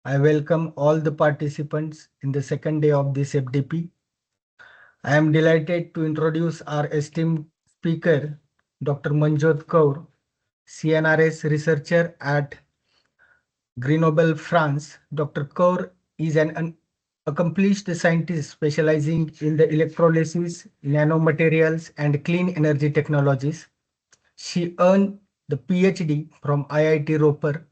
I welcome all the participants in the second day of this FDP. I am delighted to introduce our esteemed speaker, Dr. Manjot Kaur, CNRS researcher at Grenoble, France. Dr. Kaur is an accomplished scientist specializing in the electrolysis, nanomaterials, and clean energy technologies. She earned the PhD from IIT Roper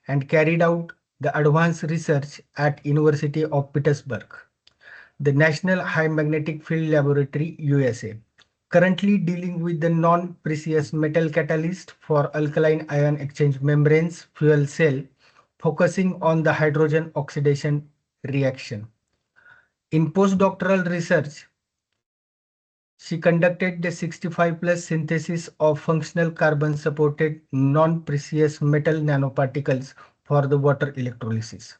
and carried out the advanced research at University of Petersburg, the National High Magnetic Field Laboratory, USA. Currently dealing with the non-precious metal catalyst for alkaline ion exchange membranes fuel cell, focusing on the hydrogen oxidation reaction. In postdoctoral research, she conducted the 65 plus synthesis of functional carbon supported non-precious metal nanoparticles for the water electrolysis.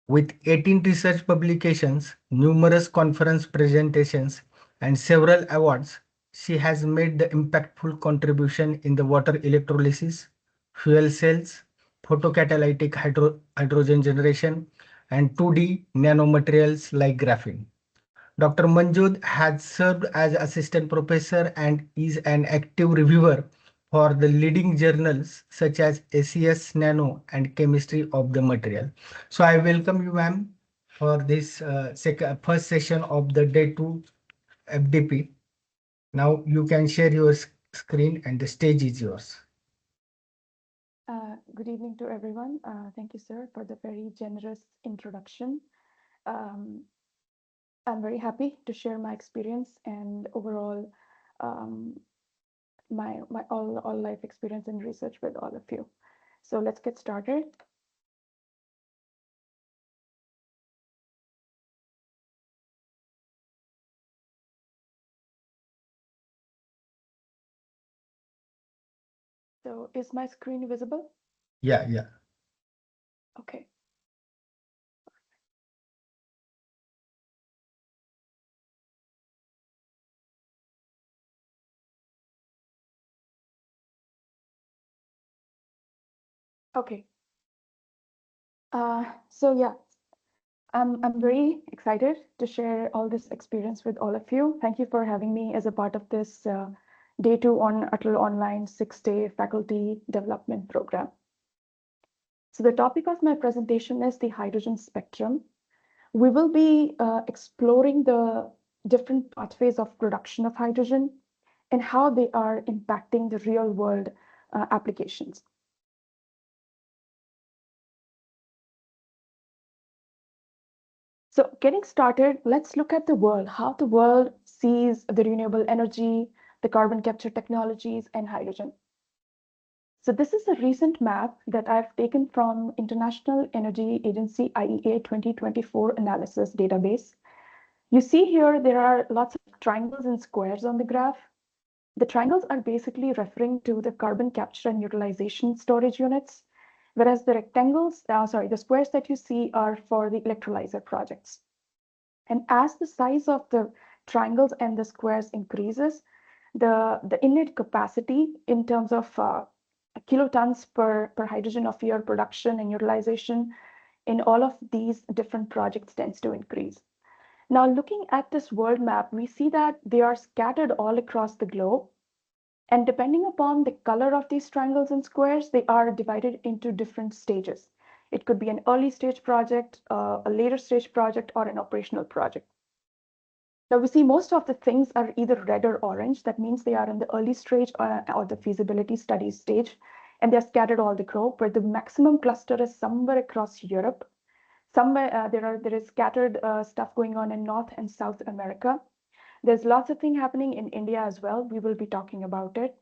With 18 research publications, numerous conference presentations, and several awards, she has made the impactful contribution in the water electrolysis, fuel cells, photocatalytic hydrogen generation, and 2D nanomaterials like graphene. Dr. Manjud has served as assistant professor and is an active reviewer for the leading journals such as ACS Nano and Chemistry of the Material. So I welcome you, ma'am, for this first session of the day 2 FDP. Now you can share your screen and the stage is yours. Good evening to everyone. Thank you, sir, for the very generous introduction. Um, I'm very happy to share my experience and overall um, my all life experience in research with all of you. So let's get started. So is my screen visible? Yeah, yeah. Okay. Okay. So yeah, I'm very excited to share all this experience with all of you. Thank you for having me as a part of this day 2 on Atal Online 6-day faculty development program. So the topic of my presentation is the hydrogen spectrum. We will be exploring the different pathways of production of hydrogen and how they are impacting the real world applications. So getting started, let's look at the world, how the world sees the renewable energy, the carbon capture technologies, and hydrogen. So this is a recent map that I've taken from International Energy Agency IEA 2024 analysis database. You see here, there are lots of triangles and squares on the graph. The triangles are basically referring to the carbon capture and utilization storage units, whereas the the squares that you see are for the electrolyzer projects. And as the size of the triangles and the squares increases, the innate capacity in terms of kilotons per hydrogen of your production and utilization in all of these different projects tends to increase. Now, looking at this world map, we see that they are scattered all across the globe. And depending upon the color of these triangles and squares, they are divided into different stages. It could be an early stage project, a later stage project, or an operational project. Now we see most of the things are either red or orange. That means they are in the early stage or the feasibility study stage, and they're scattered all the globe, where the maximum cluster is somewhere across Europe. Somewhere there is scattered stuff going on in North and South America. There's lots of things happening in India as well. We will be talking about it.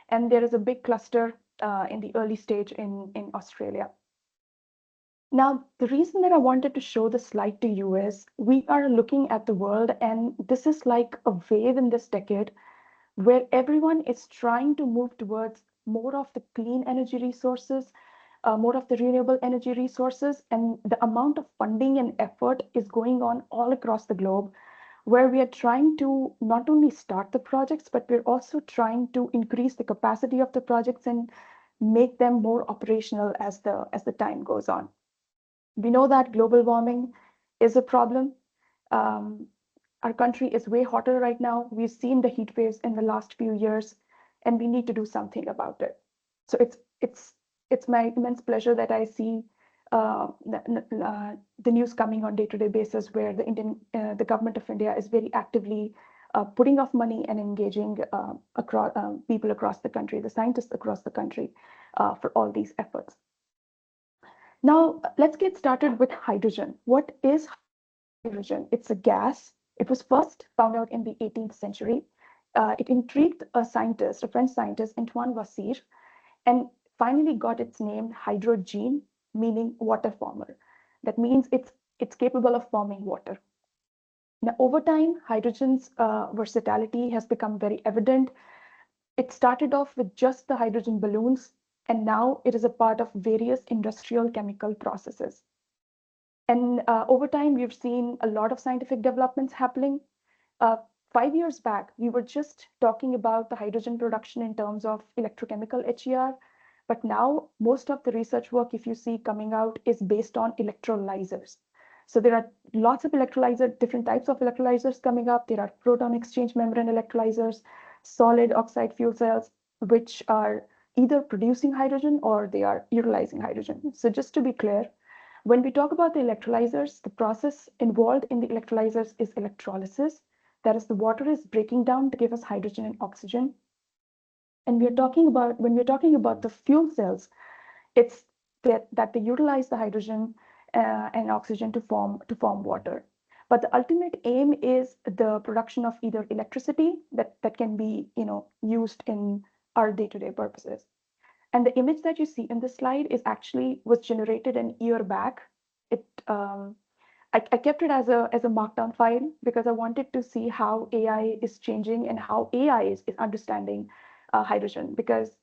And there is a big cluster in the early stage in Australia. Now, the reason that I wanted to show the slide to you is we are looking at the world, and this is like a wave in this decade where everyone is trying to move towards more of the clean energy resources, more of the renewable energy resources, and the amount of funding and effort is going on all across the globe, where we are trying to not only start the projects, but we're also trying to increase the capacity of the projects and make them more operational as the time goes on. We know that global warming is a problem. Um, our country is way hotter right now. We've seen the heat waves in the last few years, and we need to do something about it. So it's my immense pleasure that I see the news coming on day-to-day basis, where the government of India is very actively putting off money and engaging across people across the country, the scientists across the country, for all these efforts. Now, let's get started with hydrogen. What is hydrogen? It's a gas. It was first found out in the 18th century. It intrigued a scientist, a French scientist, Antoine Lavoisier, and finally got its name hydrogen, meaning water former. That means it's capable of forming water. Now, over time, hydrogen's versatility has become very evident. It started off with just the hydrogen balloons, and now it is a part of various industrial chemical processes. And over time, we've seen a lot of scientific developments happening. 5 years back, we were just talking about the hydrogen production in terms of electrochemical HER, but now most of the research work, if you see coming out, is based on electrolyzers. So there are lots of different types of electrolyzers coming up. There are proton exchange membrane electrolyzers, solid oxide fuel cells, which are either producing hydrogen or they are utilizing hydrogen. So just to be clear, when we talk about the electrolyzers, the process involved in the electrolyzers is electrolysis. That is, the water is breaking down to give us hydrogen and oxygen. And when we're talking about the fuel cells, it's that they utilize the hydrogen and oxygen to form water. But the ultimate aim is the production of either electricity that can be used in our day-to-day purposes. And the image that you see in this slide was generated an year back. I kept it as a markdown file because I wanted to see how AI is changing and how AI is understanding hydrogen. Because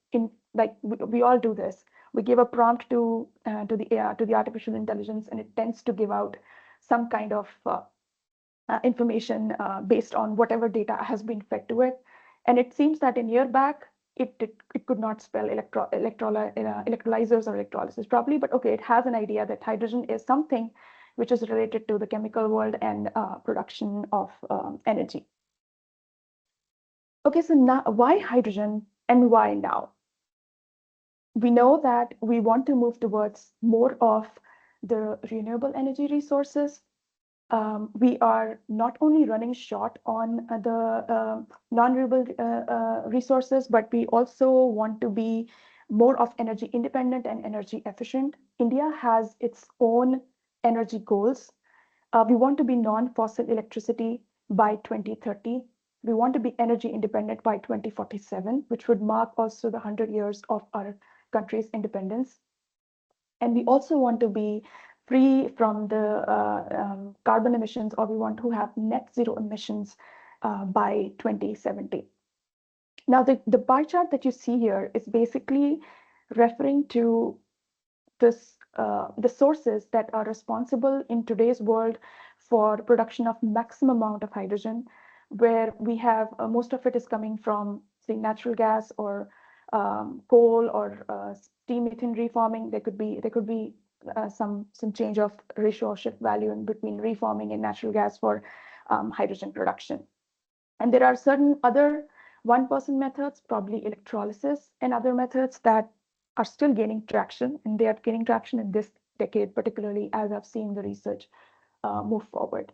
we all do this, we give a prompt to the AI, to the artificial intelligence, and it tends to give out some kind of information based on whatever data has been fed to it. And it seems that in year back, it could not spell electrolyzers or electrolysis properly, but okay, it has an idea that hydrogen is something which is related to the chemical world and production of energy. Okay, so now why hydrogen and why now? We know that we want to move towards more of the renewable energy resources. We are not only running short on the non-renewable resources, but we also want to be more of energy independent and energy efficient. India has its own energy goals. We want to be non-fossil electricity by 2030. We want to be energy independent by 2047, which would mark also the 100 years of our country's independence. And we also want to be free from the carbon emissions, or we want to have net zero emissions by 2070. Now, the bar chart that you see here is basically referring to the sources that are responsible in today's world for production of maximum amount of hydrogen, where we have most of it is coming from, say, natural gas or coal or steam methane reforming. There could be some change of ratio or shift value in between reforming and natural gas for hydrogen production. And there are certain other 1% methods, probably electrolysis, and other methods that are still gaining traction, and they are gaining traction in this decade, particularly as I've seen the research move forward.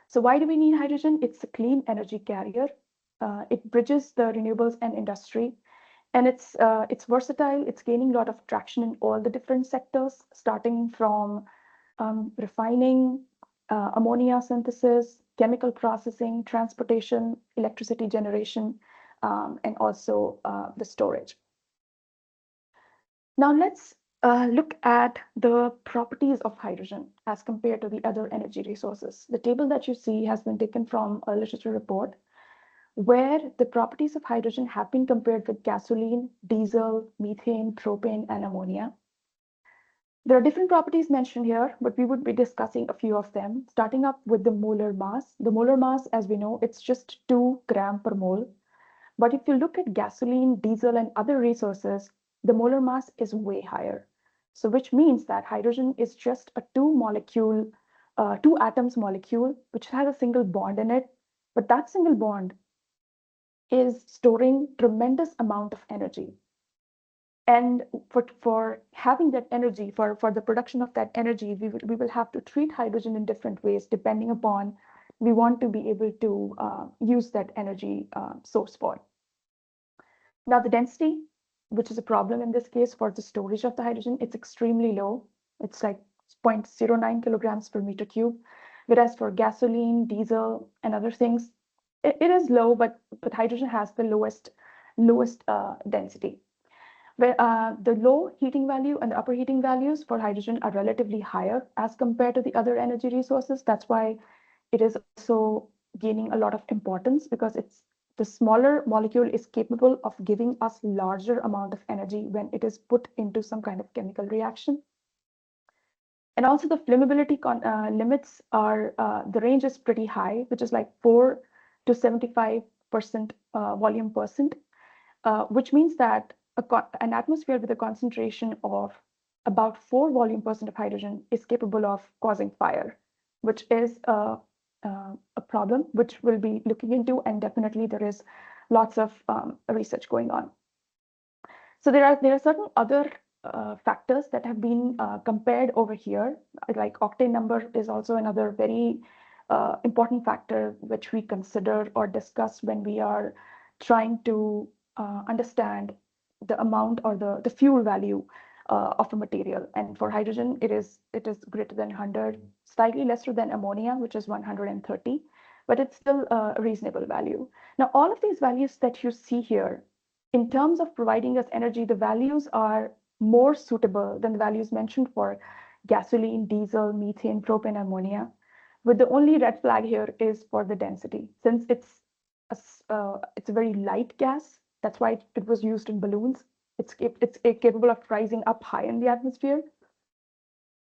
So why do we need hydrogen? It's a clean energy carrier. It bridges the renewables and industry, and it's versatile. It's gaining a lot of traction in all the different sectors, starting from refining, ammonia synthesis, chemical processing, transportation, electricity generation, and also the storage. Now let's look at the properties of hydrogen as compared to the other energy resources. The table that you see has been taken from a literature report where the properties of hydrogen have been compared with gasoline, diesel, methane, propane, and ammonia. There are different properties mentioned here, but we would be discussing a few of them, starting up with the molar mass. The molar mass, as we know, it's just 2 grams per mole. But if you look at gasoline, diesel, and other resources, the molar mass is way higher. So which means that hydrogen is just a two atoms molecule, which has a single bond in it. But that single bond is storing tremendous amount of energy. And for having that energy, for the production of that energy, we will have to treat hydrogen in different ways depending upon we want to be able to use that energy source for. Now the density, which is a problem in this case for the storage of the hydrogen, it's extremely low. It's like 0.09 kilograms per meter cube, whereas for gasoline, diesel, and other things, it is low, but hydrogen has the lowest density. Where the low heating value and the upper heating values for hydrogen are relatively higher as compared to the other energy resources. That's why it is also gaining a lot of importance, because the smaller molecule is capable of giving us larger amount of energy when it is put into some kind of chemical reaction. And also the flammability limits are, the range is pretty high, which is like 4 to 75% volume percent, which means that an atmosphere with a concentration of about 4 volume percent of hydrogen is capable of causing fire, which is a problem which we'll be looking into, and definitely there is lots of research going on. So there are certain other factors that have been compared over here, like octane number is also another very important factor which we consider or discuss when we are trying to understand the amount or the fuel value of a material. And for hydrogen, it is greater than 100, slightly lesser than ammonia, which is 130, but it's still a reasonable value. Now, all of these values that you see here, in terms of providing us energy, the values are more suitable than the values mentioned for gasoline, diesel, methane, propane, ammonia. With the only red flag here is for the density. Since it's a very light gas, that's why it was used in balloons. It's capable of rising up high in the atmosphere.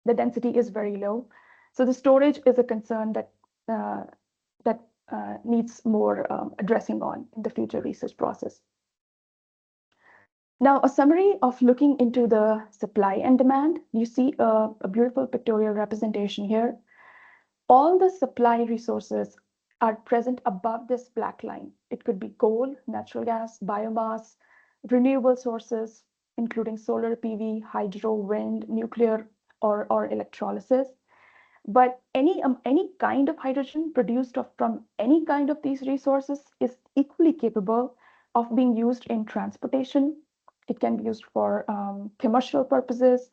The density is very low. So the storage is a concern that needs more addressing on in the future research process. Now, a summary of looking into the supply and demand. You see a beautiful pictorial representation here. All the supply resources are present above this black line. It could be coal, natural gas, biomass, renewable sources, including solar PV, hydro, wind, nuclear, or electrolysis. But any kind of hydrogen produced from any kind of these resources is equally capable of being used in transportation. It can be used for commercial purposes,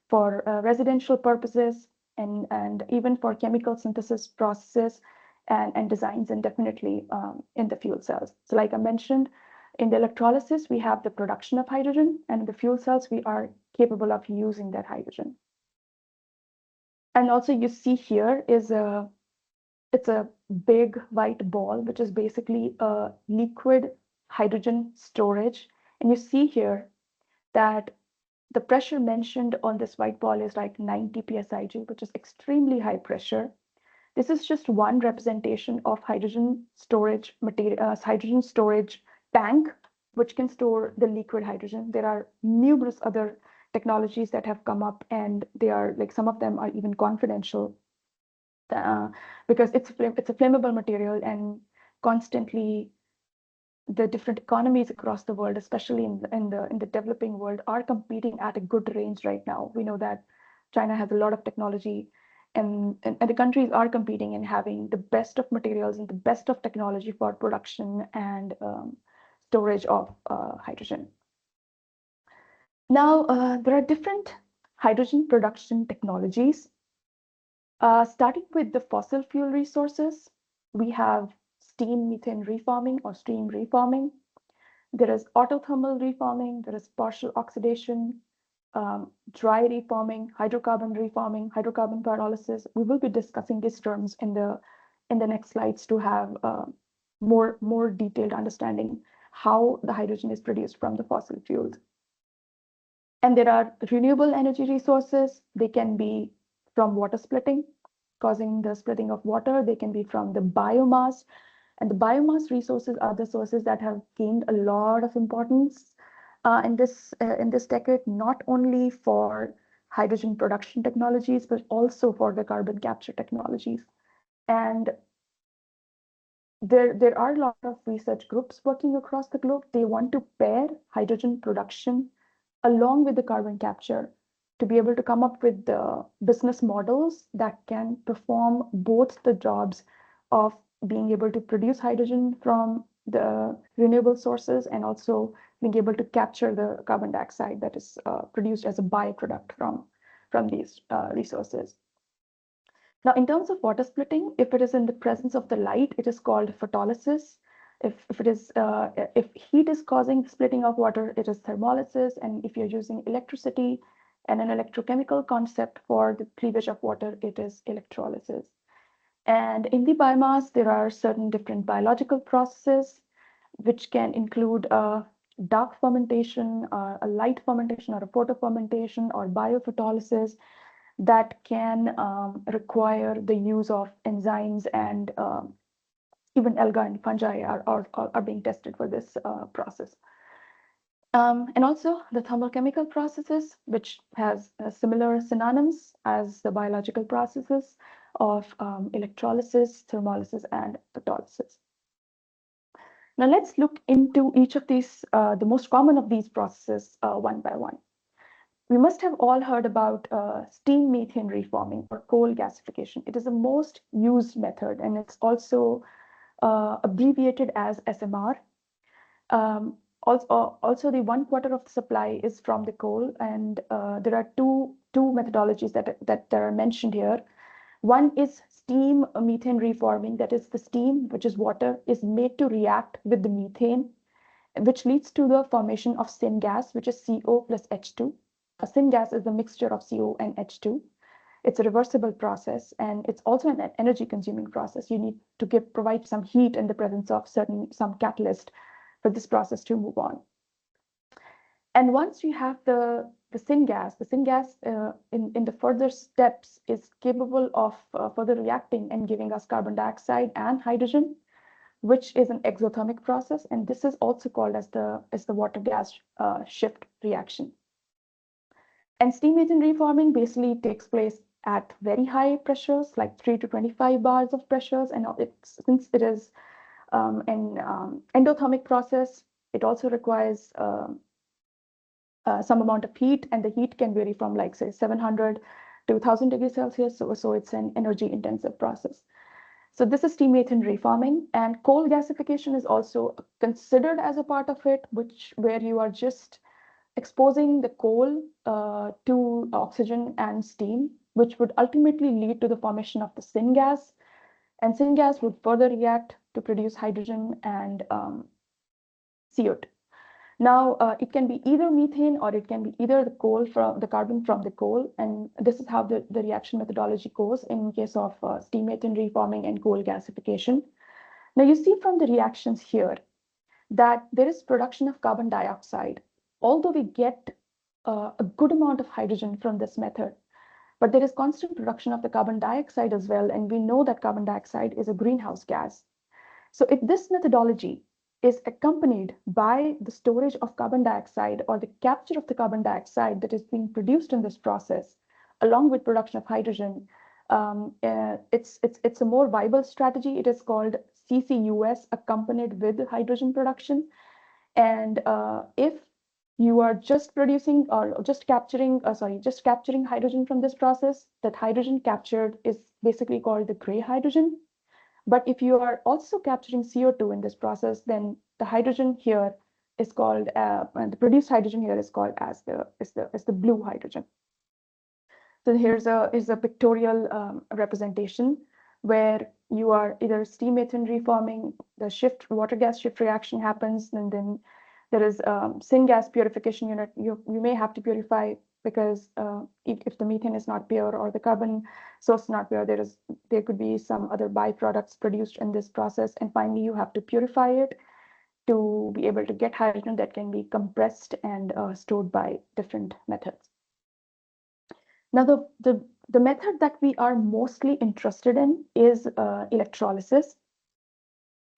for residential purposes, and even for chemical synthesis processes and designs, and definitely in the fuel cells. So like I mentioned, in the electrolysis, we have the production of hydrogen, and in the fuel cells, we are capable of using that hydrogen. And also you see here is it's a big white ball, which is basically a liquid hydrogen storage. And you see here that the pressure mentioned on this white ball is like 90 psig, which is extremely high pressure. This is just one representation of hydrogen storage material, hydrogen storage tank, which can store the liquid hydrogen. There are numerous other technologies that have come up, and they are like, some of them are even confidential because it's a flammable material, and constantly the different economies across the world, especially in the developing world, are competing at a good range right now. We know that China has a lot of technology, and the countries are competing in having the best of materials and the best of technology for production and storage of hydrogen. Now, there are different hydrogen production technologies. Starting with the fossil fuel resources, we have steam methane reforming or steam reforming. There is autothermal reforming, there is partial oxidation, dry reforming, hydrocarbon reforming, hydrocarbon pyrolysis. We will be discussing these terms in the next slides to have more detailed understanding how the hydrogen is produced from the fossil fuels. And there are renewable energy resources. They can be from water splitting, causing the splitting of water. They can be from the biomass. And the biomass resources are the sources that have gained a lot of importance in this decade, not only for hydrogen production technologies, but also for the carbon capture technologies. And there are a lot of research groups working across the globe. They want to pair hydrogen production along with the carbon capture to be able to come up with the business models that can perform both the jobs of being able to produce hydrogen from the renewable sources and also being able to capture the carbon dioxide that is produced as a byproduct from these resources. Now, in terms of water splitting, if it is in the presence of the light, it is called photolysis. If heat is causing the splitting of water, it is thermolysis. And if you're using electricity and an electrochemical concept for the cleavage of water, it is electrolysis. And in the biomass, there are certain different biological processes, which can include dark fermentation, a light fermentation, or a photofermentation, or biophotolysis that can require the use of enzymes, and even algae and fungi are being tested for this process. And also the thermochemical processes, which has similar synonyms as the biological processes of electrolysis, thermolysis, and photolysis. Now let's look into each of these, the most common of these processes one by one. We must have all heard about steam methane reforming or coal gasification. It is the most used method, and it's also abbreviated as SMR. Also, the 1/4 of the supply is from the coal, and there are two methodologies that are mentioned here. One is steam methane reforming, that is the steam, which is water, is made to react with the methane, which leads to the formation of syngas, which is CO plus H2. A syngas is a mixture of CO and H2. It's a reversible process, and it's also an energy-consuming process. You need to provide some heat in the presence of some catalyst for this process to move on. And once you have the syngas in the further steps is capable of further reacting and giving us carbon dioxide and hydrogen, which is an exothermic process, and this is also called as the water gas shift reaction. And steam methane reforming basically takes place at very high pressures, like 3 to 25 bars of pressures. And since it is an endothermic process, it also requires some amount of heat, and the heat can vary from, like, say, 700 to 1000 degrees Celsius. So it's an energy intensive process. So this is steam methane reforming, and coal gasification is also considered as a part of it, where you are just exposing the coal to oxygen and steam, which would ultimately lead to the formation of the syngas. And syngas would further react to produce hydrogen and CO2. Now, it can be either methane, or it can be either the carbon from the coal. And this is how the reaction methodology goes in case of steam methane reforming and coal gasification. Now, you see from the reactions here that there is production of carbon dioxide, although we get a good amount of hydrogen from this method, but there is constant production of the carbon dioxide as well. And we know that carbon dioxide is a greenhouse gas. So if this methodology is accompanied by the storage of carbon dioxide, or the capture of the carbon dioxide that is being produced in this process, along with production of hydrogen, it's a more viable strategy. It is called CCUS, accompanied with hydrogen production. And if you are just producing or just capturing hydrogen from this process, that hydrogen captured is basically called the gray hydrogen. But if you are also capturing CO2 in this process, then the hydrogen here is called, and the produced hydrogen here is called as the blue hydrogen. So here's a pictorial representation where you are either steam methane reforming, the water gas shift reaction happens, and then there is syngas purification unit. You may have to purify, because if the methane is not pure, or the carbon source is not pure, there could be some other byproducts produced in this process. And finally, you have to purify it to be able to get hydrogen that can be compressed and stored by different methods. Now, the method that we are mostly interested in is electrolysis.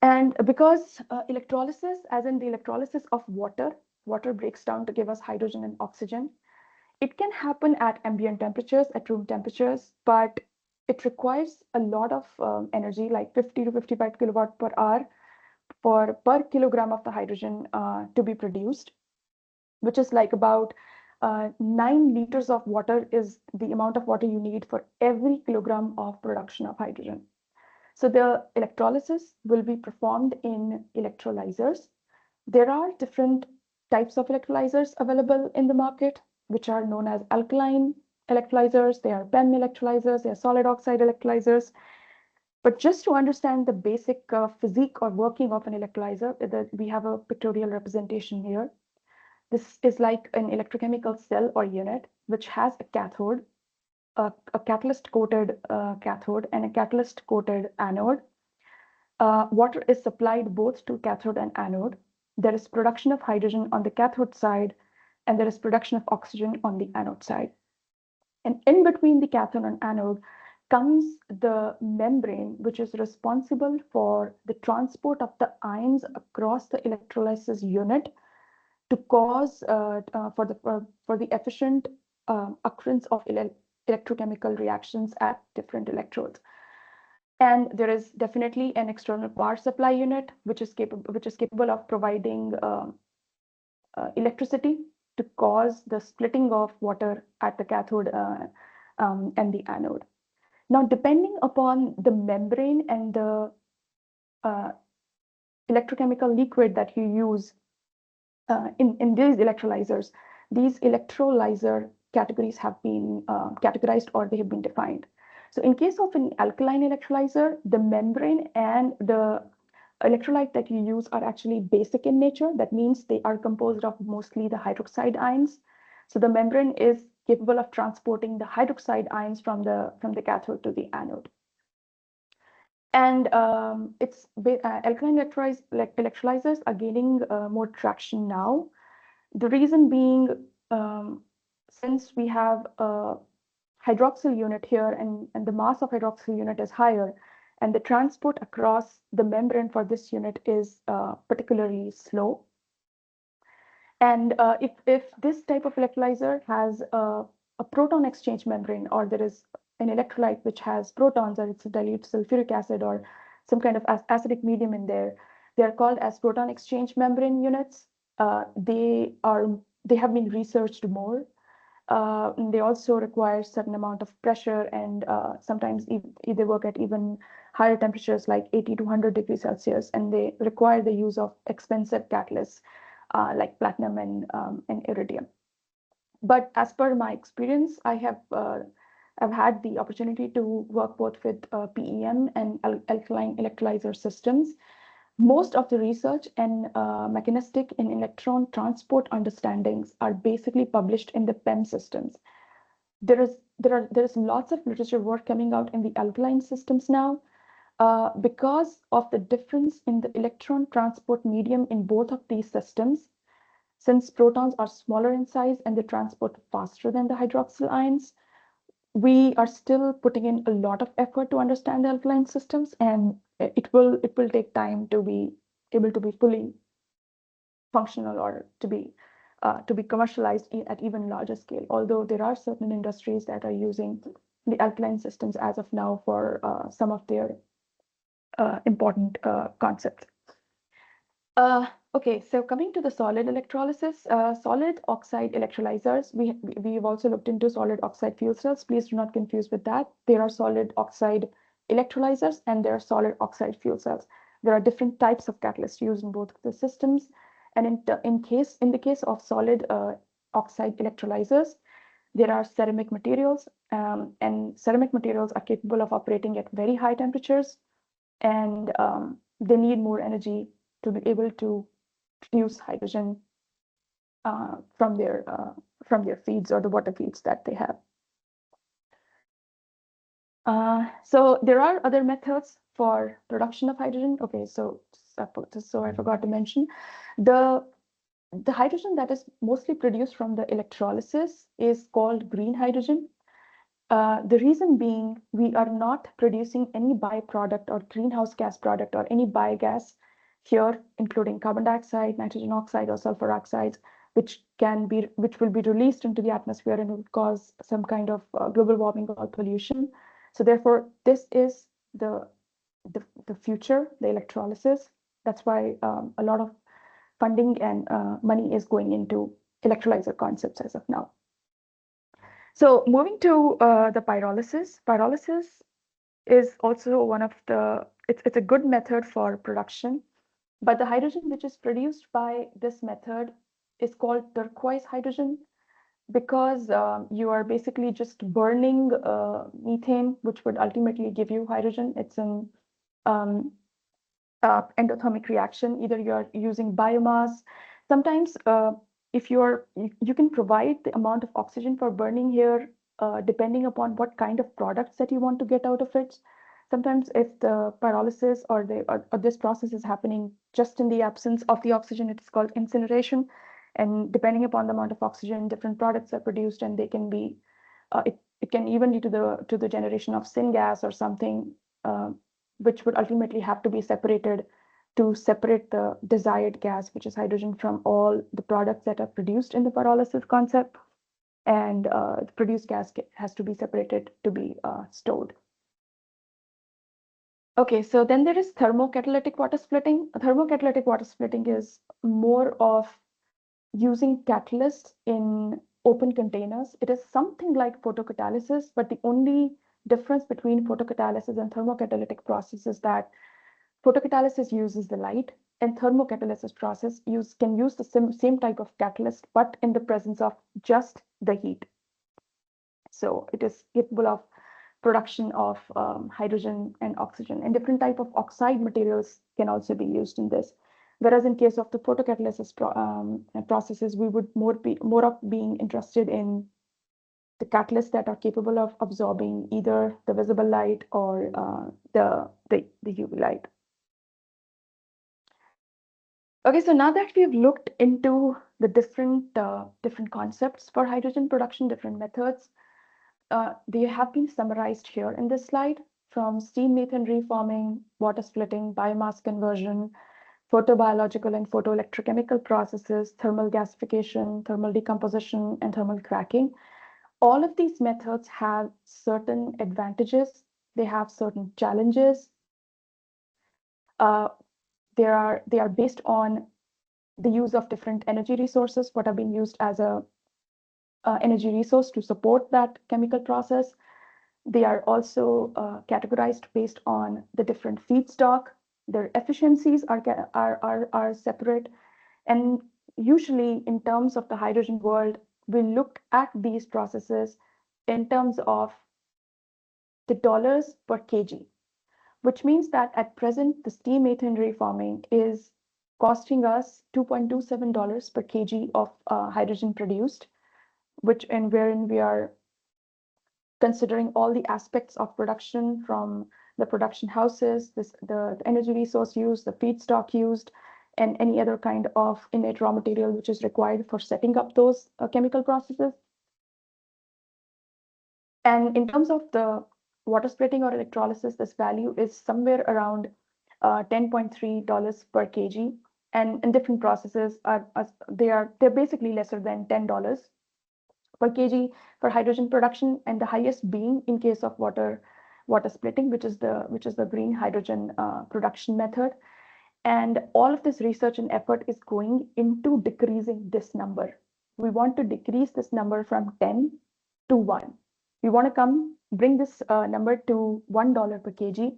And because electrolysis, as in the electrolysis of water breaks down to give us hydrogen and oxygen. It can happen at ambient temperatures, at room temperatures, but it requires a lot of energy, like 50 to 55 kilowatt per hour for per kilogram of the hydrogen to be produced, which is like about 9 liters of water is the amount of water you need for every kilogram of production of hydrogen. So the electrolysis will be performed in electrolyzers. There are different types of electrolyzers available in the market, which are known as alkaline electrolyzers. They are PEM electrolyzers, they are solid oxide electrolyzers. But just to understand the basic physique or working of an electrolyzer, we have a pictorial representation here. This is like an electrochemical cell or unit, which has a cathode, a catalyst-coated cathode, and a catalyst-coated anode. Water is supplied both to cathode and anode. There is production of hydrogen on the cathode side, and there is production of oxygen on the anode side. And in between the cathode and anode comes the membrane, which is responsible for the transport of the ions across the electrolysis unit to cause for the efficient occurrence of electrochemical reactions at different electrodes. And there is definitely an external power supply unit which is capable of providing electricity to cause the splitting of water at the cathode and the anode. Now, depending upon the membrane and the electrochemical liquid that you use in these electrolyzers, these electrolyzer categories have been categorized or they have been defined. So in case of an alkaline electrolyzer, the membrane and the electrolyte that you use are actually basic in nature. That means they are composed of mostly the hydroxide ions. So the membrane is capable of transporting the hydroxide ions from the cathode to the anode. And alkaline electrolyzers are gaining more traction now. The reason being, since we have a hydroxyl unit here and the mass of hydroxyl unit is higher, and the transport across the membrane for this unit is particularly slow. And if this type of electrolyzer has a proton exchange membrane, or there is an electrolyte which has protons, or it's a dilute sulfuric acid or some kind of acidic medium in there, they are called as proton exchange membrane units. They have been researched more. They also require certain amount of pressure, and sometimes they work at even higher temperatures like 80 to 100 degrees Celsius, and they require the use of expensive catalysts like platinum and iridium. But as per my experience, I've had the opportunity to work both with PEM and alkaline electrolyzer systems. Most of the research and mechanistic and electron transport understandings are basically published in the PEM systems. There is lots of literature work coming out in the alkaline systems now because of the difference in the electron transport medium in both of these systems. Since protons are smaller in size and they transport faster than the hydroxyl ions, we are still putting in a lot of effort to understand the alkaline systems, and it will take time to be able to be fully functional or to be commercialized at even larger scale. Although there are certain industries that are using the alkaline systems as of now for some of their important concepts. Okay, so coming to the solid electrolysis, solid oxide electrolyzers, we've also looked into solid oxide fuel cells. Please do not confuse with that. There are solid oxide electrolyzers and there are solid oxide fuel cells. There are different types of catalysts used in both of the systems. And in the case of solid oxide electrolyzers, there are ceramic materials, and ceramic materials are capable of operating at very high temperatures, and they need more energy to be able to produce hydrogen from their feeds or the water feeds that they have. So there are other methods for production of hydrogen. Okay, so I forgot to mention the hydrogen that is mostly produced from the electrolysis is called green hydrogen. The reason being, we are not producing any byproduct or greenhouse gas product or any biogas here, including carbon dioxide, nitrogen oxide, or sulfur oxides, which will be released into the atmosphere and will cause some kind of global warming or pollution. So therefore, this is the future, the electrolysis. That's why a lot of funding and money is going into electrolyzer concepts as of now. So moving to the pyrolysis. Pyrolysis is also one of the, it's a good method for production, but the hydrogen which is produced by this method is called turquoise hydrogen, because you are basically just burning methane, which would ultimately give you hydrogen. It's an endothermic reaction. Either you're using biomass. Sometimes if you can provide the amount of oxygen for burning here, depending upon what kind of products that you want to get out of it. Sometimes if the pyrolysis or this process is happening just in the absence of the oxygen, it is called incineration. And depending upon the amount of oxygen, different products are produced, and they can be, it can even lead to the generation of syngas or something, which would ultimately have to be separated to separate the desired gas, which is hydrogen, from all the products that are produced in the pyrolysis concept. And the produced gas has to be separated to be stored. Okay, so then there is thermocatalytic water splitting. Thermocatalytic water splitting is more of using catalysts in open containers. It is something like photocatalysis, but the only difference between photocatalysis and thermocatalytic process is that photocatalysis uses the light, and thermocatalysis process can use the same type of catalyst, but in the presence of just the heat. So it is capable of production of hydrogen and oxygen, and different type of oxide materials can also be used in this. Whereas in case of the photocatalysis processes, we would more of being interested in the catalysts that are capable of absorbing either the visible light or the UV light. Okay, so now that we've looked into the different concepts for hydrogen production, different methods, they have been summarized here in this slide, from steam methane reforming, water splitting, biomass conversion, photobiological and photoelectrochemical processes, thermal gasification, thermal decomposition, and thermal cracking. All of these methods have certain advantages. They have certain challenges. They are based on the use of different energy resources, what have been used as a energy resource to support that chemical process. They are also categorized based on the different feedstock. Their efficiencies are separate. And usually in terms of the hydrogen world, we look at these processes in terms of the dollars per kg, which means that at present, the steam methane reforming is costing us $2.27 per kg of hydrogen produced, wherein we are considering all the aspects of production, from the production houses, the energy resource used, the feedstock used, and any other kind of innate raw material which is required for setting up those chemical processes. And in terms of the water splitting or electrolysis, this value is somewhere around $10.3 per kg. And in different processes, they're basically lesser than $10 per kg for hydrogen production, and the highest being in case of water splitting, which is the green hydrogen production method. And all of this research and effort is going into decreasing this number. We want to decrease this number from 10 to 1. We want to bring this number to $1 per kg,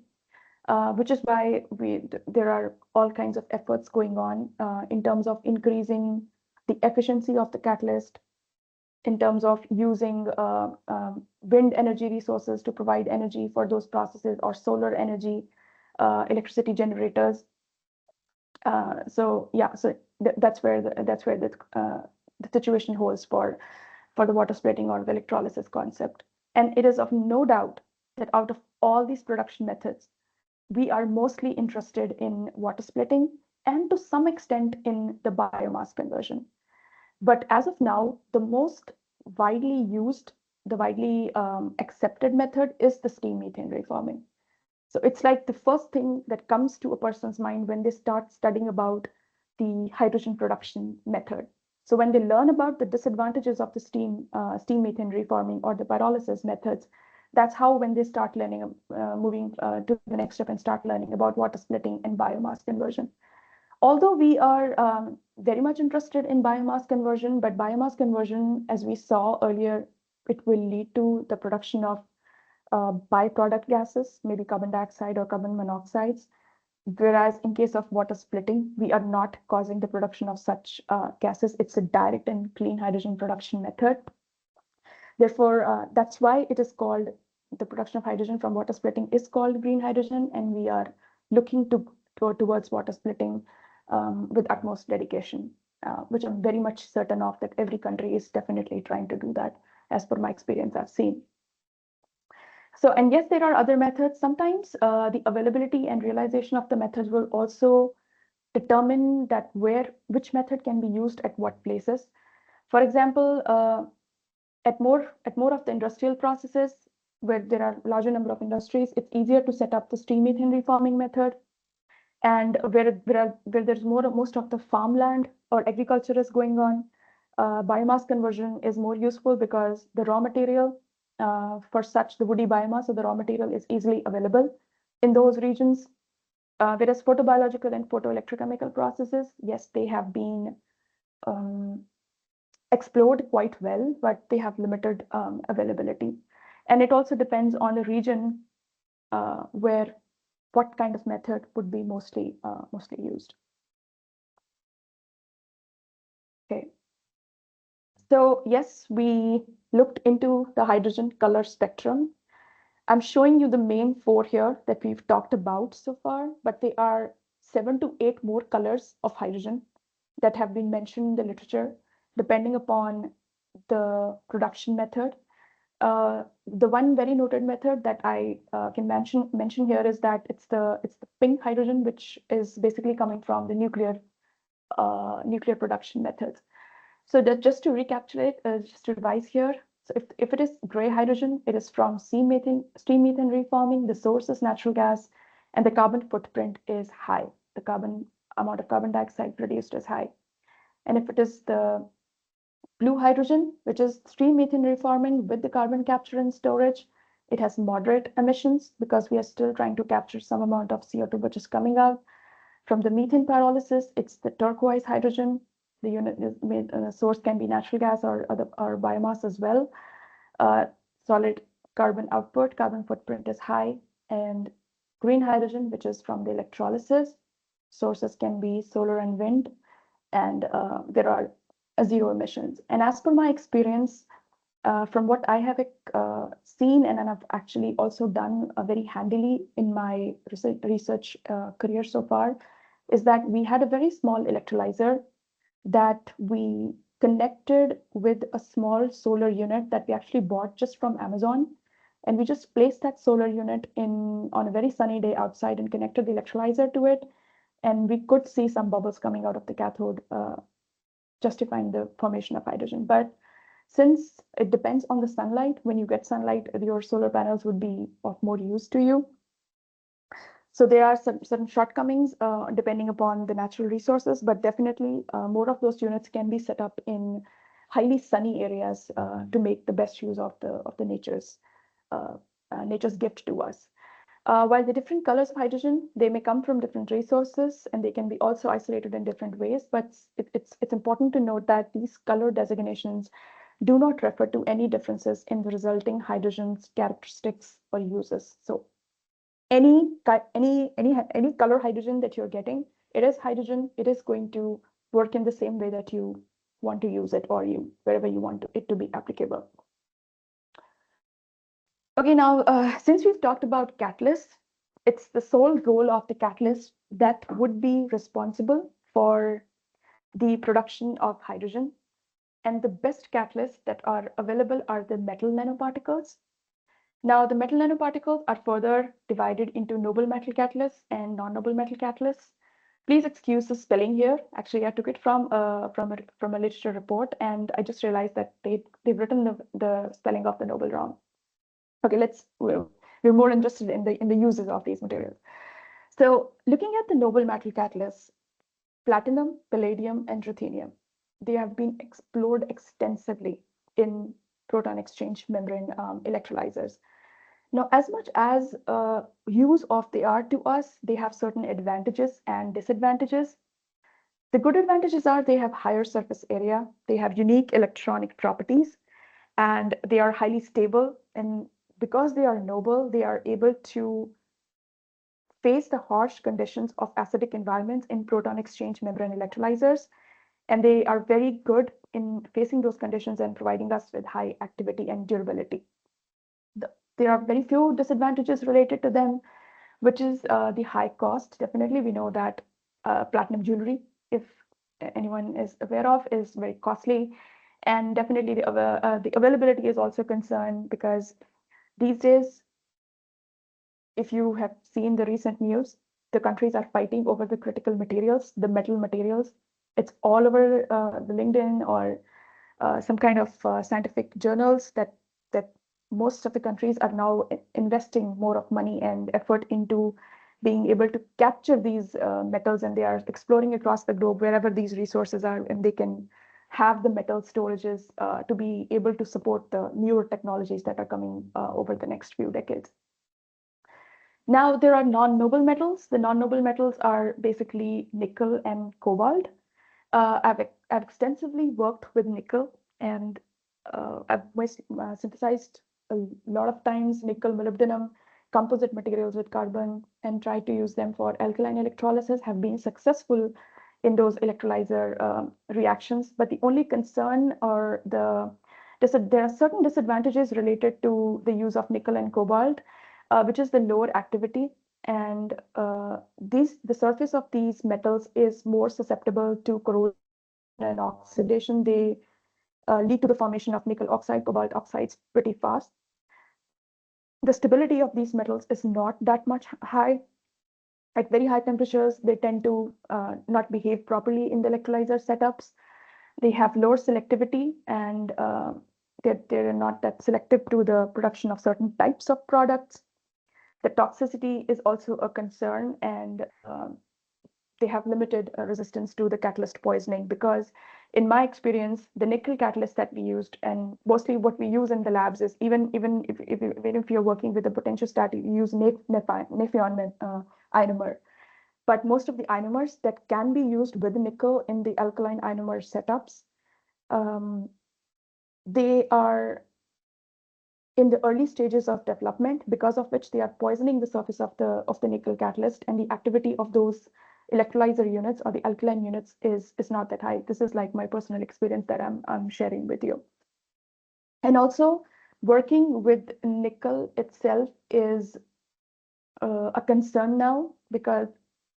which is why there are all kinds of efforts going on in terms of increasing the efficiency of the catalyst, in terms of using wind energy resources to provide energy for those processes, or solar energy, electricity generators. So that's where the situation holds for the water splitting or the electrolysis concept. And it is of no doubt that out of all these production methods, we are mostly interested in water splitting, and to some extent in the biomass conversion. But as of now, the most widely used, the widely accepted method is the steam methane reforming. So it's like the first thing that comes to a person's mind when they start studying about the hydrogen production method. So when they learn about the disadvantages of the steam methane reforming or the pyrolysis methods, that's how when they start learning, moving to the next step and start learning about water splitting and biomass conversion. Although we are very much interested in biomass conversion, but biomass conversion, as we saw earlier, it will lead to the production of byproduct gases, maybe carbon dioxide or carbon monoxides. Whereas in case of water splitting, we are not causing the production of such gases. It's a direct and clean hydrogen production method. Therefore, that's why it is called, the production of hydrogen from water splitting is called green hydrogen, and we are looking to go towards water splitting with utmost dedication, which I'm very much certain of that every country is definitely trying to do that, as per my experience I've seen. So, and yes, there are other methods. Sometimes the availability and realization of the methods will also determine that which method can be used at what places. For example, at more of the industrial processes where there are larger number of industries, it's easier to set up the steam methane reforming method. And where there's most of the farmland or agriculture is going on, biomass conversion is more useful because the raw material for such the woody biomass or the raw material is easily available in those regions. Whereas photobiological and photoelectrochemical processes, yes, they have been explored quite well, but they have limited availability. And it also depends on the region where what kind of method would be mostly used. Okay. So yes, we looked into the hydrogen color spectrum. I'm showing you the main 4 here that we've talked about so far, but there are 7 to 8 more colors of hydrogen that have been mentioned in the literature, depending upon the production method. The one very noted method that I can mention here is that it's the pink hydrogen, which is basically coming from the nuclear production methods. So that just to recapitulate, just to revise here. So if it is gray hydrogen, it is from steam methane reforming. The source is natural gas, and the carbon footprint is high. The amount of carbon dioxide produced is high. And if it is the blue hydrogen, which is steam methane reforming with the carbon capture and storage, it has moderate emissions because we are still trying to capture some amount of CO2 which is coming out. From the methane pyrolysis, it's the turquoise hydrogen. The unit source can be natural gas or biomass as well. Solid carbon output, carbon footprint is high. And green hydrogen, which is from the electrolysis, sources can be solar and wind, and there are zero emissions. And as per my experience, from what I have seen, and I've actually also done very handily in my research career so far, is that we had a very small electrolyzer that we connected with a small solar unit that we actually bought just from Amazon. And we just placed that solar unit on a very sunny day outside and connected the electrolyzer to it. And we could see some bubbles coming out of the cathode, justifying the formation of hydrogen. But since it depends on the sunlight, when you get sunlight, your solar panels would be of more use to you. So there are certain shortcomings depending upon the natural resources, but definitely more of those units can be set up in highly sunny areas to make the best use of the nature's gift to us. While the different colors of hydrogen, they may come from different resources and they can be also isolated in different ways, but it's important to note that these color designations do not refer to any differences in the resulting hydrogen's characteristics or uses. So any color hydrogen that you're getting, it is hydrogen. It is going to work in the same way that you want to use it, or wherever you want it to be applicable. Okay, now since we've talked about catalysts, it's the sole role of the catalyst that would be responsible for the production of hydrogen. And the best catalysts that are available are the metal nanoparticles. Now, the metal nanoparticles are further divided into noble metal catalysts and non-noble metal catalysts. Please excuse the spelling here. Actually, I took it from a literature report, and I just realized that they've written the spelling of the noble wrong. Okay, we're more interested in the uses of these materials. So, looking at the noble metal catalysts, platinum, palladium, and ruthenium. they have been explored extensively in proton exchange membrane electrolyzers. Now, as much as use of they are to us, they have certain advantages and disadvantages. The good advantages are they have higher surface area, they have unique electronic properties, and they are highly stable. And because they are noble, they are able to face the harsh conditions of acidic environments in proton exchange membrane electrolyzers. And they are very good in facing those conditions and providing us with high activity and durability. There are very few disadvantages related to them, which is the high cost. Definitely, we know that platinum jewelry, if anyone is aware of, is very costly. And definitely the availability is also a concern, because these days, if you have seen the recent news, the countries are fighting over the critical materials, the metal materials. It's all over the LinkedIn or some kind of scientific journals that most of the countries are now investing more of money and effort into being able to capture these metals, and they are exploring across the globe wherever these resources are, and they can have the metal storages to be able to support the newer technologies that are coming over the next few decades. Now, there are non-noble metals. The non-noble metals are basically nickel and cobalt. I've extensively worked with nickel, and I've synthesized a lot of times nickel, molybdenum, composite materials with carbon, and tried to use them for alkaline electrolysis, have been successful in those electrolyzer reactions. But the only concern or there are certain disadvantages related to the use of nickel and cobalt, which is the lower activity. And the surface of these metals is more susceptible to corrosion and oxidation. They lead to the formation of nickel oxide, cobalt oxides pretty fast. The stability of these metals is not that much high. At very high temperatures, they tend to not behave properly in the electrolyzer setups. They have lower selectivity, and they're not that selective to the production of certain types of products. The toxicity is also a concern, and they have limited resistance to the catalyst poisoning, because in my experience, the nickel catalyst that we used, and mostly what we use in the labs, is even if you're working with a potentiostat, you use Nafion ionomer. But most of the ionomers that can be used with nickel in the alkaline ionomer setups, they are in the early stages of development, because of which they are poisoning the surface of the nickel catalyst, and the activity of those electrolyzer units or the alkaline units is not that high. This is like my personal experience that I'm sharing with you. And also, working with nickel itself is a concern now, because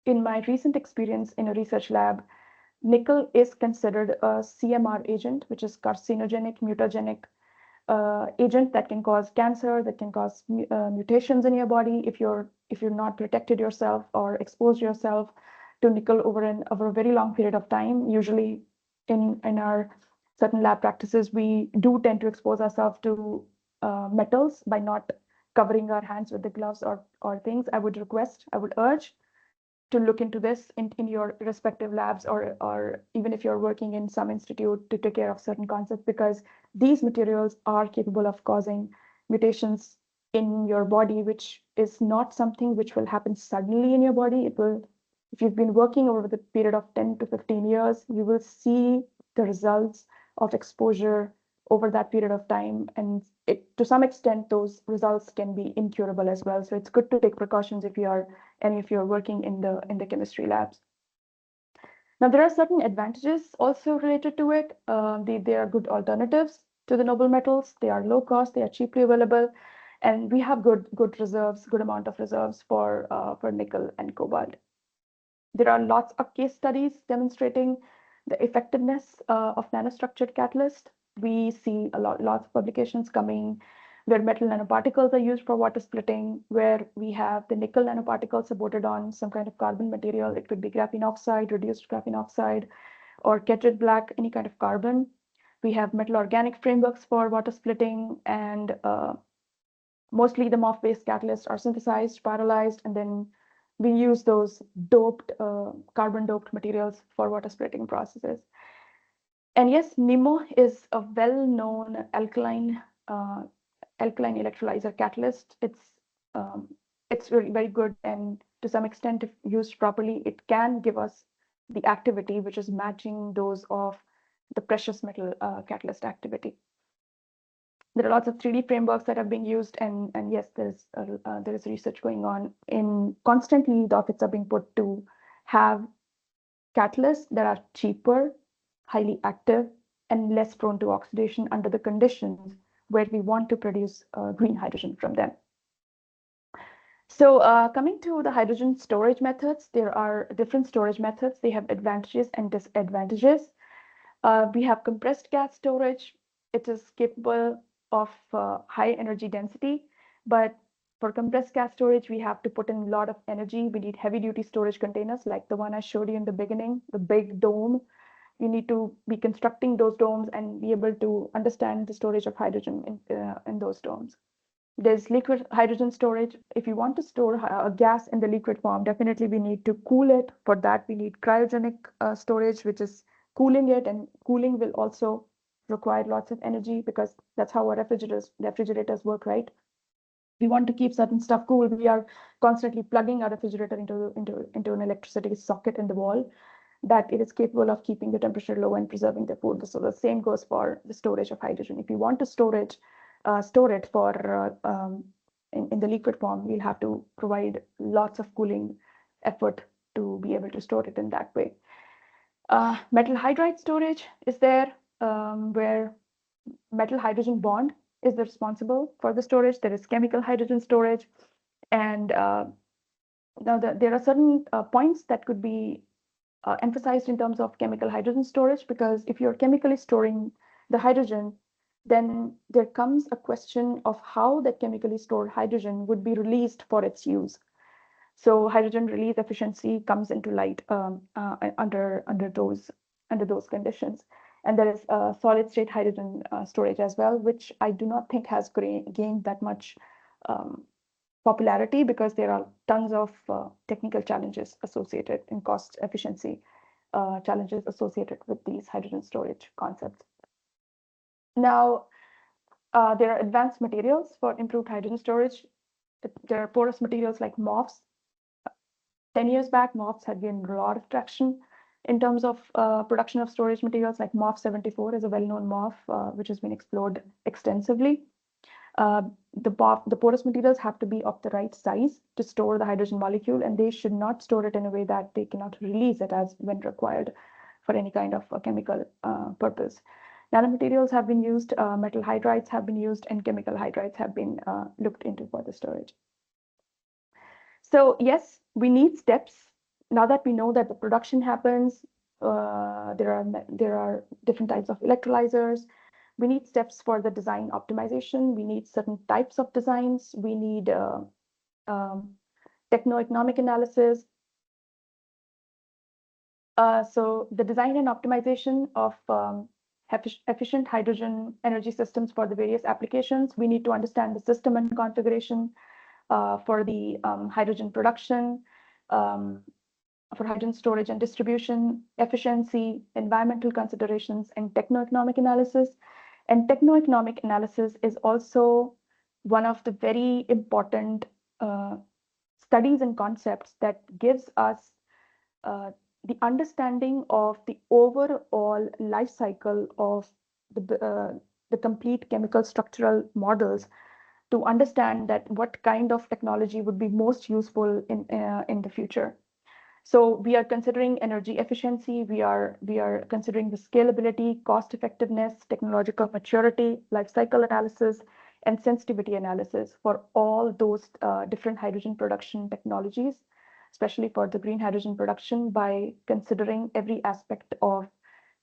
in my recent experience in a research lab, nickel is considered a CMR agent, which is carcinogenic, mutagenic agent that can cause cancer, that can cause mutations in your body if you're not protected yourself or exposed yourself to nickel over a very long period of time. Usually, in our certain lab practices, we do tend to expose ourselves to metals by not covering our hands with the gloves or things. I would urge to look into this in your respective labs, or even if you're working in some institute, to take care of certain concepts, because these materials are capable of causing mutations in your body, which is not something which will happen suddenly in your body. It will, if you've been working over the period of 10 to 15 years, you will see the results of exposure over that period of time. And to some extent, those results can be incurable as well. So it's good to take precautions if you're working in the chemistry labs. Now, there are certain advantages also related to it. They are good alternatives to the noble metals. They are low cost, they are cheaply available, and we have good reserves, good amount of reserves for nickel and cobalt. There are lots of case studies demonstrating the effectiveness of nanostructured catalyst. We see lots of publications coming where metal nanoparticles are used for water splitting, where we have the nickel nanoparticles supported on some kind of carbon material. It could be graphene oxide, reduced graphene oxide, or Ketrit black, any kind of carbon. We have metal organic frameworks for water splitting, and mostly the MOF-based catalysts are synthesized, pyrolyzed, and then we use those doped, carbon-doped materials for water splitting processes. And yes, NEMO is a well-known alkaline electrolyzer catalyst. It's very, very good, and to some extent, if used properly, it can give us the activity which is matching those of the precious metal catalyst activity. There are lots of 3D frameworks that are being used, and yes, there is research going on. In constantly, the efforts are being put to have catalysts that are cheaper, highly active, and less prone to oxidation under the conditions where we want to produce green hydrogen from them. So coming to the hydrogen storage methods, there are different storage methods. They have advantages and disadvantages. We have compressed gas storage. It is capable of high energy density, but for compressed gas storage, we have to put in a lot of energy. We need heavy duty storage containers like the one I showed you in the beginning, the big dome. You need to be constructing those domes and be able to understand the storage of hydrogen in those domes. There's liquid hydrogen storage. If you want to store a gas in the liquid form, definitely we need to cool it. For that, we need cryogenic storage, which is cooling it, and cooling will also require lots of energy because that's how our refrigerators work, right? We want to keep certain stuff cool. We are constantly plugging our refrigerator into an electricity socket in the wall, that it is capable of keeping the temperature low and preserving the food. So the same goes for the storage of hydrogen. If you want to store it for in the liquid form, we'll have to provide lots of cooling effort to be able to store it in that way. Metal hydride storage is there, where metal hydrogen bond is responsible for the storage. There is chemical hydrogen storage, and now there are certain points that could be emphasized in terms of chemical hydrogen storage, because if you're chemically storing the hydrogen, then there comes a question of how that chemically stored hydrogen would be released for its use. So hydrogen release efficiency comes into light under those conditions. And there is solid state hydrogen storage as well, which I do not think has gained that much popularity because there are tons of technical challenges associated in cost efficiency challenges associated with these hydrogen storage concepts. Now, there are advanced materials for improved hydrogen storage. There are porous materials like MOFs. 10 years back, MOFs had gained a lot of traction in terms of production of storage materials, like MOF 74 is a well-known MOF which has been explored extensively. The porous materials have to be of the right size to store the hydrogen molecule, and they should not store it in a way that they cannot release it as when required for any kind of chemical purpose. Nanomaterials have been used, metal hydrides have been used, and chemical hydrides have been looked into for the storage. So yes, we need steps. Now that we know that the production happens, there are different types of electrolyzers. We need steps for the design optimization. We need certain types of designs. We need techno-economic analysis. So the design and optimization of efficient hydrogen energy systems for the various applications. We need to understand the system and configuration for the hydrogen production, for hydrogen storage and distribution, efficiency, environmental considerations, and techno-economic analysis. And techno-economic analysis is also one of the very important studies and concepts that gives us the understanding of the overall life cycle of the complete chemical structural models, to understand that what kind of technology would be most useful in the future. So we are considering energy efficiency, we are considering the scalability, cost effectiveness, technological maturity, life cycle analysis, and sensitivity analysis for all those different hydrogen production technologies, especially for the green hydrogen production, by considering every aspect of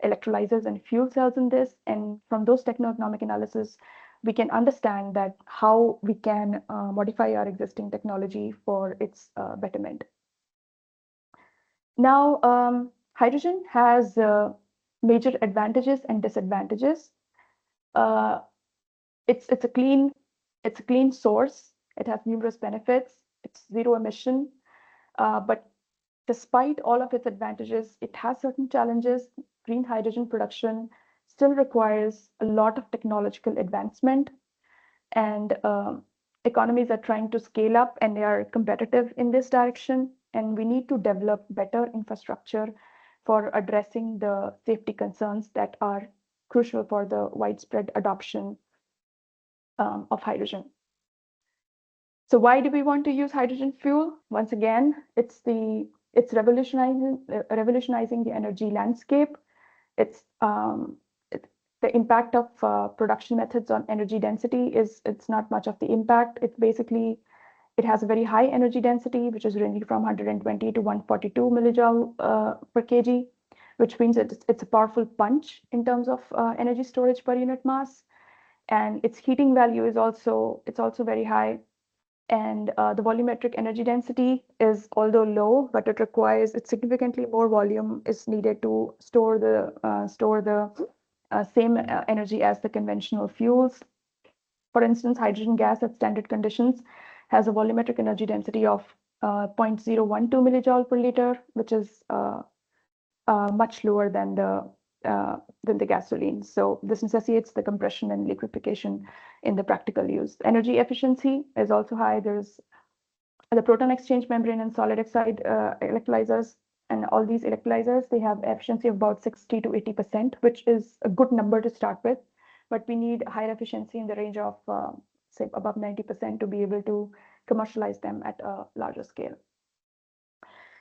electrolyzers and fuel cells in this. And from those techno-economic analysis, we can understand that how we can modify our existing technology for its betterment. Now, hydrogen has major advantages and disadvantages. It's a clean source. It has numerous benefits. It's zero emission, but despite all of its advantages, it has certain challenges. Green hydrogen production still requires a lot of technological advancement, and economies are trying to scale up and they are competitive in this direction. And we need to develop better infrastructure for addressing the safety concerns that are crucial for the widespread adoption of hydrogen. So why do we want to use hydrogen fuel? Once again, it's revolutionizing the energy landscape. It's the impact of production methods on energy density it's not much of the impact. It's basically, it has a very high energy density, which is ranging from 120 to 142 millijoule per kg, which means it's a powerful punch in terms of energy storage per unit mass. And its heating value is also very high. And the volumetric energy density is, although low, but it's significantly more volume is needed to store the same energy as the conventional fuels. For instance, hydrogen gas at standard conditions has a volumetric energy density of 0.012 millijoule per liter, which is much lower than the gasoline. So this necessitates the compression and liquefaction in the practical use. Energy efficiency is also high. There's the proton exchange membrane and solid oxide electrolyzers, and all these electrolyzers, they have efficiency of about 60 to 80%, which is a good number to start with. But we need higher efficiency in the range of, say, above 90% to be able to commercialize them at a larger scale.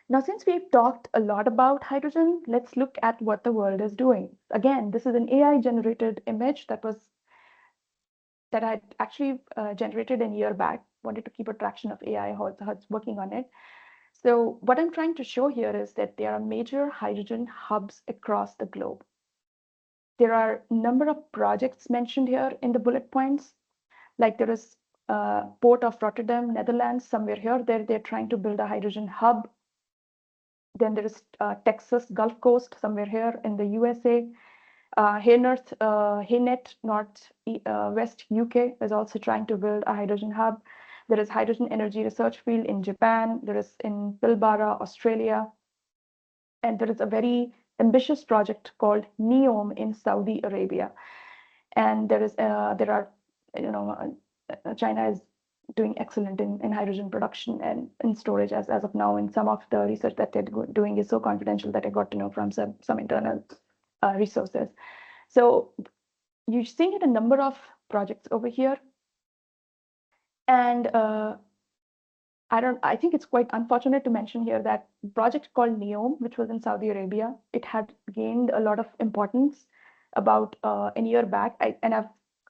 Now, since we've talked a lot about hydrogen, let's look at what the world is doing. Again, this is an AI-generated image that I actually generated a year back. Wanted to keep a traction of AI, how it's working on it. So what I'm trying to show here is that there are major hydrogen hubs across the globe. There are a number of projects mentioned here in the bullet points. Like there is Port of Rotterdam, Netherlands, somewhere here. They're trying to build a hydrogen hub. Then there is Texas Gulf Coast, somewhere here in the USA. HyNet, West UK, is also trying to build a hydrogen hub. There is Hydrogen Energy Research Field in Japan. There is in Pilbara, Australia. And there is a very ambitious project called NEOM in Saudi Arabia. And China is doing excellent in hydrogen production and in storage as of now. And some of the research that they're doing is so confidential that I got to know from some internal resources. So you're seeing a number of projects over here. And I think it's quite unfortunate to mention here that project called NEOM, which was in Saudi Arabia, it had gained a lot of importance about a year back.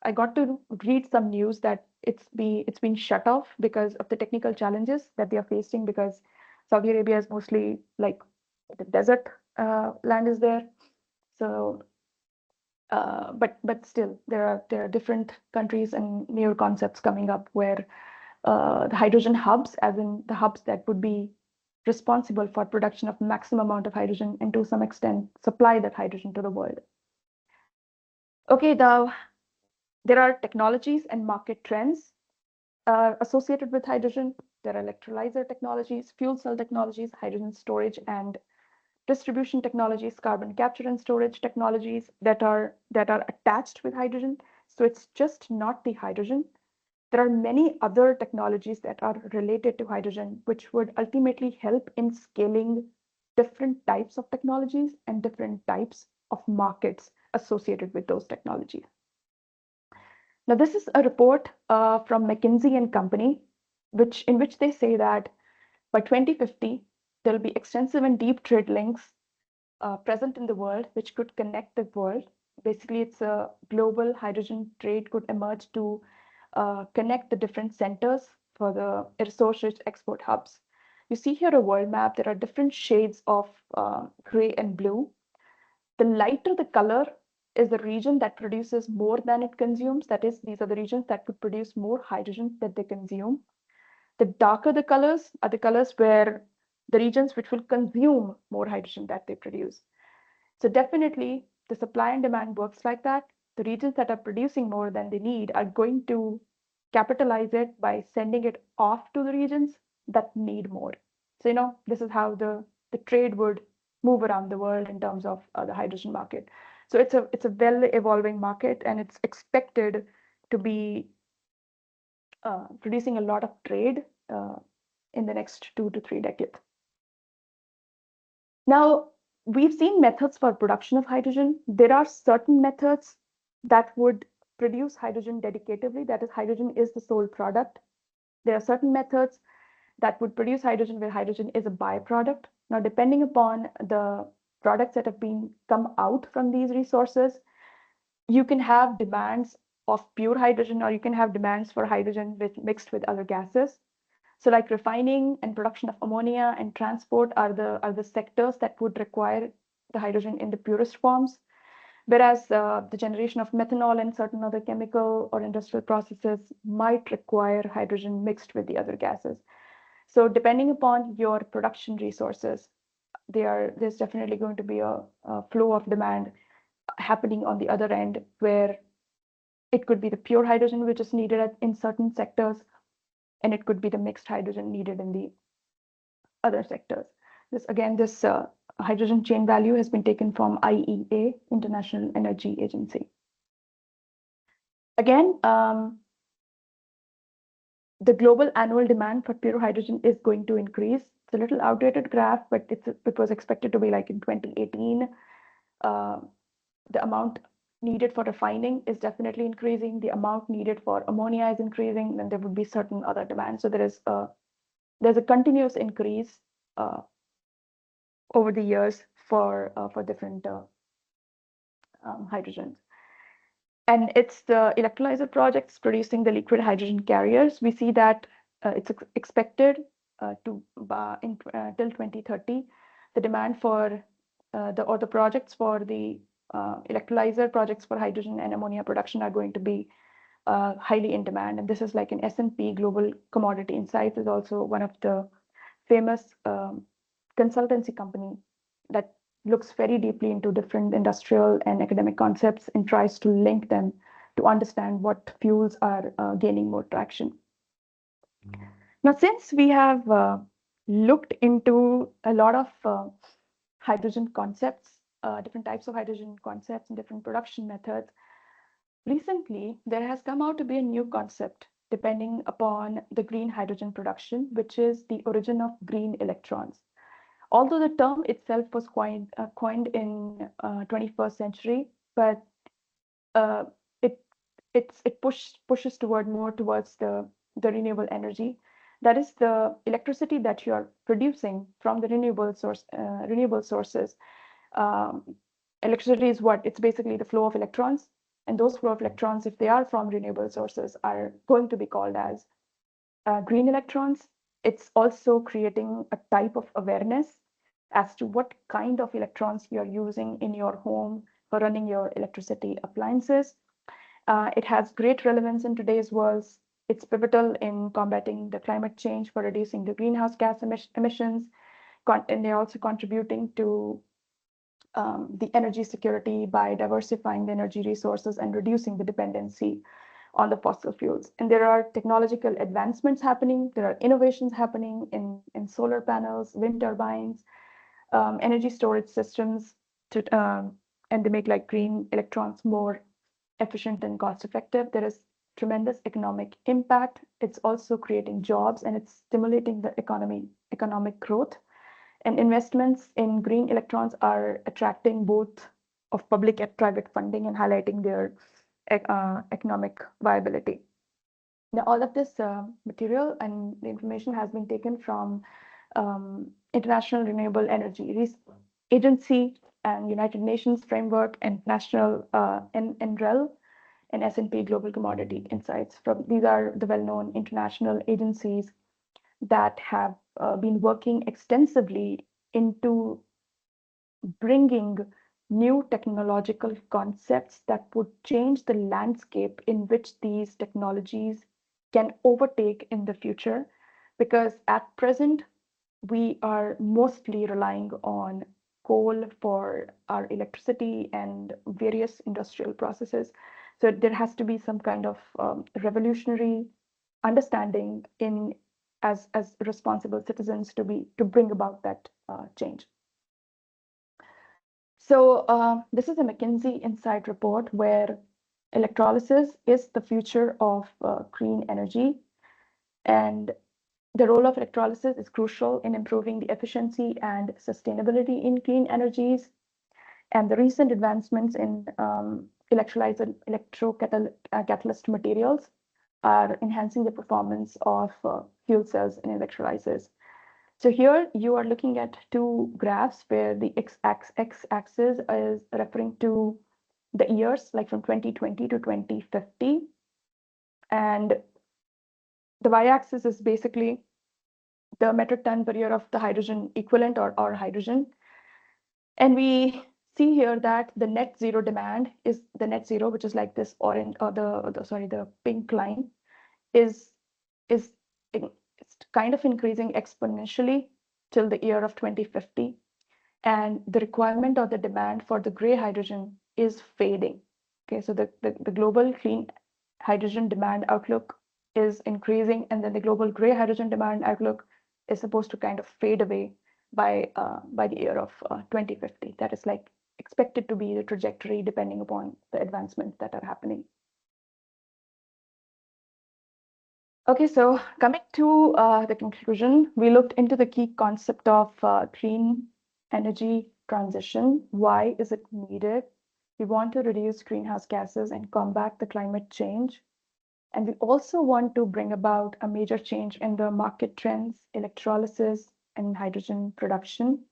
I got to read some news that it's been shut off because of the technical challenges that they are facing, because Saudi Arabia is mostly like the desert land is there. So, but still, there are different countries and newer concepts coming up where the hydrogen hubs, as in the hubs that would be responsible for production of maximum amount of hydrogen and to some extent supply that hydrogen to the world. Okay, there are technologies and market trends associated with hydrogen. There are electrolyzer technologies, fuel cell technologies, hydrogen storage and distribution technologies, carbon capture and storage technologies that are attached with hydrogen. So it's just not the hydrogen. There are many other technologies that are related to hydrogen, which would ultimately help in scaling different types of technologies and different types of markets associated with those technologies. Now, this is a report from McKinsey and Company, in which they say that by 2050, there will be extensive and deep trade links present in the world, which could connect the world. Basically, it's a global hydrogen trade could emerge to connect the different centers for the resource-rich export hubs. You see here a world map. There are different shades of gray and blue. The lighter the color is the region that produces more than it consumes. That is, these are the regions that could produce more hydrogen than they consume. The darker the colors are the colors where the regions which will consume more hydrogen that they produce. So definitely the supply and demand works like that. The regions that are producing more than they need are going to capitalize it by sending it off to the regions that need more. So, this is how the trade would move around the world in terms of the hydrogen market. So it's a well evolving market, and it's expected to be producing a lot of trade in the next 2 to 3 decades. Now, we've seen methods for production of hydrogen. There are certain methods that would produce hydrogen dedicatively, that is, hydrogen is the sole product. There are certain methods that would produce hydrogen where hydrogen is a byproduct. Now, depending upon the products that have been come out from these resources, you can have demands of pure hydrogen, or you can have demands for hydrogen mixed with other gases. So like refining and production of ammonia and transport are the sectors that would require the hydrogen in the purest forms, whereas the generation of methanol and certain other chemical or industrial processes might require hydrogen mixed with the other gases. So depending upon your production resources, there's definitely going to be a flow of demand happening on the other end, where it could be the pure hydrogen which is needed in certain sectors, and it could be the mixed hydrogen needed in the other sectors. This hydrogen chain value has been taken from IEA, International Energy Agency. Again, the global annual demand for pure hydrogen is going to increase. It's a little outdated graph, but it was expected to be like in 2018. The amount needed for refining is definitely increasing. The amount needed for ammonia is increasing, and there would be certain other demands. So there's a continuous increase over the years for different hydrogens. And it's the electrolyzer projects producing the liquid hydrogen carriers. We see that it's expected till 2030, the demand for the projects for the electrolyzer projects for hydrogen and ammonia production are going to be highly in demand. And this is like an S&P Global Commodity Insights is also one of the famous consultancy company that looks very deeply into different industrial and academic concepts and tries to link them to understand what fuels are gaining more traction. Now, since we have looked into a lot of hydrogen concepts, different types of hydrogen concepts and different production methods, recently there has come out to be a new concept depending upon the green hydrogen production, which is the origin of green electrons. Although the term itself was coined in 21st century, but it pushes more towards the renewable energy. That is the electricity that you are producing from the renewable sources. Electricity is what? It's basically the flow of electrons, and those flow of electrons, if they are from renewable sources, are going to be called as green electrons. It's also creating a type of awareness as to what kind of electrons you're using in your home for running your electricity appliances. It has great relevance in today's world. It's pivotal in combating the climate change for reducing the greenhouse gas emissions, and they're also contributing to the energy security by diversifying the energy resources and reducing the dependency on the fossil fuels. And there are technological advancements happening. There are innovations happening in solar panels, wind turbines, energy storage systems, and they make like green electrons more efficient and cost effective. There is tremendous economic impact. It's also creating jobs, and it's stimulating the economic growth. And investments in green electrons are attracting both of public and private funding and highlighting their economic viability. Now, all of this material and the information has been taken from International Renewable Energy Agency and United Nations Framework and National NREL and S&P Global Commodity Insights. These are the well-known international agencies that have been working extensively into bringing new technological concepts that would change the landscape in which these technologies can overtake in the future. Because at present, we are mostly relying on coal for our electricity and various industrial processes. So there has to be some kind of revolutionary understanding as responsible citizens to bring about that change. So this is a McKinsey Insight report where electrolysis is the future of clean energy. And the role of electrolysis is crucial in improving the efficiency and sustainability in clean energies. And the recent advancements in electrocatalyst materials are enhancing the performance of fuel cells and electrolyzers. So here you are looking at two graphs where the x-axis is referring to the years, like from 2020 to 2050. And the y-axis is basically the metric ton per year of the hydrogen equivalent or hydrogen. And we see here that the net zero demand is the net zero, which is like this orange or the pink line is it's kind of increasing exponentially till the year of 2050. And the requirement or the demand for the gray hydrogen is fading. Okay, so the global clean hydrogen demand outlook is increasing, and then the global gray hydrogen demand outlook is supposed to kind of fade away by the year of 2050. That is like expected to be the trajectory depending upon the advancements that are happening. Okay, so coming to the conclusion, we looked into the key concept of clean energy transition. Why is it needed? We want to reduce greenhouse gases and combat the climate change. And we also want to bring about a major change in the market trends, electrolysis, and hydrogen production.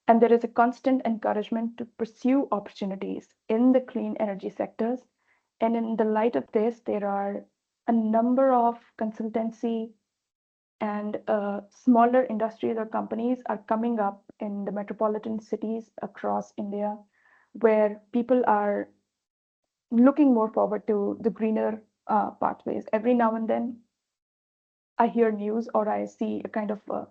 And there is a constant encouragement to pursue opportunities in the clean energy sectors. And in the light of this, there are a number of consultancy and smaller industries or companies are coming up in the metropolitan cities across India, where people are looking more forward to the greener pathways. Every now and then, I hear news or I see a kind of a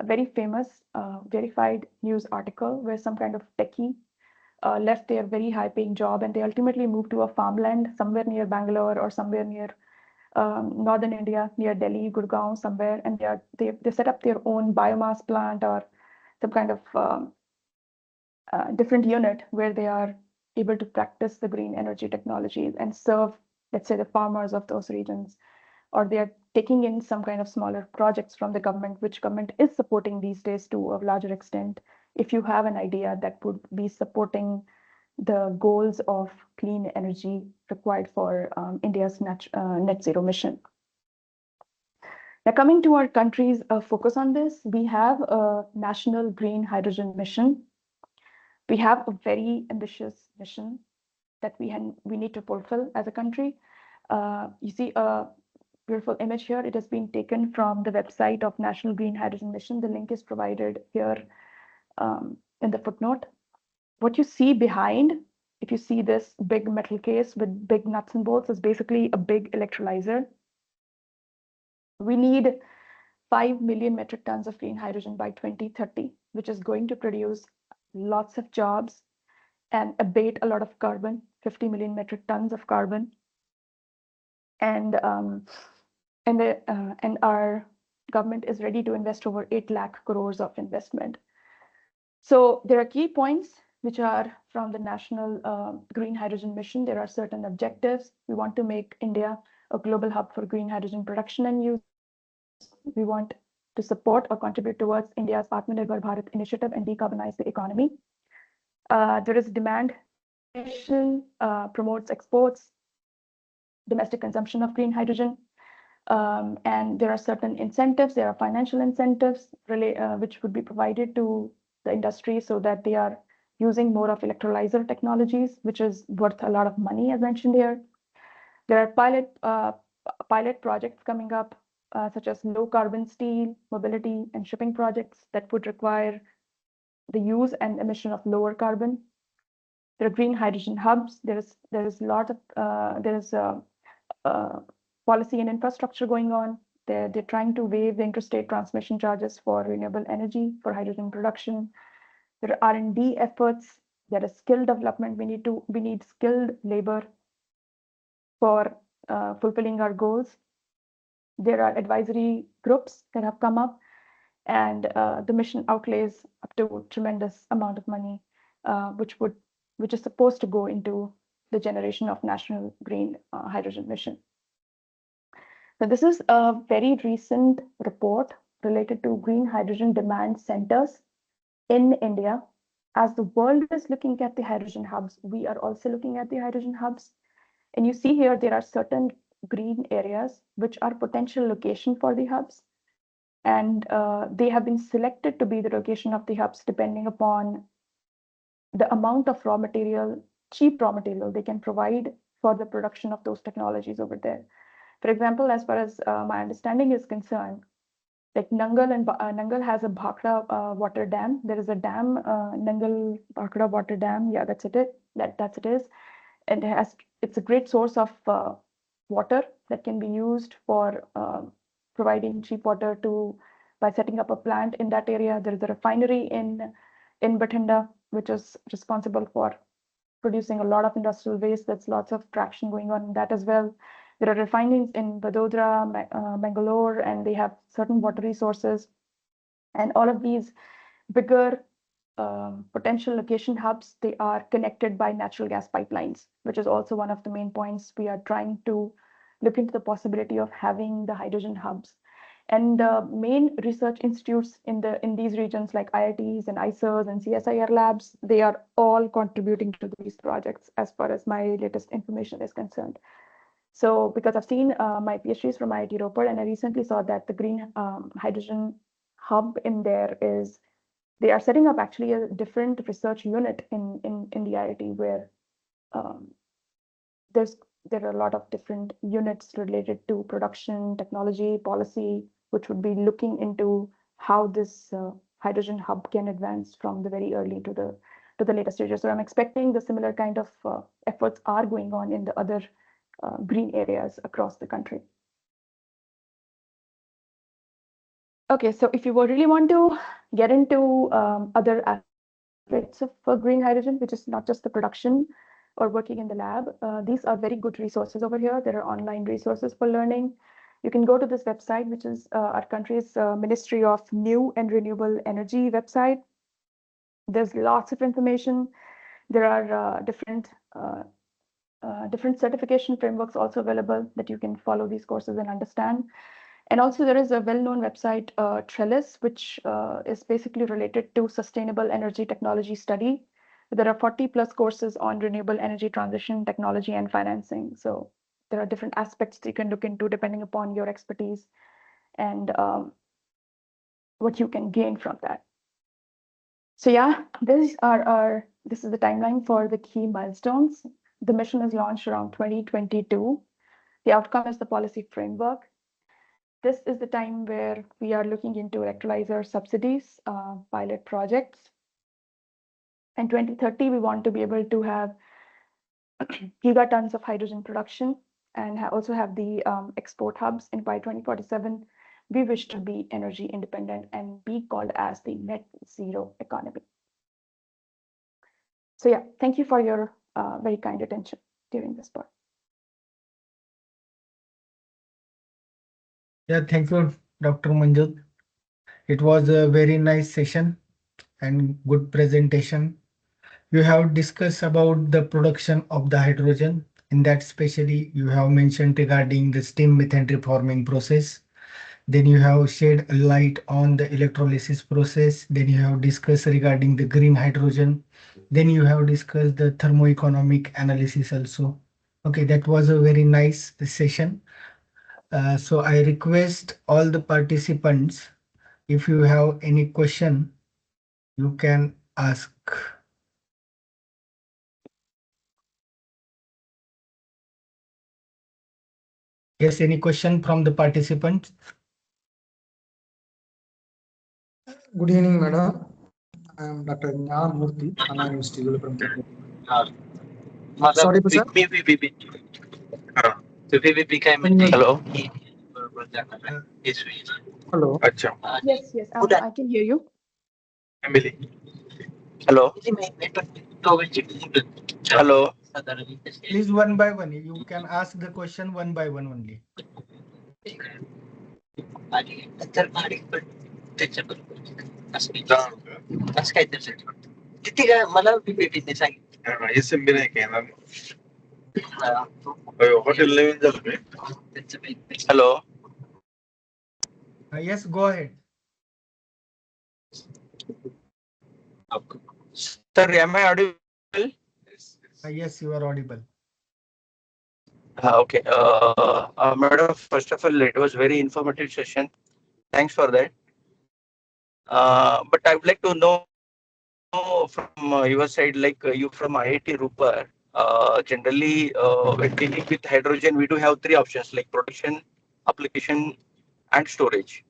very famous verified news article where some kind of techie left their very high-paying job and they ultimately moved to a farmland somewhere near Bangalore or somewhere near northern India, near Delhi, Gurgaon, somewhere, and they set up their own biomass plant or some kind of different unit where they are able to practice the green energy technologies and serve, let's say, the farmers of those regions, or they are taking in some kind of smaller projects from the government, which government is supporting these days to a larger extent. If you have an idea that would be supporting the goals of clean energy required for India's net zero mission. Now, coming to our country's focus on this, we have a national green hydrogen mission. We have a very ambitious mission that we need to fulfill as a country. You see a beautiful image here. It has been taken from the website of National Green Hydrogen Mission. The link is provided here in the footnote. What you see behind, if you see this big metal case with big nuts and bolts, is basically a big electrolyzer. We need 5 million metric tons of clean hydrogen by 2030, which is going to produce lots of jobs and abate a lot of carbon, 50 million metric tons of carbon. And our government is ready to invest over 8 lakh crores of investment. So there are key points which are from the National Green Hydrogen Mission. There are certain objectives. We want to make India a global hub for green hydrogen production and use. We want to support or contribute towards India's Atmanirbhar Bharat initiative and decarbonize the economy. There is demand promotes exports, domestic consumption of green hydrogen. And there are certain incentives, there are financial incentives which would be provided to the industry so that they are using more of electrolyzer technologies, which is worth a lot of money, as mentioned here. There are pilot projects coming up, such as low carbon steel, mobility, and shipping projects that would require the use and emission of lower carbon. There are green hydrogen hubs. There is a lot of policy and infrastructure going on. They're trying to waive the interstate transmission charges for renewable energy for hydrogen production. There are R&D efforts. There is skill development. We need skilled labor for fulfilling our goals. There are advisory groups that have come up, and the mission outlays up to a tremendous amount of money. which is supposed to go into the generation of national green hydrogen mission. So this is a very recent report related to green hydrogen demand centers in India. As the world is looking at the hydrogen hubs, we are also looking at the hydrogen hubs. And you see here, there are certain green areas which are potential location for the hubs. And they have been selected to be the location of the hubs depending upon the amount of raw material, cheap raw material they can provide for the production of those technologies over there. For example, as far as my understanding is concerned, like Nangal has a Bhakra water dam. There is a dam, Nangal Bhakra water dam. Yeah, that's it. That's it is. And it's a great source of water that can be used for providing cheap water by setting up a plant in that area. There is a refinery in Bathinda, which is responsible for producing a lot of industrial waste. That's lots of traction going on in that as well. There are refineries in Vadodara, Bangalore, and they have certain water resources. And all of these bigger potential location hubs, they are connected by natural gas pipelines, which is also one of the main points. We are trying to look into the possibility of having the hydrogen hubs. And the main research institutes in these regions like IITs and IISERs and CSIR labs, they are all contributing to these projects as far as my latest information is concerned. So because I've seen my PhDs from IIT Ropar, and I recently saw that the green hydrogen hub in there is, they are setting up actually a different research unit in the IIT where there are a lot of different units related to production, technology, policy, which would be looking into how this hydrogen hub can advance from the very early to the later stages. So I'm expecting the similar kind of efforts are going on in the other green areas across the country. Okay, so if you really want to get into other aspects of green hydrogen, which is not just the production or working in the lab, these are very good resources over here. There are online resources for learning. You can go to this website, which is our country's Ministry of New and Renewable Energy website. There's lots of information. There are different certification frameworks also available that you can follow these courses and understand. And also there is a well-known website, Trellis, which is basically related to sustainable energy technology study. There are 40 plus courses on renewable energy transition, technology, and financing. So there are different aspects you can look into depending upon your expertise and what you can gain from that. So yeah, this is the timeline for the key milestones. The mission is launched around 2022. The outcome is the policy framework. This is the time where we are looking into electrolyzer subsidies, pilot projects. In 2030, we want to be able to have gigatons of hydrogen production and also have the export hubs. And by 2047, we wish to be energy independent and be called as the net zero economy. So yeah, thank you for your very kind attention during this part. Yeah, thank you, Dr. Manjot. It was a very nice session and good presentation. You have discussed about the production of the hydrogen. In that especially you have mentioned regarding the steam methane reforming process. Then you have shed a light on the electrolysis process. Then you have discussed regarding the green hydrogen. Then you have discussed the thermoeconomic analysis also. Okay, that was a very nice session. So I request all the participants, if you have any question, you can ask. Yes, any question from the participants? Good evening, madam. I am Dr. Jnana Murthy, Anna University, Vilupuram. Sorry, sir. Hello. Hello. Yes, I can hear you. Hello. Hello. Please one by one. You can ask the question one by one only. किती काय मला PPT सांगितलं ISMB नाही घेणार. Hotel नवीन झालं काय? Hello Yes, go ahead. sir, am I audible? Yes, you are audible. Okay. Madam, first of all, it was very informative session. Thanks for that. But I would like to know from your side, like you from IIT Rupar, generally when dealing with hydrogen, we do have three options like production, application, and storage.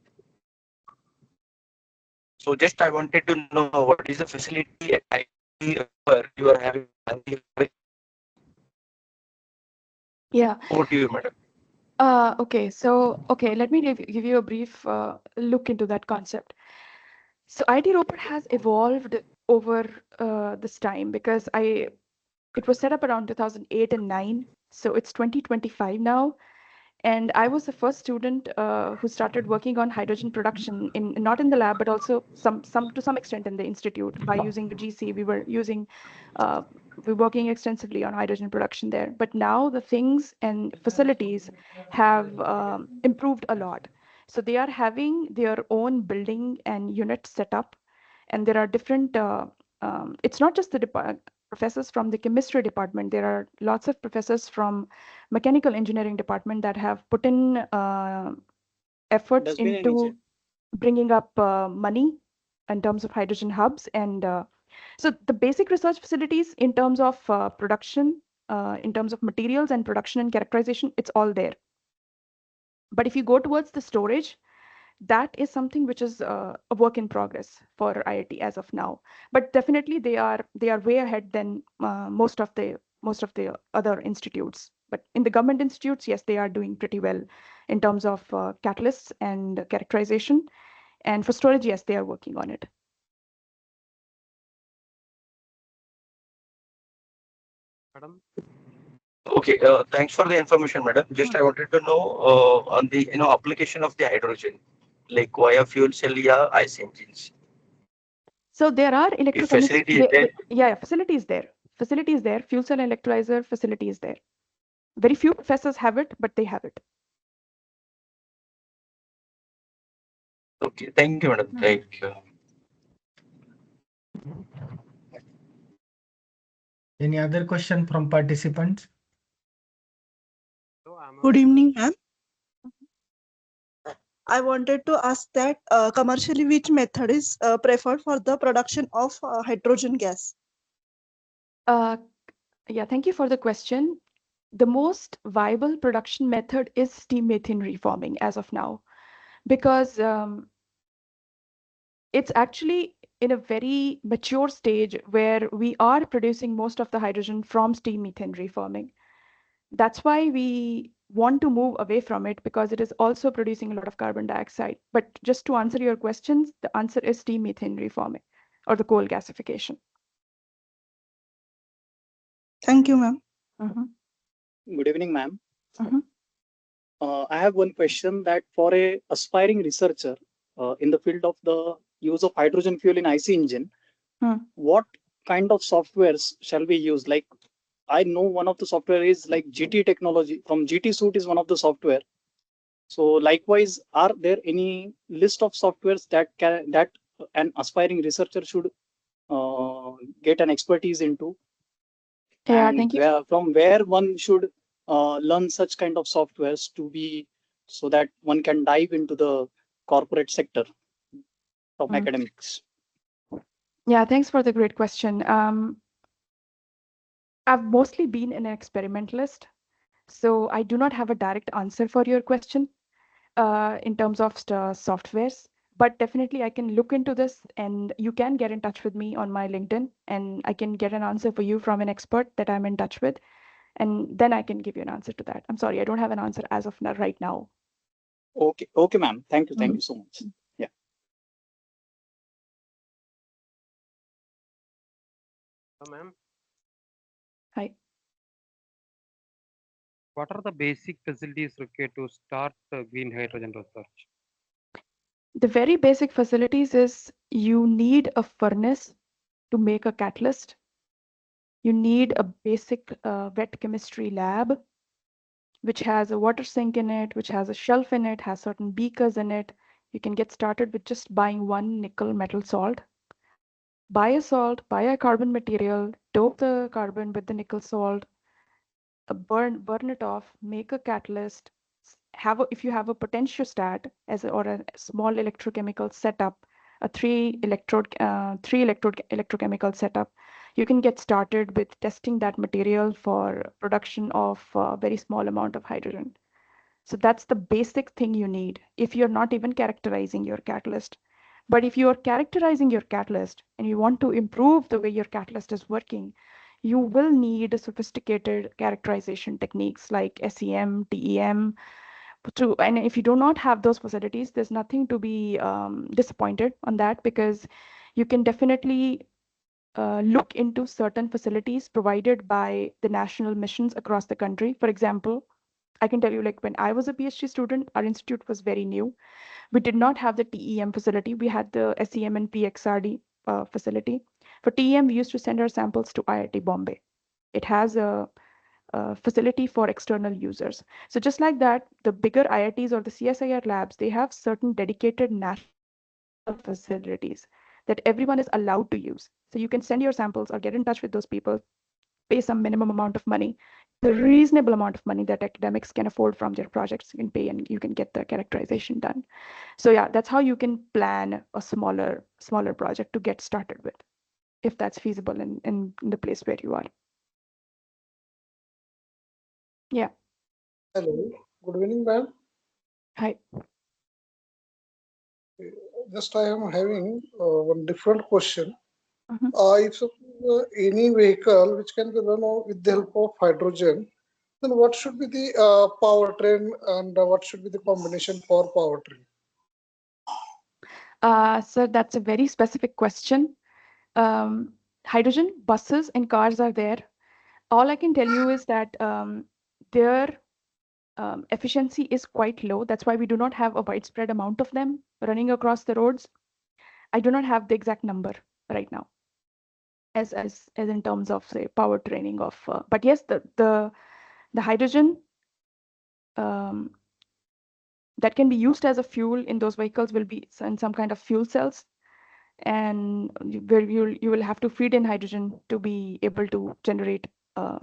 So just I wanted to know what is the facility at IIT Rupar you are having. Yeah. Over to you, madam. Okay, let me give you a brief look into that concept. So IIT Roper has evolved over this time because it was set up around 2008 and 9. So it's 2025 now. And I was the first student who started working on hydrogen production not in the lab, but also to some extent in the institute by using the GC. We were working extensively on hydrogen production there. But now the things and facilities have improved a lot. So they are having their own building and unit set up, and there are different. It's not just the professors from the chemistry department. There are lots of professors from mechanical engineering department that have put in efforts into bringing up money in terms of hydrogen hubs. And so the basic research facilities in terms of production, in terms of materials and production and characterization, it's all there. But if you go towards the storage, that is something which is a work in progress for IIT as of now. But definitely they are way ahead than most of the other institutes. But in the government institutes, yes, they are doing pretty well in terms of catalysts and characterization. And for storage, yes, they are working on it. Madam. Okay, thanks for the information, madam. Just I wanted to know on the application of the hydrogen, like via fuel cell or ICE engines. So there are facility is there. Yeah, facility is there. Facility is there. Fuel cell electrolyzer facility is there. Very few professors have it, but they have it. Okay, thank you, madam. Thank you. Any other question from participants? Good evening, ma'am. I wanted to ask that commercially, which method is preferred for the production of hydrogen gas? Yeah, thank you for the question. The most viable production method is steam methane reforming as of now, because it's actually in a very mature stage where we are producing most of the hydrogen from steam methane reforming. That's why we want to move away from it, because it is also producing a lot of carbon dioxide. But just to answer your questions, the answer is steam methane reforming or the coal gasification. Thank you, ma'am. Good evening, ma'am. I have one question that for a aspiring researcher in the field of the use of hydrogen fuel in IC engine, what kind of softwares shall we use? Like, I know one of the software is like GT technology from GT Suite is one of the software. So likewise, are there any list of softwares that an aspiring researcher should get an expertise into? Yeah, and thank you. From where one should learn such kind of softwares to be, so that one can dive into the corporate sector from academics? Yeah, thanks for the great question. I've mostly been an experimentalist, so I do not have a direct answer for your question in terms of softwares. But definitely I can look into this, and you can get in touch with me on my LinkedIn, and I can get an answer for you from an expert that I'm in touch with, and then I can give you an answer to that. I'm sorry, I don't have an answer as of now, right now. Okay, ma'am. Thank you so much. Yeah. Ma'am. Hi. What are the basic facilities required to start green hydrogen research? The very basic facilities is you need a furnace to make a catalyst. You need a basic wet chemistry lab, which has a water sink in it, which has a shelf in it, has certain beakers in it. You can get started with just buying one nickel metal salt. Buy a salt, buy a carbon material, dope the carbon with the nickel salt, burn it off, make a catalyst, if you have a potentiostat or a small electrochemical setup, a three electrode electrochemical setup, you can get started with testing that material for production of a very small amount of hydrogen. So that's the basic thing you need if you're not even characterizing your catalyst. But if you are characterizing your catalyst and you want to improve the way your catalyst is working, you will need sophisticated characterization techniques like SEM, TEM. And if you do not have those facilities, there's nothing to be disappointed on that, because you can definitely look into certain facilities provided by the national missions across the country. For example, I can tell you, like when I was a PhD student, our institute was very new. We did not have the TEM facility. We had the SEM and PXRD facility. For TEM, we used to send our samples to IIT Bombay. It has a facility for external users. So just like that, the bigger IITs or the CSIR labs, they have certain dedicated national facilities that everyone is allowed to use. So you can send your samples or get in touch with those people, pay some minimum amount of money, the reasonable amount of money that academics can afford from their projects, you can pay and you can get the characterization done. So yeah, that's how you can plan a smaller project to get started with, if that's feasible in the place where you are. Yeah. Hello, good evening, ma'am. Hi. Just I am having one different question. Mhm. If any vehicle which can be run with the help of hydrogen, then what should be the powertrain and what should be the combination for powertrain? So that's a very specific question. Hydrogen buses and cars are there. All I can tell you is that their efficiency is quite low. That's why we do not have a widespread amount of them running across the roads. I do not have the exact number right now, as in terms of say power training of. But yes, the hydrogen that can be used as a fuel in those vehicles will be in some kind of fuel cells, and where you will have to feed in hydrogen to be able to generate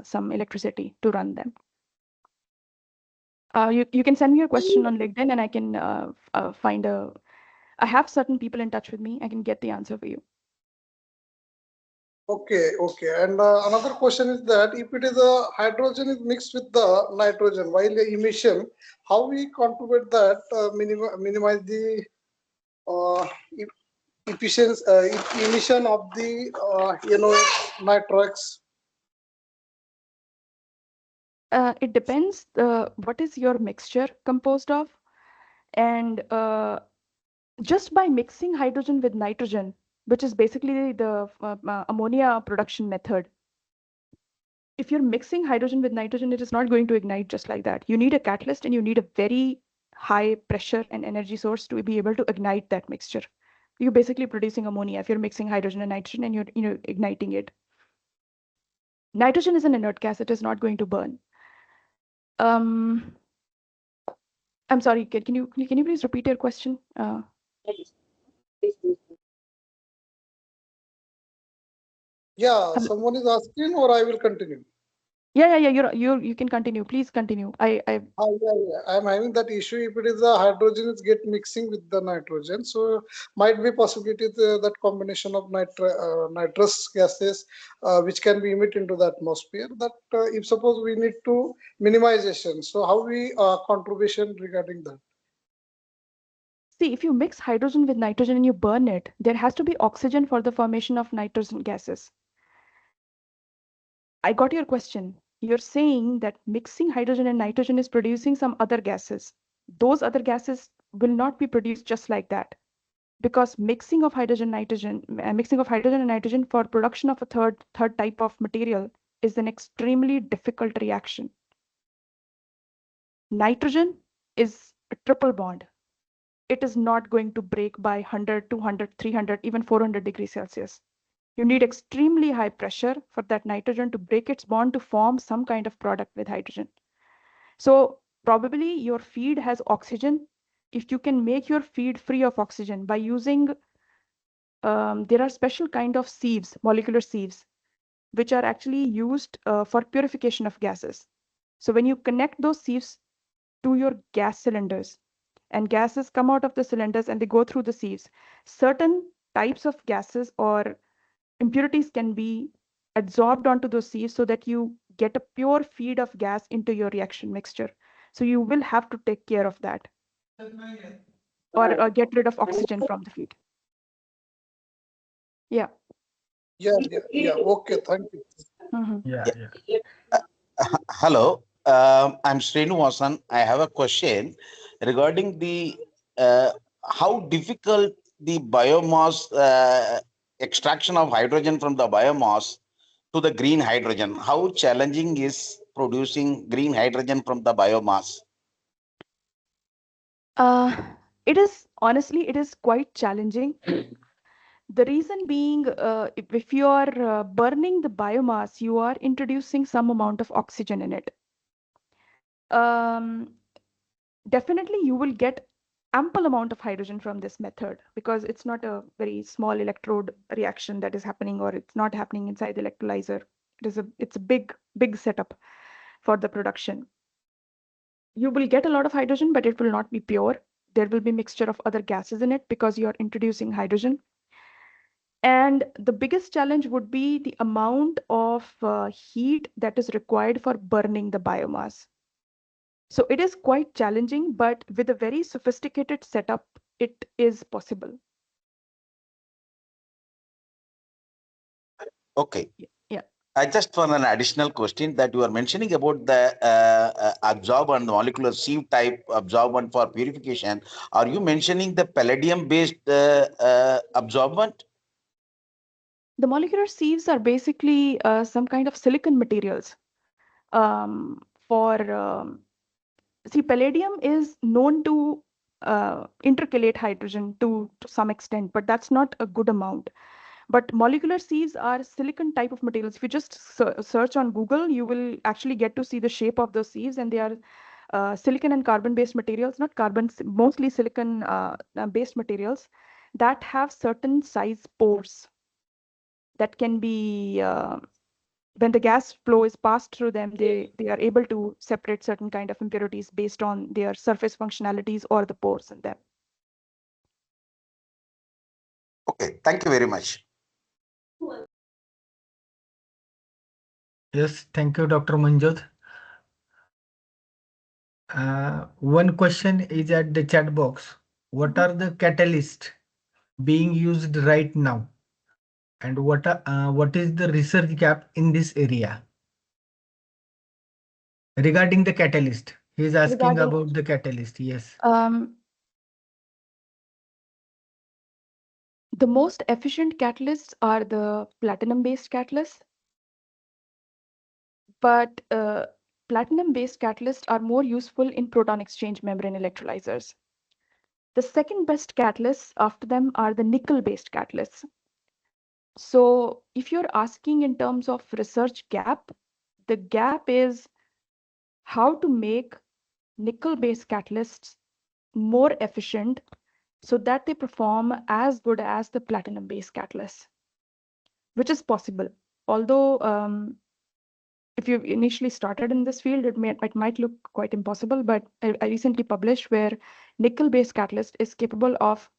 some electricity to run them. You can send me your question on LinkedIn, and I can find I have certain people in touch with me. I can get the answer for you. Okay. And another question is that if it is a hydrogen is mixed with the nitrogen while the emission, how we contribute that minimize the efficiency emission of the nitrox? It depends what is your mixture composed of, and just by mixing hydrogen with nitrogen, which is basically the ammonia production method. If you're mixing hydrogen with nitrogen, it is not going to ignite just like that. You need a catalyst and you need a very high pressure and energy source to be able to ignite that mixture. You're basically producing ammonia if you're mixing hydrogen and nitrogen and you're igniting it. Nitrogen is an inert gas. It is not going to burn. I'm sorry, can you please repeat your question? Yeah, someone is asking, or I will continue. Yeah. You can continue. Please continue. Yeah. I'm having that issue. If it is a hydrogen is get mixing with the nitrogen, so might be possibility that combination of nitrous gases which can be emitted into the atmosphere. That if suppose we need to minimization, so how we contribution regarding that? See, if you mix hydrogen with nitrogen and you burn it, there has to be oxygen for the formation of nitrogen gases. I got your question. You're saying that mixing hydrogen and nitrogen is producing some other gases. Those other gases will not be produced just like that, because mixing of hydrogen and nitrogen for production of a third type of material is an extremely difficult reaction. Nitrogen is a triple bond. It is not going to break by 100, 200, 300, even 400 degrees Celsius. You need extremely high pressure for that nitrogen to break its bond to form some kind of product with hydrogen. So probably your feed has oxygen. If you can make your feed free of oxygen by using, there are special kind of sieves, molecular sieves, which are actually used for purification of gases. So when you connect those sieves to your gas cylinders, and gases come out of the cylinders and they go through the sieves, certain types of gases or impurities can be absorbed onto those sieves so that you get a pure feed of gas into your reaction mixture. So you will have to take care of that, or get rid of oxygen from the feed. Yeah. Yeah. Okay, thank you. Mhm. Yeah. Hello, I'm Srinivasan. I have a question regarding the how difficult the biomass extraction of hydrogen from the biomass to the green hydrogen. How challenging is producing green hydrogen from the biomass? It is, honestly, it is quite challenging. The reason being, if you are burning the biomass, you are introducing some amount of oxygen in it. Definitely, you will get ample amount of hydrogen from this method because it's not a very small electrode reaction that is happening, or it's not happening inside the electrolyzer. It's a big setup for the production. You will get a lot of hydrogen, but it will not be pure. There will be mixture of other gases in it because you are introducing hydrogen. And the biggest challenge would be the amount of heat that is required for burning the biomass. So it is quite challenging, but with a very sophisticated setup, it is possible. Okay. Yeah. I just for an additional question that you are mentioning about the absorbent, molecular sieve type absorbent for purification. Are you mentioning the palladium based absorbent? The molecular sieves are basically some kind of silicon materials. See, palladium is known to intercalate hydrogen to some extent, but that's not a good amount. But molecular sieves are silicon type of materials. If you just search on Google, you will actually get to see the shape of those sieves, and they are silicon and carbon based materials, not carbon, mostly silicon based materials that have certain size pores that can be, when the gas flow is passed through them, they are able to separate certain kind of impurities based on their surface functionalities or the pores in them. Okay, thank you very much. Yes, thank you, Dr. Manjot. One question is at the chat box. What are the catalysts being used right now? And what is the research gap in this area? Regarding the catalyst, he is asking about the catalyst. Yes. The most efficient catalysts are the platinum-based catalysts, but platinum-based catalysts are more useful in proton exchange membrane electrolyzers. The second best catalysts after them are the nickel-based catalysts. So if you're asking in terms of research gap, the gap is how to make nickel-based catalysts more efficient so that they perform as good as the platinum-based catalysts, which is possible. Although if you've initially started in this field, it might look quite impossible, but I recently published where nickel-based catalyst is capable of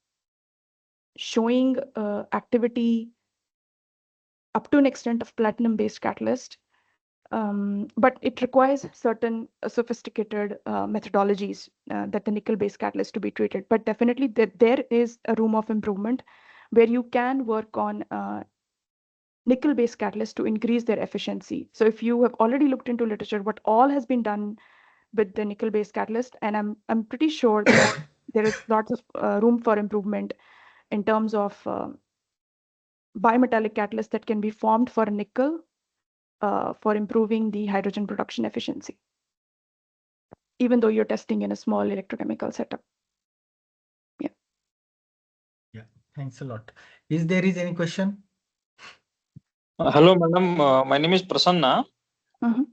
showing activity up to an extent of platinum-based catalyst, but it requires certain sophisticated methodologies that the nickel-based catalyst to be treated. But definitely there is a room of improvement where you can work on nickel-based catalysts to increase their efficiency. So if you have already looked into literature, what all has been done with the nickel-based catalyst, and I'm pretty sure that there is lots of room for improvement in terms of bimetallic catalysts that can be formed for nickel for improving the hydrogen production efficiency, even though you're testing in a small electrochemical setup. Yeah, thanks a lot. Is there any question? Hello, madam. My name is Prasanna. Mhm.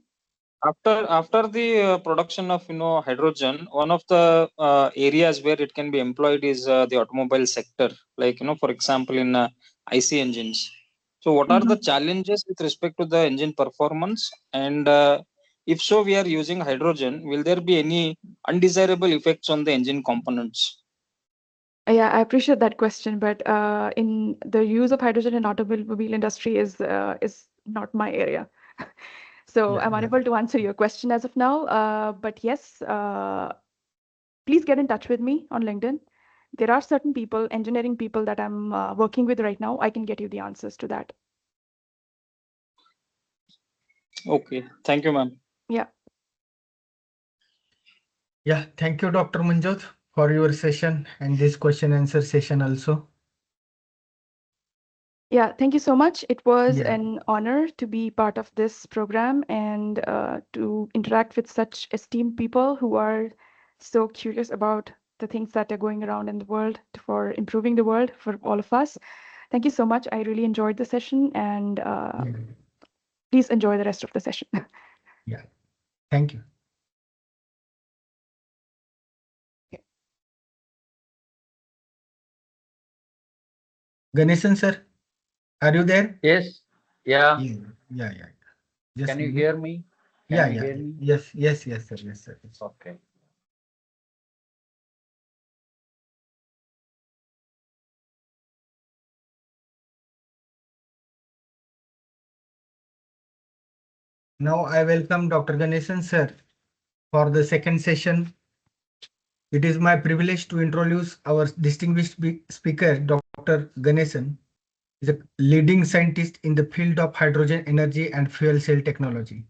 After the production of hydrogen, one of the areas where it can be employed is the automobile sector. Like for example, in IC engines. So, what are the challenges with respect to the engine performance? And if so, we are using hydrogen. Will there be any undesirable effects on the engine components? Yeah, I appreciate that question, but in the use of hydrogen in automobile industry is not my area. So Yeah, I'm yeah. unable to answer your question as of now. But yes, please get in touch with me on LinkedIn. There are certain people, engineering people that I'm working with right now. I can get you the answers to that. Okay, thank you, ma'am. Yeah. Yeah, thank you, Dr. Manjot, for your session and this question answer session also. Yeah, thank you so much. It was Yeah. an honor to be part of this program and to interact with such esteemed people who are so curious about the things that are going around in the world for improving the world for all of us. Thank you so much. I really enjoyed the session, and Yeah. please enjoy the rest of the session. Yeah. Thank you. Ganesan sir, are you there? Yes. Yeah. Yeah. Yeah. Yeah. Just Can you mute. hear me? Can Yeah. you Yeah. hear me? Yes. Yes. Yes, sir. Yes, sir. Yes. Okay. Now I welcome Dr. Ganesan sir for the second session. It is my privilege to introduce our distinguished speaker, Dr. Ganesan. Is a leading scientist in the field of hydrogen energy and fuel cell technology.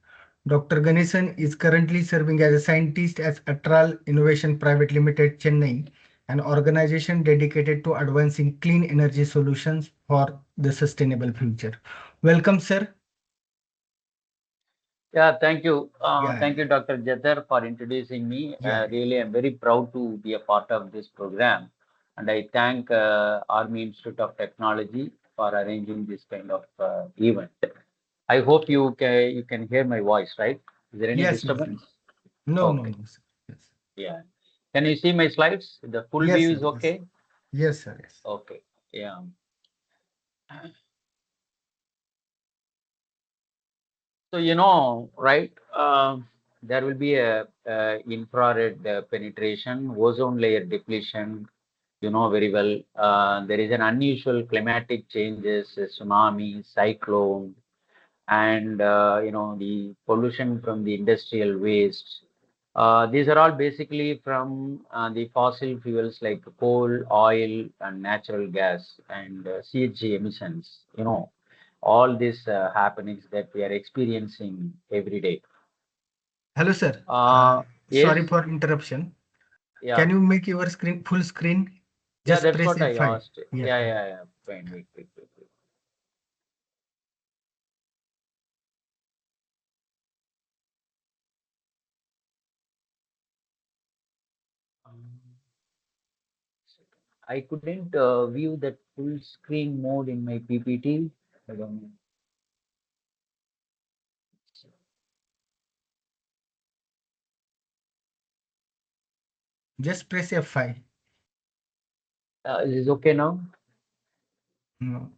Dr. Ganesan is currently serving as a scientist at Atral Innovation Private Limited, Chennai, an organization dedicated to advancing clean energy solutions for the sustainable future. Welcome, sir. Yeah, thank you. Yeah, Thank you, Dr. Jatar, for introducing me. yeah, Really, I'm very proud to be a part of this program. And I thank Army Institute of Technology for arranging this kind of event. I hope you can hear my voice, right? Is there any yes, yes. disturbance? No, no, Okay. no, sir. Yes. Yeah. Can you see my slides? The full Yes, view sir. is okay? Yes, sir. Yes. Okay. Yeah. So, right, there will be a infrared penetration, ozone layer depletion, very well. There is an unusual climatic changes, a tsunami, cyclone, and, the pollution from the industrial waste. These are all basically from the fossil fuels like coal, oil, and natural gas and CHG emissions, all these happenings that we are experiencing every day. Hello, sir. Yes, Sorry for interruption. yeah, Can you make your screen full screen? yeah, Just that's press what I F5. asked. Yeah. Yeah. Fine, wait. I couldn't view that full screen mode in my PPT. I don't know. Just press F5. Is this okay now? No.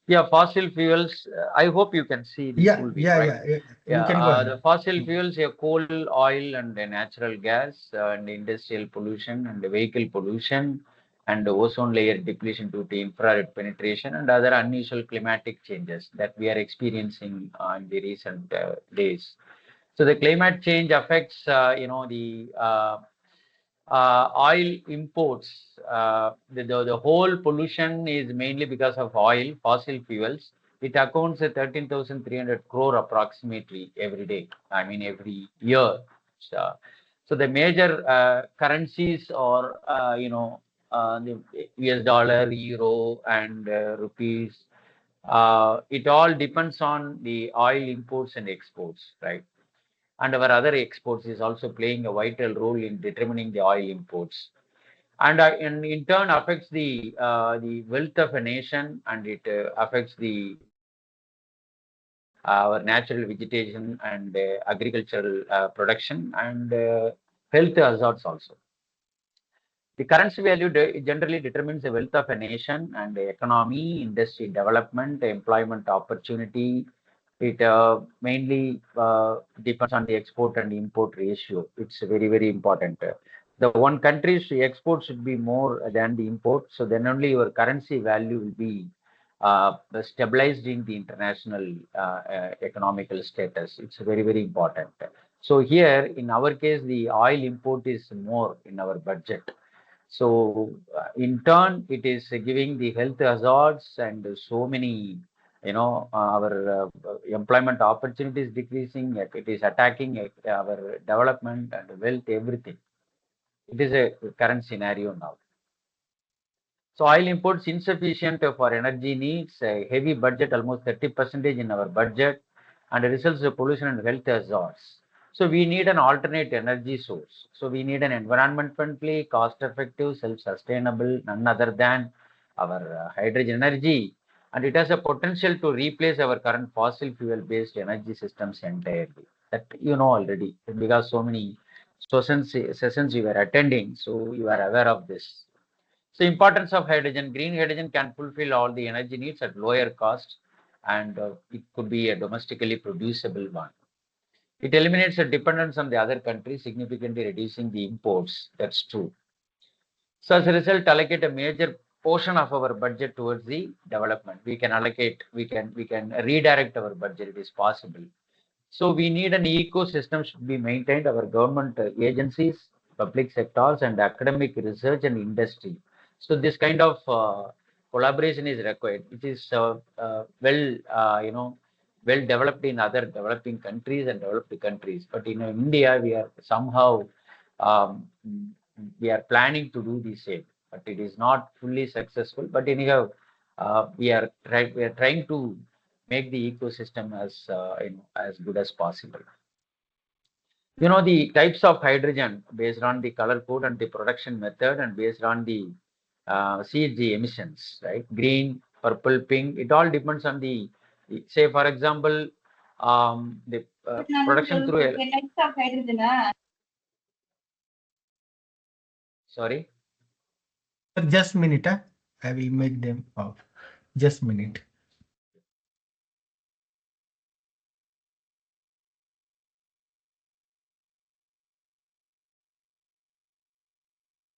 Yeah, fossil fuels. I hope you can see the full view, right? Yeah. You Yeah, can go ahead. the fossil fuels, coal, oil, and natural gas, and industrial pollution, and the vehicle pollution, and the ozone layer depletion due to infrared penetration, and other unusual climatic changes that we are experiencing in the recent days. So the climate change affects, the oil imports. The whole pollution is mainly because of oil, fossil fuels. It accounts at 13,300 crore approximately every day. I mean, every year. So the major currencies are, the US dollar, euro, and rupees. It all depends on the oil imports and exports, right? And our other exports is also playing a vital role in determining the oil imports. and in turn affects the wealth of a nation, and it affects the our natural vegetation and agricultural production and health hazards also. The currency value generally determines the wealth of a nation and the economy, industry development, employment opportunity. It mainly depends on the export and import ratio. It's very, very important. The one country's export should be more than the import. So then only your currency value will be stabilized in the international economical status. It's very, very important. So here, in our case, the oil import is more in our budget. So in turn, it is giving the health hazards and so many, our employment opportunities decreasing. It is attacking our development and wealth, everything. It is a current scenario now. So oil imports insufficient for energy needs, a heavy budget, almost 30% in our budget, and results of pollution and health hazards. So we need an alternate energy source. So we need an environment friendly, cost effective, self-sustainable, none other than our hydrogen energy. And it has a potential to replace our current fossil fuel based energy systems entirely. That you know already, because so many sessions you were attending, so you are aware of this. So importance of hydrogen, green hydrogen can fulfill all the energy needs at lower cost, and it could be a domestically producible one. It eliminates the dependence on the other countries, significantly reducing the imports. That's true. So as a result, allocate a major portion of our budget towards the development. We can allocate, we can redirect our budget. It is possible. So we need an ecosystem should be maintained. Our government agencies, public sectors, and academic research and industry. So this kind of collaboration is required. It is well developed in other developing countries and developed countries. But in India, we are somehow we are planning to do the same, but it is not fully successful. But anyhow, we are trying to make the ecosystem as good as possible. The types of hydrogen based on the color code and the production method and based on the CHG emissions, right? Green, purple, pink. It all depends on the, say for example, the production through. Sorry. Just a minute. I will make them off. Just a minute.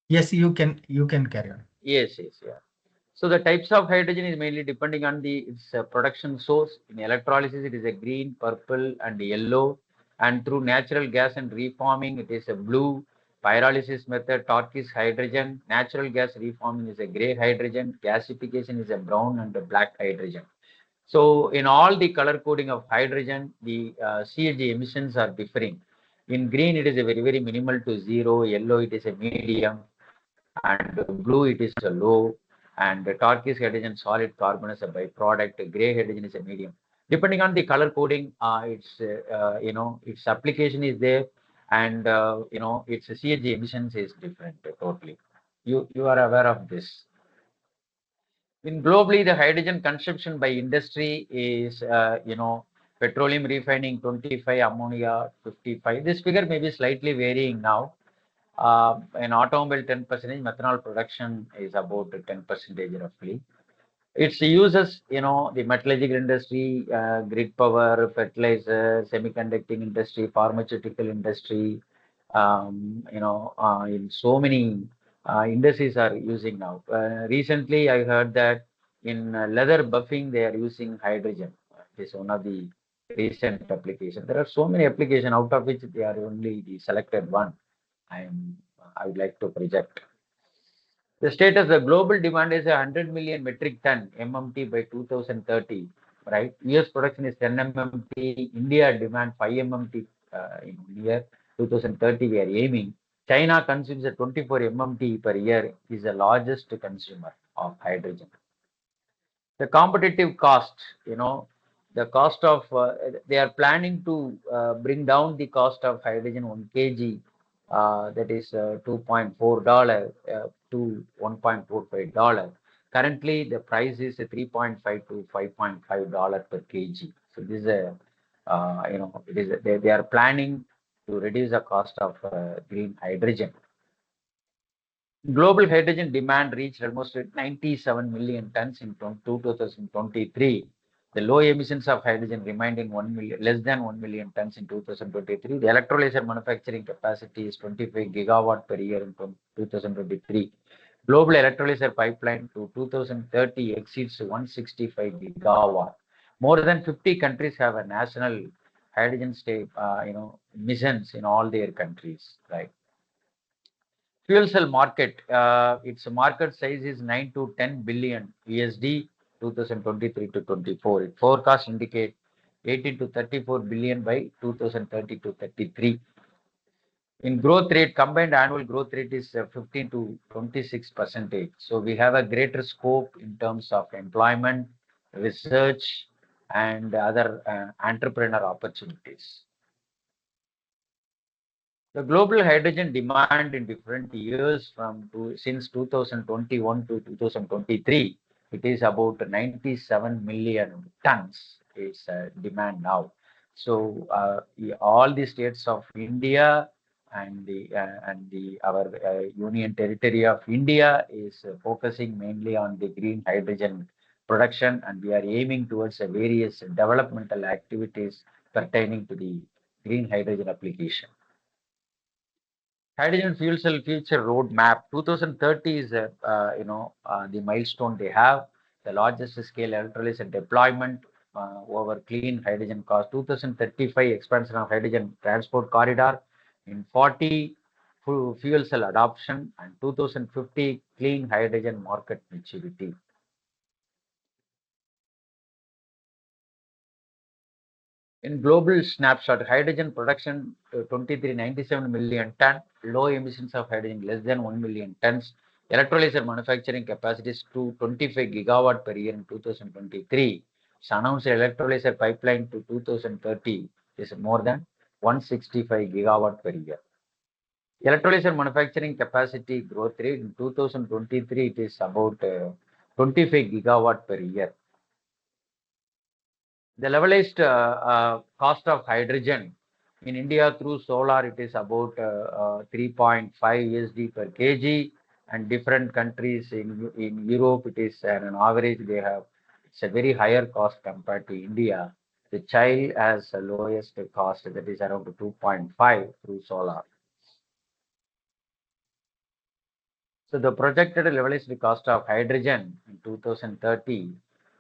Yes, you can carry on. Yes, yeah. So the types of hydrogen is mainly depending on its production source. In electrolysis, it is a green, purple, and yellow. And through natural gas and reforming, it is a blue. Pyrolysis method, torque is hydrogen. Natural gas reforming is a gray hydrogen. Gasification is a brown and a black hydrogen. So in all the color coding of hydrogen, the CHG emissions are differing. In green, it is a very, very minimal to zero. Yellow, it is a medium. And blue, it is a low. And the turquoise hydrogen solid carbon is a byproduct. Gray hydrogen is a medium. Depending on the color coding, its application is there, and its CHG emissions is different totally. You are aware of this. In globally, the hydrogen consumption by industry is petroleum refining 25, ammonia 55. This figure may be slightly varying now. In automobile 10%, methanol production is about 10% roughly. Its uses, the metallurgical industry, grid power, fertilizer, semiconducting industry, pharmaceutical industry, in so many industries are using now. Recently, I heard that in leather buffing, they are using hydrogen. It is one of the recent applications. There are so many applications, out of which they are only the selected one I would like to project. The status, the global demand is 100 million metric ton MMT by 2030, right? US production is 10 MMT, India demand 5 MMT in year 2030 we are aiming. China consumes 24 MMT per year, is the largest consumer of hydrogen. The competitive cost, the cost of, they are planning to bring down the cost of hydrogen 1 kg that is $2.4 to $1.45. Currently, the price is $3.5 to $5.5 per kg. So this is a it is they are planning to reduce the cost of green hydrogen. Global hydrogen demand reached almost 97 million tons in 2023. The low emissions of hydrogen remained in less than 1 million tons in 2023. The electrolyzer manufacturing capacity is 25 gigawatt per year in 2023. Global electrolyzer pipeline to 2030 exceeds 165 gigawatt. More than 50 countries have a national hydrogen missions in all their countries, right? Fuel cell market, its market size is 9 to 10 billion USD 2023 to 24. It forecast indicate 18 to 34 billion by 2030 to 33. In growth rate, combined annual growth rate is 15 to 26%. So we have a greater scope in terms of employment, research, and other entrepreneur opportunities. The global hydrogen demand in different years since 2021 to 2023, it is about 97 million tons is demand now. So all the states of India and our Union Territory of India is focusing mainly on the green hydrogen production, and we are aiming towards various developmental activities pertaining to the green hydrogen application. Hydrogen fuel cell future roadmap 2030 is the milestone they have. The largest scale electrolysis deployment over clean hydrogen cost. 2035 expansion of hydrogen transport corridor. In 40 fuel cell adoption, and 2050 clean hydrogen market maturity. In global snapshot, hydrogen production 97 million ton, low emissions of hydrogen less than 1 million tons, electrolyzer manufacturing capacities to 25 gigawatt per year in 2023. So announced electrolyzer pipeline to 2030 is more than 165 gigawatt per year. Electrolyzer manufacturing capacity growth rate in 2023 it is about 25 gigawatt per year. The levelized cost of hydrogen in India through solar, it is about 3.5 USD per kg, and different countries in Europe, it is an average it's a very higher cost compared to India. The Chile has the lowest cost, that is around 2.5 through solar. So the projected levelized cost of hydrogen in 2030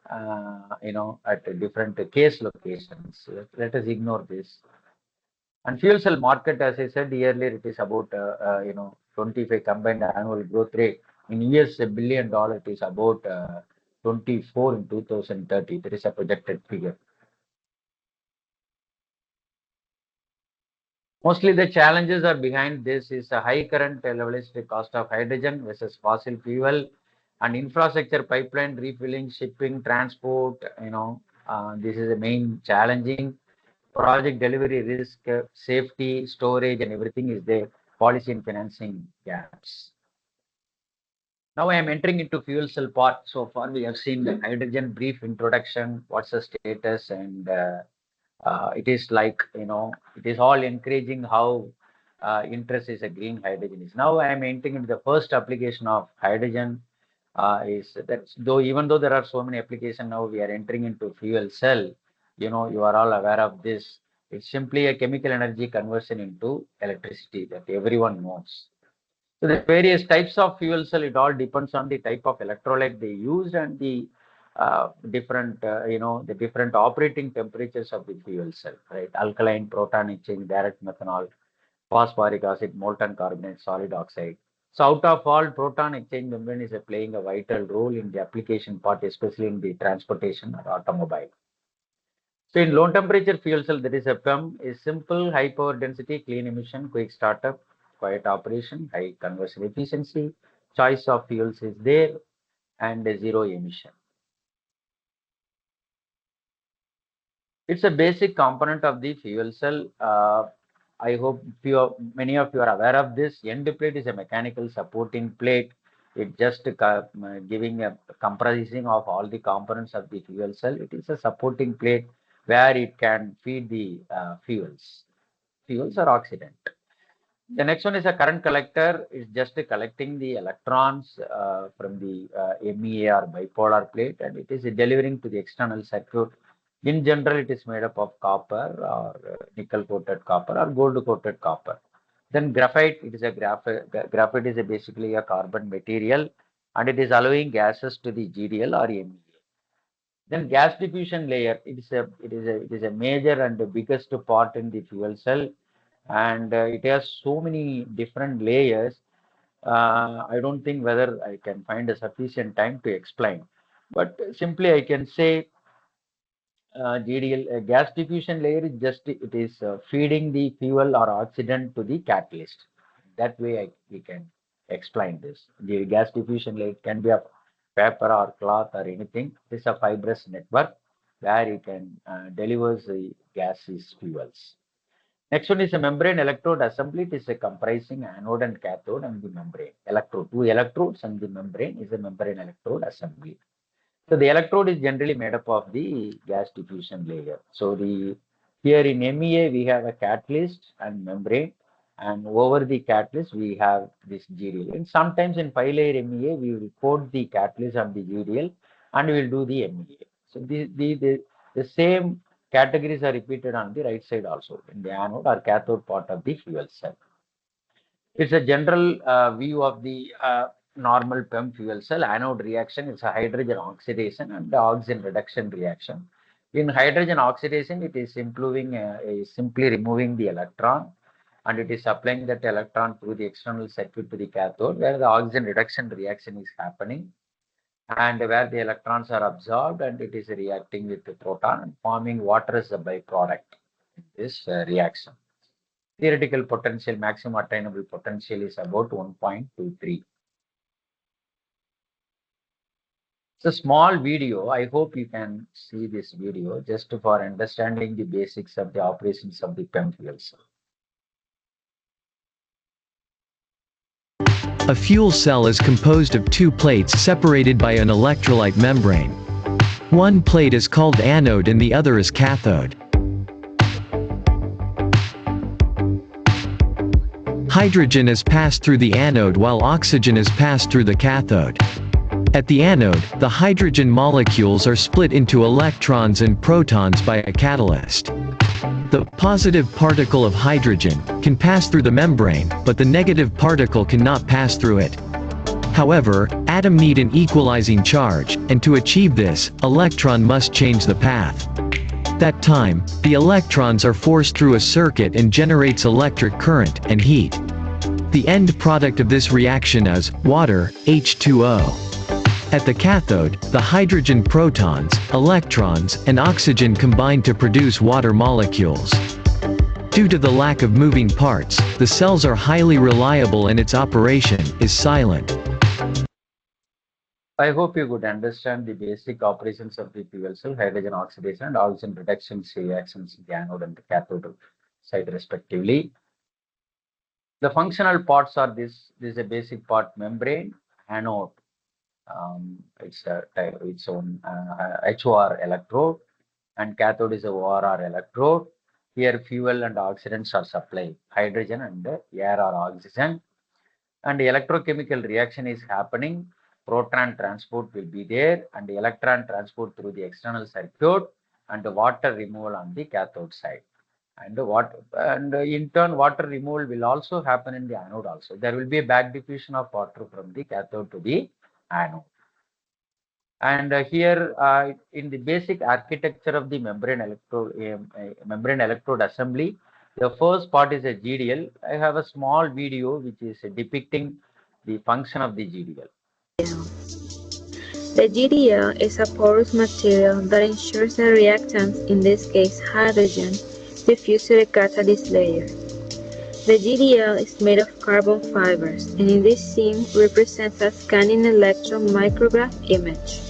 at different case locations. Let us ignore this. And fuel cell market, as I said earlier, it is about 25 combined annual growth rate. In US, $1 billion, it is about 24 in 2030. There is a projected figure. Mostly the challenges are behind this is a high current levelized cost of hydrogen versus fossil fuel, and infrastructure pipeline refilling, shipping, transport. This is the main challenging. Project delivery risk, safety, storage, and everything is there. Policy and financing gaps. Now I am entering into fuel cell part. So far we have seen the hydrogen brief introduction. What's the status, and it is like it is all encouraging how interest is a green hydrogen is. Now I am entering into the first application of hydrogen. Even though there are so many applications now, we are entering into fuel cell. You are all aware of this. It's simply a chemical energy conversion into electricity that everyone knows. So the various types of fuel cell, it all depends on the type of electrolyte they use and the different operating temperatures of the fuel cell, right? Alkaline, proton exchange, direct methanol, phosphoric acid, molten carbonate, solid oxide. So out of all, proton exchange membrane is playing a vital role in the application part, especially in the transportation or automobile. So in low temperature fuel cell, there is a PEM, is simple, high power density, clean emission, quick startup, quiet operation, high conversion efficiency, choice of fuels is there, and zero emission. It's a basic component of the fuel cell. I hope many of you are aware of this. End plate is a mechanical supporting plate. It just giving a comprising of all the components of the fuel cell. It is a supporting plate where it can feed the fuels or oxidant. The next one is a current collector. It's just collecting the electrons from the MEA or bipolar plate, and it is delivering to the external circuit. In general, it is made up of copper or nickel coated copper or gold coated copper. Then graphite, it is a graphite is basically a carbon material, and it is allowing gases to the GDL or MEA. Then gas diffusion layer, it is a major and the biggest part in the fuel cell, and it has so many different layers. I don't think whether I can find a sufficient time to explain, but simply I can say GDL gas diffusion layer is just feeding the fuel or oxidant to the catalyst. That way we can explain this. The gas diffusion layer can be of paper or cloth or anything. This is a fibrous network where you can delivers the gaseous fuels. Next one is a membrane electrode assembly. It is a comprising anode and cathode and the membrane. Two electrodes and the membrane is a membrane electrode assembly. So the electrode is generally made up of the gas diffusion layer. So here in MEA we have a catalyst and membrane, and over the catalyst we have this GDL. And sometimes in 5-layer MEA we will coat the catalyst on the GDL and we will do the MEA. So the same categories are repeated on the right side also in the anode or cathode part of the fuel cell. It's a general view of the normal PEM fuel cell. Anode reaction is a hydrogen oxidation and the oxygen reduction reaction. In hydrogen oxidation, it is simply removing the electron, and it is supplying that electron through the external circuit to the cathode, where the oxygen reduction reaction is happening, and where the electrons are absorbed and it is reacting with the proton and forming water as a byproduct in this reaction. Theoretical potential, maximum attainable potential is about 1.23. It's a small video. I hope you can see this video just for understanding the basics of the operations of the PEM fuel cell. A fuel cell is composed of two plates separated by an electrolyte membrane. One plate is called anode and the other is cathode. Hydrogen is passed through the anode while oxygen is passed through the cathode. At the anode, the hydrogen molecules are split into electrons and protons by a catalyst. The positive particle of hydrogen can pass through the membrane, but the negative particle cannot pass through it. However, atoms need an equalizing charge, and to achieve this, electron must change the path. That time, the electrons are forced through a circuit and generates electric current and heat. The end product of this reaction is water, H2O. At the cathode, the hydrogen protons, electrons, and oxygen combine to produce water molecules. Due to the lack of moving parts, the cells are highly reliable and its operation is silent. I hope you could understand the basic operations of the fuel cell, hydrogen oxidation and oxygen reduction reactions in the anode and the cathode side respectively. The functional parts are this is a basic part: membrane, anode. It's its own HOR electrode, and cathode is a ORR electrode. Here fuel and oxidants are supplied, hydrogen and air or oxygen, and the electrochemical reaction is happening. Proton transport will be there, and the electron transport through the external circuit, and the water removal on the cathode side. And in turn water removal will also happen in the anode also. There will be a back diffusion of water from the cathode to the anode. And here in the basic architecture of the membrane electrode assembly, the first part is a GDL. I have a small video which is depicting the function of the GDL. The GDL is a porous material that ensures the reactants, in this case hydrogen, diffuse to the catalyst layer. The GDL is made of carbon fibers, and in this scene represents a scanning electron micrograph image.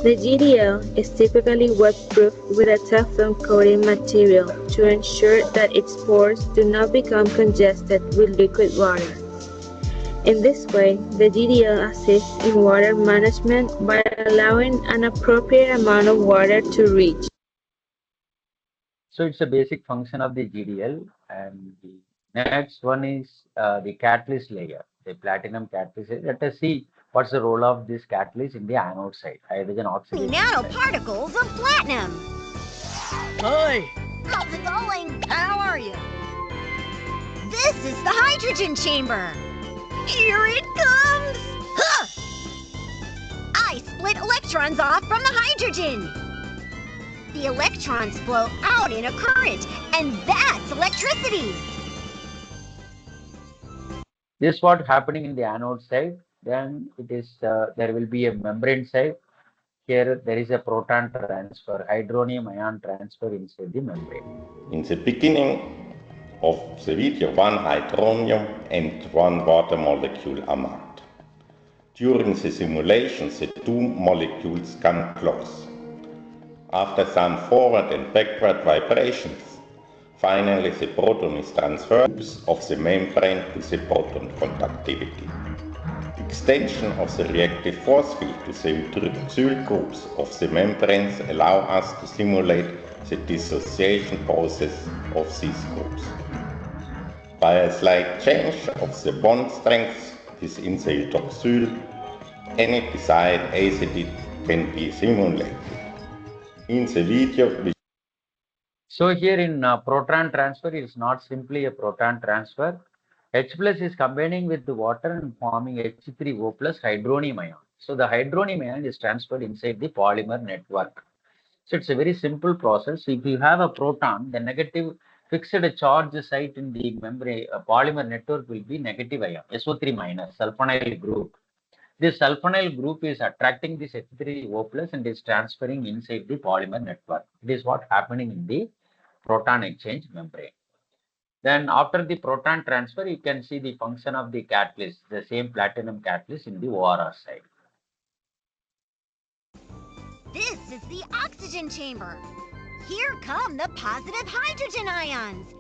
The GDL is typically wet-proof with a Teflon coating material to ensure that its pores do not become congested with liquid water. In this way, the GDL assists in water management by allowing an appropriate amount of water to reach. So it's a basic function of the GDL, and the next one is the catalyst layer, the platinum catalyst layer. Let us see what's the role of this catalyst in the anode side, hydrogen oxidation. Nanoparticles of platinum. Hi. How's it going? How are you? This is the hydrogen chamber. Here it comes. Huh! I split electrons off from the hydrogen. The electrons flow out in a current, and that's electricity. This is what happening in the anode side. Then it is there will be a membrane side. Here there is a proton transfer, hydronium ion transfer inside the membrane. In the beginning of the video, one hydronium and one water molecule are marked. During the simulation, the two molecules come close. After some forward and backward vibrations, finally the proton is transferred of the membrane to the proton conductivity. Extension of the reactive force field to the hydroxyl groups of the membranes allow us to simulate the dissociation process of these groups. By a slight change of the bond strength within the hydroxyl, any desired acidity can be simulated. In the video, so here in proton transfer, it is not simply a proton transfer. H plus is combining with the water and forming H3O plus hydronium ion. So the hydronium ion is transferred inside the polymer network. So it's a very simple process. If you have a proton, the negative fixed charge site in the membrane polymer network will be negative ion, SO3 minus, sulfonyl group. This sulfonyl group is attracting this H3O plus and is transferring inside the polymer network. It is what happening in the proton exchange membrane. Then after the proton transfer, you can see the function of the catalyst, the same platinum catalyst in the ORR side. This is the oxygen chamber. Here come the positive hydrogen ions.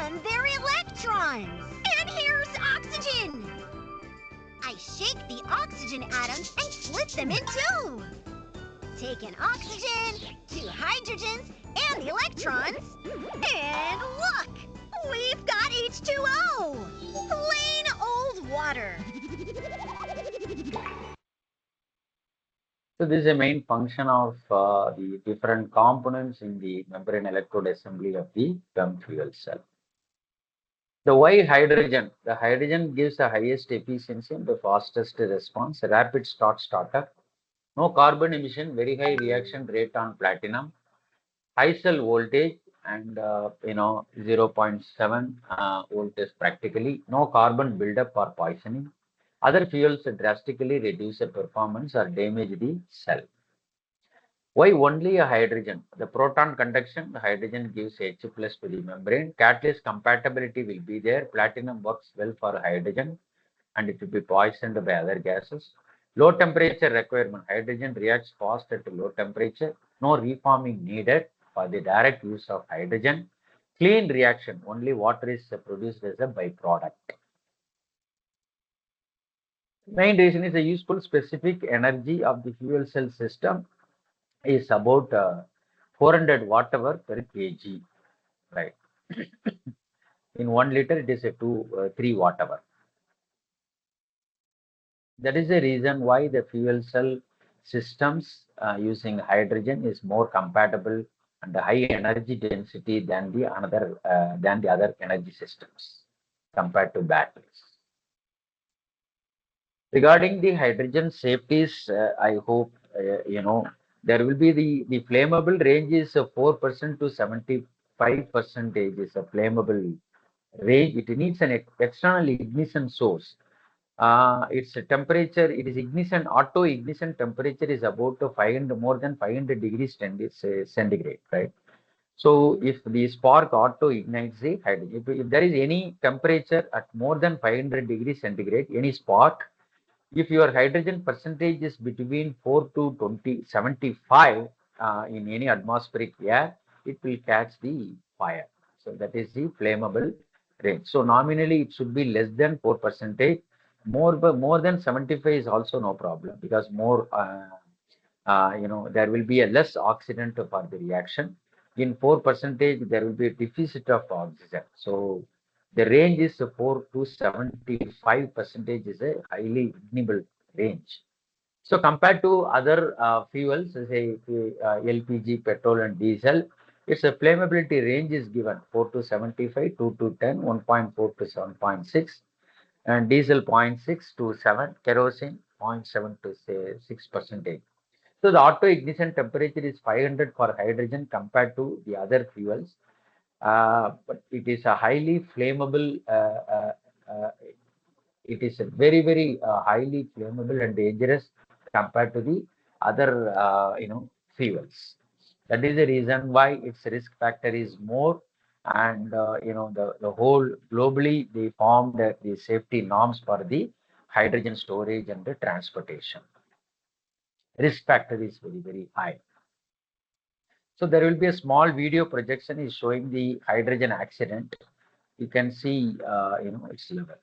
And their electrons. And here's oxygen. I shake the oxygen atoms and split them in two. Take an oxygen, two hydrogens, and the electrons. And look! We've got H2O! Plain old water. So this is a main function of the different components in the membrane electrode assembly of the PEM fuel cell. The Y hydrogen, the hydrogen gives the highest efficiency and the fastest response, rapid startup, no carbon emission, very high reaction rate on platinum, high cell voltage and 0.7 voltage practically, no carbon buildup or poisoning. Other fuels drastically reduce the performance or damage the cell. Why only a hydrogen? The proton conduction, the hydrogen gives H plus to the membrane. Catalyst compatibility will be there. Platinum works well for hydrogen and it will be poisoned by other gases. Low temperature requirement. Hydrogen reacts fast at low temperature. No reforming needed for the direct use of hydrogen. Clean reaction. Only water is produced as a byproduct. Main reason is the useful specific energy of the fuel cell system is about 400 watt-hour per kg, right? In 1 liter, it is a 3 watt-hour. That is the reason why the fuel cell systems using hydrogen is more compatible and high energy density than the other energy systems compared to batteries. Regarding the hydrogen safeties, I hope there will be the flammable range is 4% to 75% is a flammable range. It needs an external ignition source. Its temperature, it is ignition, auto ignition temperature is about more than 500 degrees centigrade, right? So if the spark auto ignites the hydrogen, if there is any temperature at more than 500 degrees centigrade, any spark, If your hydrogen percentage is between 4 to 75 in any atmospheric air, it will catch the fire. So that is the flammable range. So nominally it should be less than 4%. More than 75 is also no problem, because more there will be a less oxidant for the reaction. In 4%, there will be a deficit of oxygen. So the range is 4 to 75% is a highly ignible range. So compared to other fuels, say LPG, petrol, and diesel, its flammability range is given 4 to 75, 2 to 10, 1.4 to 7.6, and diesel 0.6 to 7, kerosene 0.7 to say 6%. So the auto ignition temperature is 500 for hydrogen compared to the other fuels, but it is a highly flammable. It is a very highly flammable and dangerous compared to the other fuels. That is the reason why its risk factor is more. And the whole globally they formed the safety norms for the hydrogen storage and the transportation. Risk factor is very high. So there will be a small video projection is showing the hydrogen accident. You can see its level.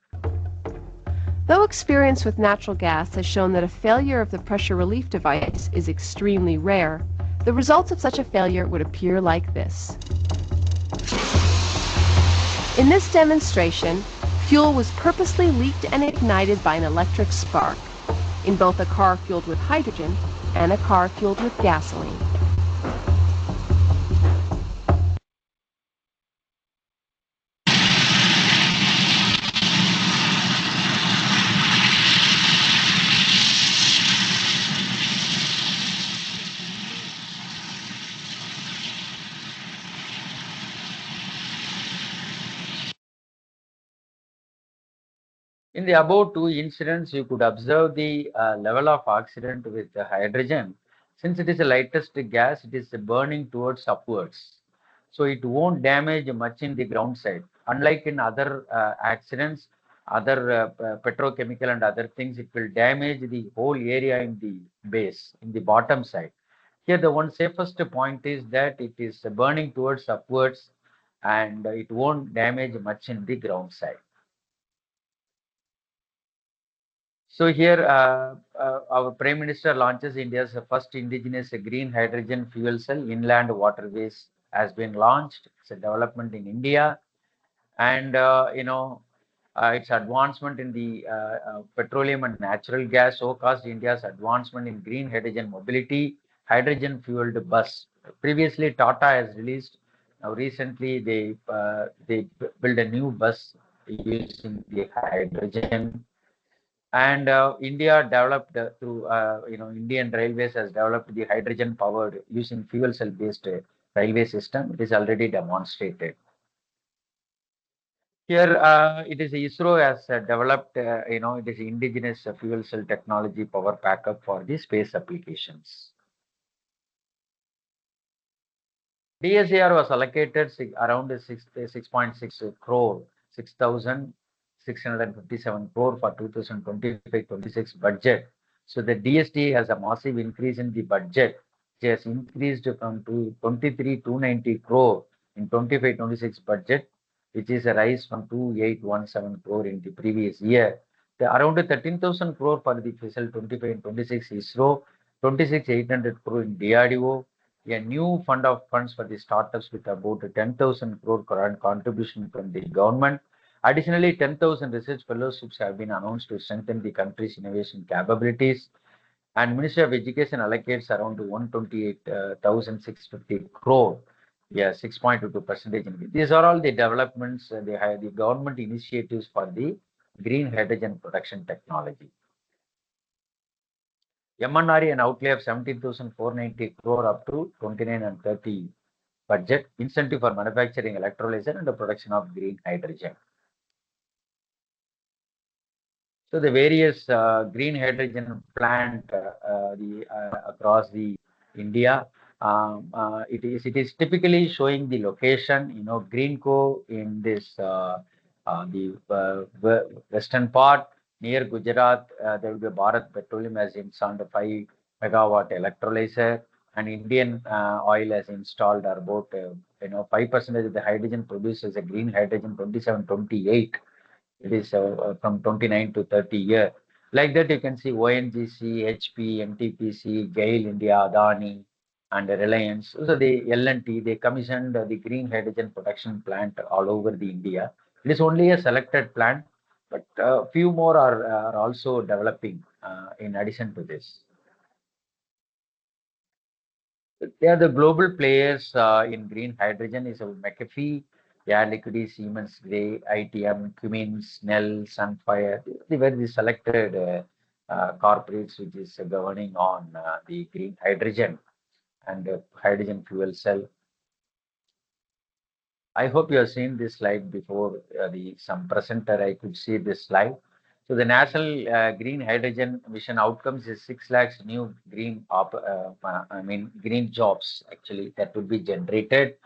Though experience with natural gas has shown that a failure of the pressure relief device is extremely rare, the results of such a failure would appear like this. In this demonstration, fuel was purposely leaked and ignited by an electric spark in both a car fueled with hydrogen and a car fueled with gasoline. In the above two incidents, you could observe the level of oxidant with the hydrogen. Since it is the lightest gas, it is burning towards upwards. So it won't damage much in the ground side. Unlike in other accidents, other petrochemical and other things, it will damage the whole area in the base, in the bottom side. Here, the one safest point is that it is burning towards upwards and it won't damage much in the ground side. So here, our Prime Minister launches India's first indigenous green hydrogen fuel cell inland waterways has been launched. It's a development in India, and its advancement in the petroleum and natural gas showcased India's advancement in green hydrogen mobility, hydrogen fueled bus. Previously, Tata has released. Now, recently they built a new bus using the hydrogen. And India developed through Indian Railways has developed the hydrogen powered using fuel cell based railway system. It is already demonstrated. Here it is ISRO has developed it is indigenous fuel cell technology power backup for the space applications. DSAR was allocated around 6.6 crore, 6,657 crore for 2025-26 budget. So the DST has a massive increase in the budget. It has increased from 23,290 crore in 25-26 budget, which is a rise from 2,817 crore in the previous year. Around 13,000 crore for the fiscal 25-26 ISRO, 26,800 crore in DRDO, a new fund of funds for the startups with about 10,000 crore current contribution from the government. Additionally, 10,000 research fellowships have been announced to strengthen the country's innovation capabilities. And Ministry of Education allocates around 128,650 crore, 6.22%. These are all the developments, the government initiatives for the green hydrogen production technology. MNRE an outlay of 17,490 crore up to 29 and 30 budget, incentive for manufacturing electrolyzer and the production of green hydrogen. So the various green hydrogen plant across the India, it is typically showing the location. Greenco in this the western part, Near Gujarat, there will be Bharat Petroleum has installed a 5 megawatt electrolyzer, and Indian Oil has installed about 5% of the hydrogen produced as a green hydrogen 27-28. It is from 29 to 30 year. Like that, you can see ONGC, HP, NTPC, GAIL India, Adani, and Reliance. So the L&T, they commissioned the green hydrogen production plant all over the India. It is only a selected plant, but few more are also developing in addition to this. They are the global players in green hydrogen is McAfee, Air Liquide, Siemens, Gray, ITM, Cummins, Nel, Sunfire. They were the selected corporates which is governing on the green hydrogen and hydrogen fuel cell. I hope you have seen this slide before. Some presenter, I could see this slide. So the National Green Hydrogen Mission outcomes is 6 lakhs new green green jobs actually that would be generated.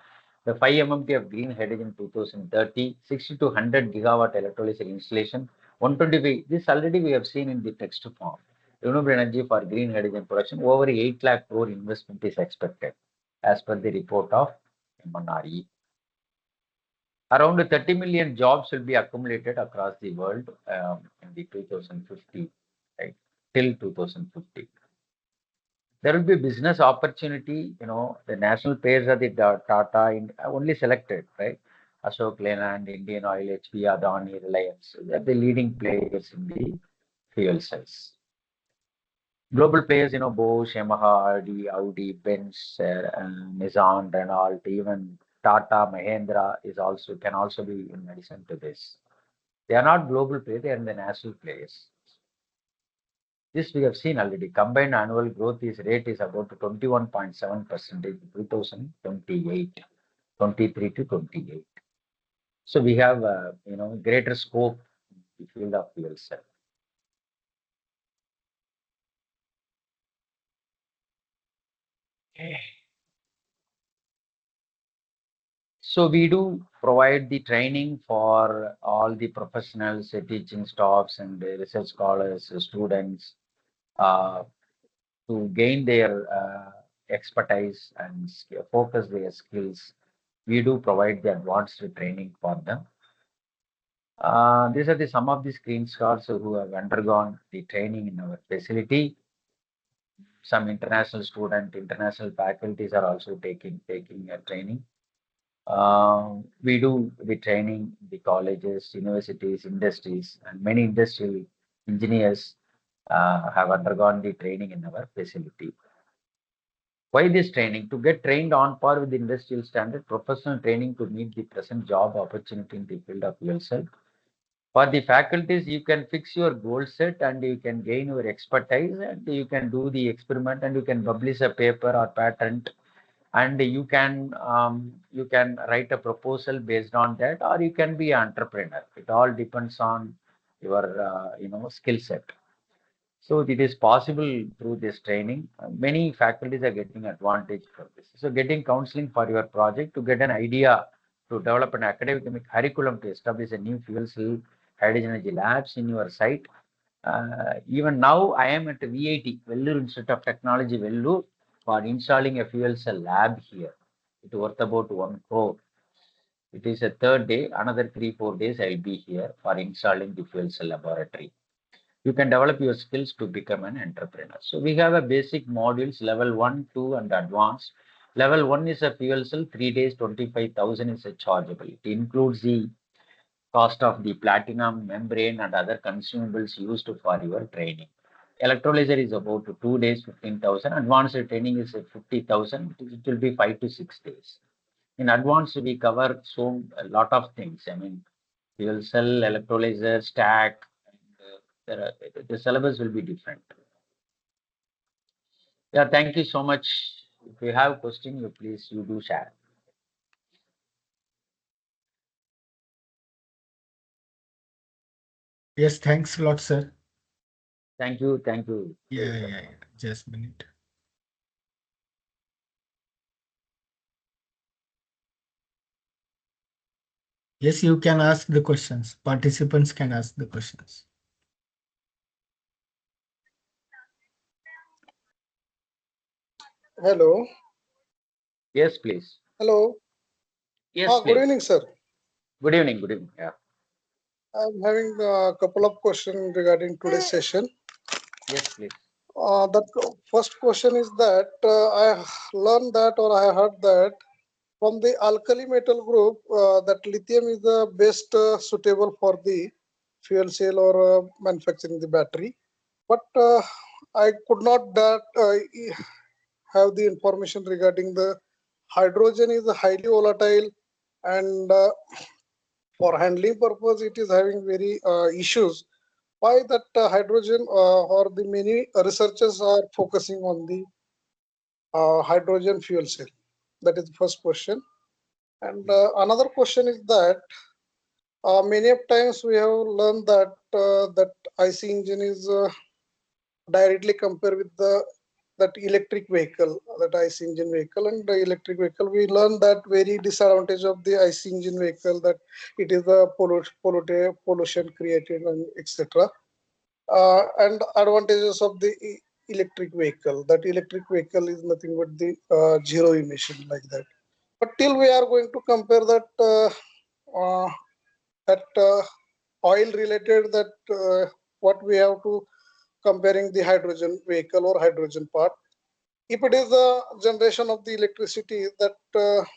The 5 MMT of green hydrogen 2030, 60 to 100 gigawatt electrolyzer installation, 125. This already we have seen in the text form. Renewable energy for green hydrogen production, over 8 lakh crore investment is expected as per the report of MNRE. Around 30 million jobs will be accumulated across the world in the 2050, right? Till 2050. There will be business opportunity. The national players are the Tata, only selected, right? Ashok Leyland, Indian Oil, HP, Adani, Reliance. They are the leading players in the fuel cells. Global players, Bosch, Yamaha, Audi, Benz, Nissan, Renault, even Tata, Mahindra can also be in addition to this. They are not global players, they are the national players. This we have seen already. Combined annual growth rate is about 21.7% in 2028, 23 to 28. So we have greater scope in the field of fuel cell. So we do provide the training for all the professionals, teaching staffs and research scholars, students to gain their expertise and focus their skills. We do provide the advanced training for them. These are some of the screenshots who have undergone the training in our facility. Some international international faculties are also taking a training. We do the training in the colleges, universities, industries, and many industrial engineers have undergone the training in our facility. Why this training? To get trained on par with the industrial standard, professional training to meet the present job opportunity in the field of fuel cell. For the faculties, you can fix your goal set and you can gain your expertise and you can do the experiment and you can publish a paper or patent. And you can write a proposal based on that, or you can be an entrepreneur. It all depends on your skill set. So it is possible through this training. Many faculties are getting advantage from this. So getting counseling for your project to get an idea to develop an academic curriculum to establish a new fuel cell hydrogen energy labs in your site. Even now I am at VIT, Vellore Institute of Technology, Vellore, for installing a fuel cell lab here. It worth about 1 crore. It is a third day, another 3-4 days I'll be here for installing the fuel cell laboratory. You can develop your skills to become an entrepreneur. So we have a basic modules, level 1, 2 and advanced. Level 1 is a fuel cell, 3 days, 25,000 is a chargeable. It includes the cost of the platinum, membrane and other consumables used for your training. Electrolyzer is about 2 days, 15,000. Advanced training is 50,000. It will be 5 to 6 days. In advanced, we cover a lot of things. I mean, fuel cell, electrolyzer, stack. The syllabus will be different. Yeah, thank you so much. If you have question, you do share. Yes, thanks a lot, sir. Thank you. Yeah. Just a minute. Yes, you can ask the questions. Participants can ask the questions. Hello. Yes, please. Hello. Yes, Good please. evening, sir. Good evening. Good evening. Yeah. I'm having a couple of questions regarding today's session. Yes, please. The first question is that I learned that, or I heard that from the alkali metal group that lithium is the best suitable for the fuel cell or manufacturing the battery. But I could not that have the information regarding the hydrogen is highly volatile, and for handling purpose it is having very issues. Why that hydrogen or the many researchers are focusing on the hydrogen fuel cell? That is the first question. And another question is that many of times we have learned that that IC engine is directly compared with the that electric vehicle, that IC engine vehicle and the electric vehicle. We learned that very disadvantage of the IC engine vehicle, that it is the pollution created and etc. And advantages of the electric vehicle, that electric vehicle is nothing but the zero emission like that. But till we are going to compare that oil related, that what we have to comparing the hydrogen vehicle or hydrogen part. If it is a generation of the electricity, that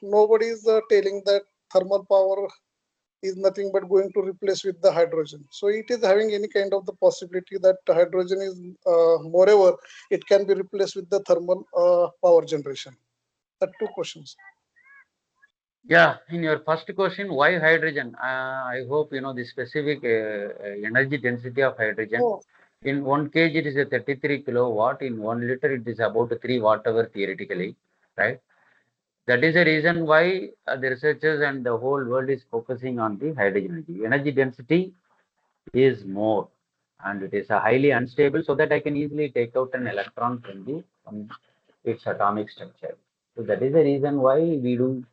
nobody is telling that thermal power is nothing but going to replace with the hydrogen. So it is having any kind of the possibility that hydrogen is moreover, it can be replaced with the thermal power generation. That two questions. Yeah, in your first question, why hydrogen? I hope you know the specific energy density of hydrogen. Oh. In 1 kg, it is a 33 kilowatt. In 1 liter, it is about 3 watt-hour theoretically, right? That is the reason why the researchers and the whole world is focusing on the hydrogen energy. Energy density is more, and it is a highly unstable, so that I can easily take out an electron from its atomic structure. So that is the reason why we do.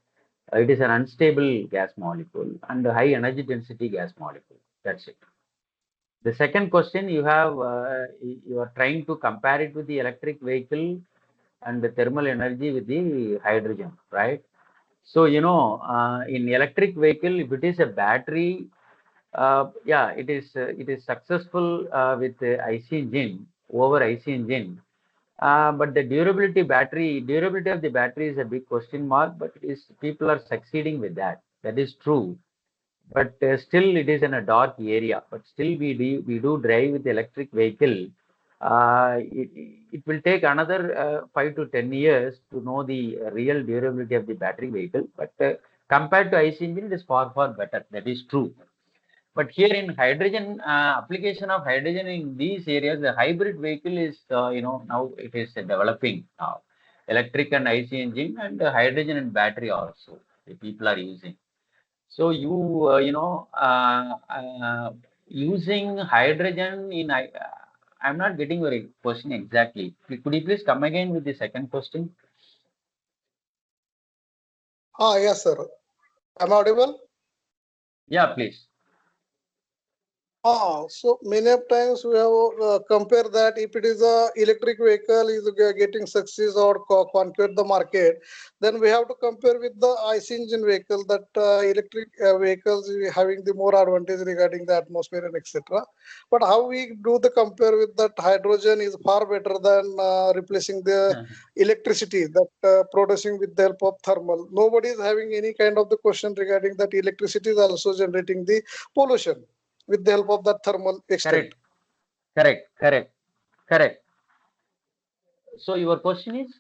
It is an unstable gas molecule and a high energy density gas molecule. That's it. The second question you have, you are trying to compare it with the electric vehicle and the thermal energy with the hydrogen, right? So, you know, in electric vehicle, if it is a battery, yeah, it is successful with the IC engine over IC engine. But the durability of the battery is a big question mark, but people are succeeding with that. That is true. But still it is in a dark area. But still we do drive with the electric vehicle. It will take another 5 to 10 years to know the real durability of the battery vehicle. But compared to IC engine, it is far better. That is true. But here in hydrogen, application of hydrogen in these areas, the hybrid vehicle is, you know, now it is developing now. Electric and IC engine and hydrogen and battery also, the people are using. So you know, using hydrogen in, I'm not getting your question exactly. Could you please come again with the second question? Yes, sir. Am I audible? Yeah, please. So many of times we have compare that if it is a electric vehicle is getting success or conquer the market, then we have to compare with the IC engine vehicle, that electric vehicles having the more advantage regarding the atmosphere and etc. But how we do the compare with that hydrogen is far better than replacing the electricity that producing with the help of thermal. Nobody is having any kind of the question regarding that electricity is also generating the pollution with the help of the thermal extent. Correct. So your question is?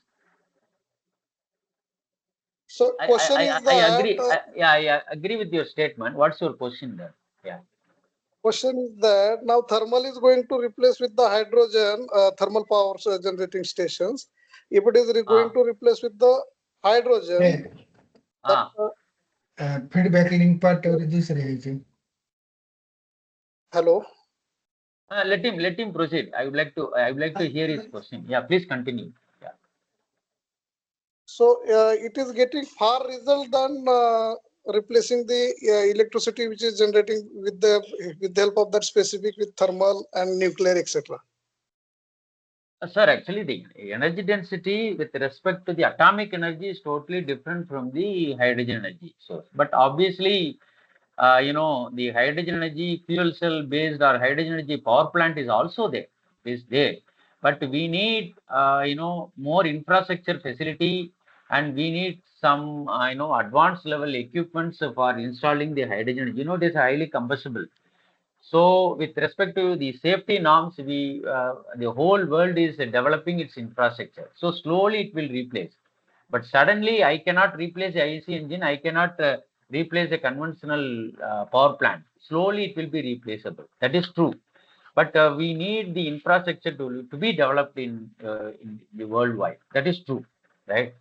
So question is that I agree. I agree with your statement. What's your question there? Yeah. Question is that now thermal is going to replace with the hydrogen thermal power generating stations. If it is going to replace with the hydrogen, feedback link part this रहेगी. Hello. Let him proceed. I would like to hear his question. Yeah, please continue. Yeah. So it is getting far result than replacing the electricity which is generating with the help of that specific with thermal and nuclear etc. Sir, actually, the energy density with respect to the atomic energy is totally different from the hydrogen energy source. But obviously, the hydrogen energy fuel cell based or hydrogen energy power plant is also there, is there. But we need, more infrastructure facility, and we need some, advanced level equipments for installing the hydrogen. It is highly combustible. So, with respect to the safety norms, the whole world is developing its infrastructure. So slowly it will replace. But suddenly I cannot replace the IC engine. I cannot replace a conventional power plant. Slowly it will be replaceable. That is true. But we need the infrastructure to be developed in the worldwide. That is true, right?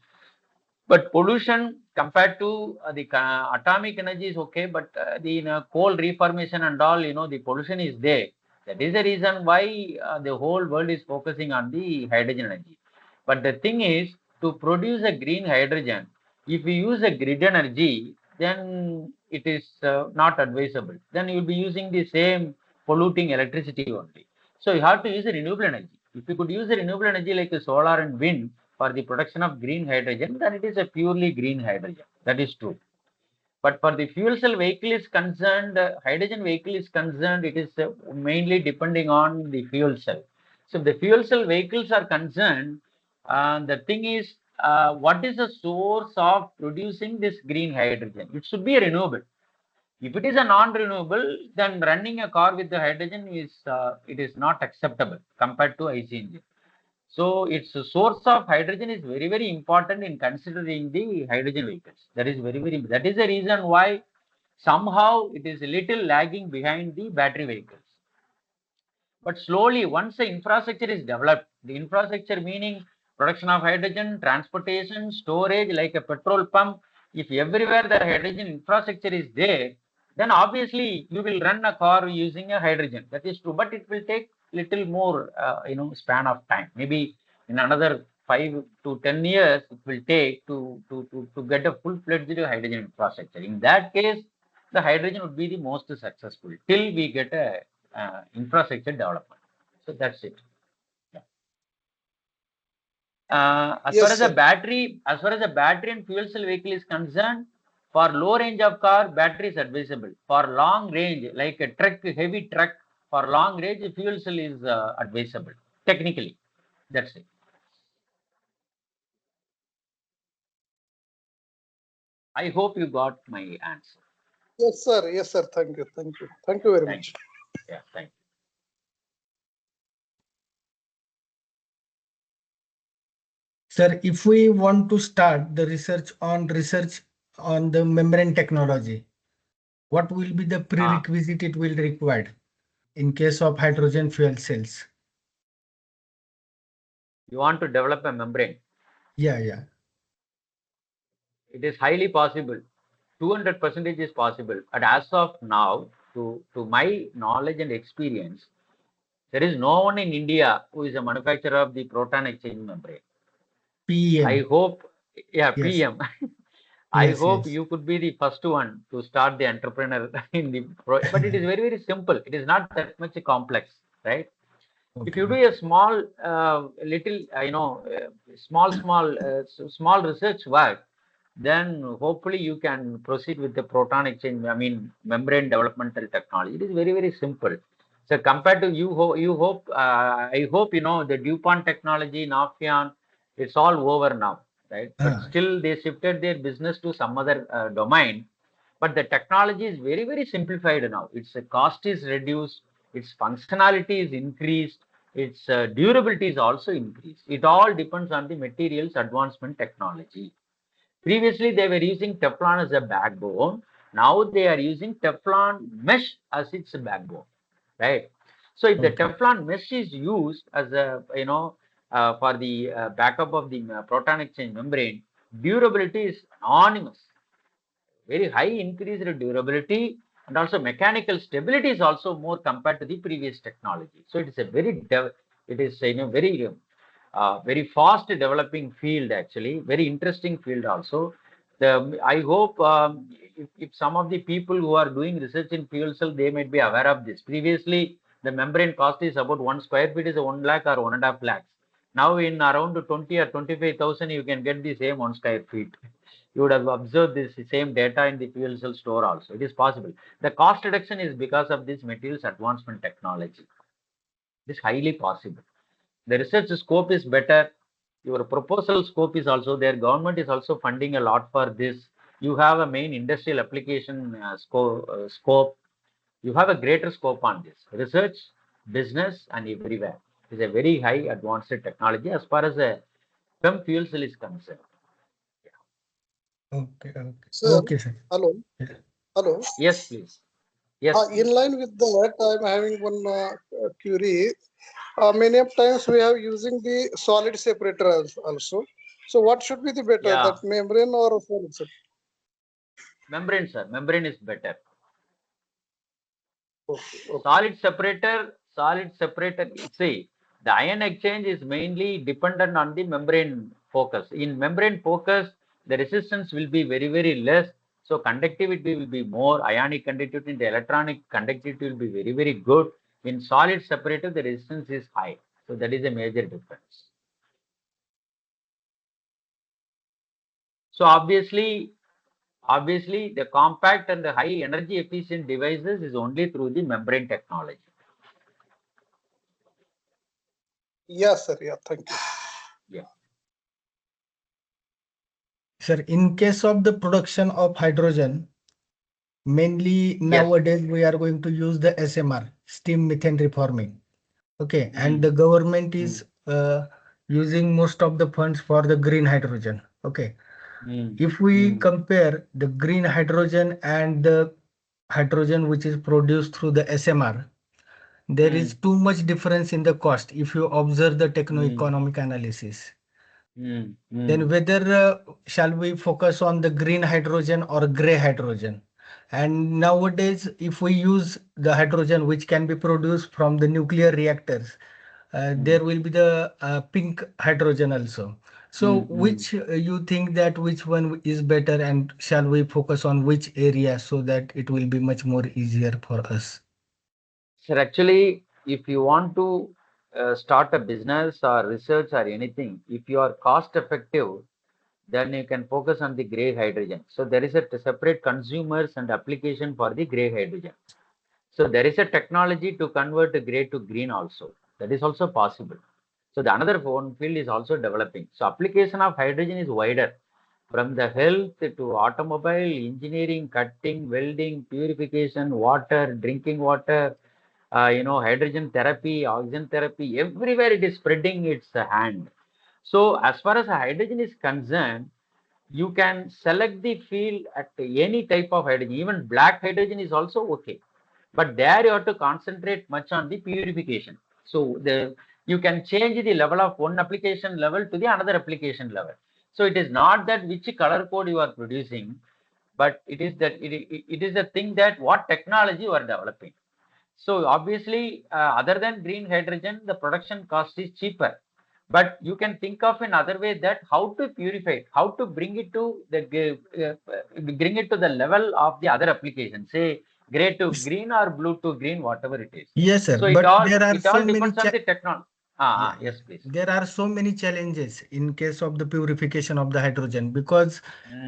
But pollution compared to the atomic energy is okay, but the coal reformation and all, the pollution is there. That is the reason why the whole world is focusing on the hydrogen energy. But the thing is, to produce a green hydrogen, if we use a grid energy, then it is not advisable. Then you will be using the same polluting electricity only. So you have to use a renewable energy. If you could use a renewable energy like solar and wind, for the production of green hydrogen, then it is a purely green hydrogen. That is true. But for the fuel cell vehicle is concerned, hydrogen vehicle is concerned, it is mainly depending on the fuel cell. So if the fuel cell vehicles are concerned, the thing is, what is the source of producing this green hydrogen? It should be a renewable. If it is a non-renewable, then running a car with the hydrogen is it is not acceptable compared to IC engine. So its source of hydrogen is very, very important in considering the hydrogen vehicles. That is that is the reason why somehow it is a little lagging behind the battery vehicles. But slowly, once the infrastructure is developed, the infrastructure meaning production of hydrogen, transportation, storage, like a petrol pump, if everywhere the hydrogen infrastructure is there, then obviously you will run a car using a hydrogen. That is true, but it will take little more, span of time. Maybe in another 5 to 10 years, it will take to get a full-fledged hydrogen infrastructure. In that case, the hydrogen would be the most successful till we get a infrastructure development. So that's it. Yeah. As far as the battery and fuel cell vehicle is concerned, for low range of car, battery is advisable. For long range, like a truck, heavy truck, for long range, fuel cell is advisable. Technically, that's it. I hope you got my answer. Yes, sir. Yes, sir. Thank you. Thank you. Thank you very much. Yeah, thank you. Sir, if we want to start the research on the membrane technology, what will be the prerequisite it will require in case of hydrogen fuel cells? You want to develop a membrane? Yeah. It is highly possible. 200% is possible. And as of now, to my knowledge and experience, there is no one in India who is a manufacturer of the proton exchange membrane. PM. I hope, Yes. PM. I hope you could be the first one to start the entrepreneur in the but it is very, very simple. It is not that much complex, right? Okay. If you do a small, small research work, then hopefully you can proceed with the proton exchange, membrane developmental technology. It is very, very simple. So compared to I hope the DuPont technology, Nafion, it's all over now, right? But still they shifted their business to some other domain. But the technology is very, very simplified now. Its cost is reduced, its functionality is increased, its durability is also increased. It all depends on the materials advancement technology. Previously, they were using Teflon as a backbone. Now they are using Teflon mesh as its backbone, right? So if the Teflon mesh is used as a, for the backup of the proton exchange membrane, durability is anonymous. Very high increased durability, and also mechanical stability is also more compared to the previous technology. So it is a very, very fast developing field, actually, very interesting field also. I hope if some of the people who are doing research in fuel cell, they might be aware of this. Previously, the membrane cost is about 1 square feet is 1 lakh or 1.5 lakhs. Now in around 20 or 25,000, you can get the same 1 square feet. You would have observed this same data in the fuel cell store also. It is possible. The cost reduction is because of this materials advancement technology. It is highly possible. The research scope is better. Your proposal scope is also there. Government is also funding a lot for this. You have a main industrial application scope. You have a greater scope on this. Research, business, and everywhere. It is a very high advanced technology as far as a PEM fuel cell is concerned. Okay. Sir, Okay, sir. hello. Hello. Yes, please. Yes. In line with that, I'm having one query. Many of times we are using the solid separator also. So what should be the better, Yeah. that membrane or solid separator? Membrane, sir. Membrane is better. Okay. Solid separator. See, the ion exchange is mainly dependent on the membrane focus. In membrane focus, the resistance will be very, very less. So conductivity will be more. Ionic conductivity, the electronic conductivity will be very, very good. In solid separator, the resistance is high. So that is a major difference. So obviously, the compact and the high energy efficient devices is only through the membrane technology. Yes, sir. Yeah, thank you. Yeah. Sir, in case of the production of hydrogen, mainly nowadays we are going to use the SMR, steam methane reforming. Okay, and the government is using most of the funds for the green hydrogen. Okay, if we compare the green hydrogen and the hydrogen which is produced through the SMR, there is too much difference in the cost if you observe the techno-economic analysis. Then whether shall we focus on the green hydrogen or gray hydrogen? And nowadays, if we use the hydrogen which can be produced from the nuclear reactors, there will be the pink hydrogen also. So which you think that which one is better, and shall we focus on which area so that it will be much more easier for us? Sir, actually, if you want to start a business or research or anything, if you are cost effective, then you can focus on the gray hydrogen. So there is a separate consumers and application for the gray hydrogen. So there is a technology to convert the gray to green also. That is also possible. So the another one field is also developing. So application of hydrogen is wider, from the health to automobile, engineering, cutting, welding, purification, water, drinking water, hydrogen therapy, oxygen therapy, everywhere it is spreading its hand. So as far as hydrogen is concerned, you can select the field at any type of hydrogen. Even black hydrogen is also okay. But there you have to concentrate much on the purification. So you can change the level of one application level to the another application level. So it is not that which color code you are producing, but it is that it is the thing that what technology you are developing. So obviously, other than green hydrogen, the production cost is cheaper. But you can think of another way that how to purify it, how to bring it to the level of the other application, say gray to green or blue to green, whatever it is. Yes, sir. So But it all there are so many depends on the technology. Yes, please. There are so many challenges in case of the purification of the hydrogen, because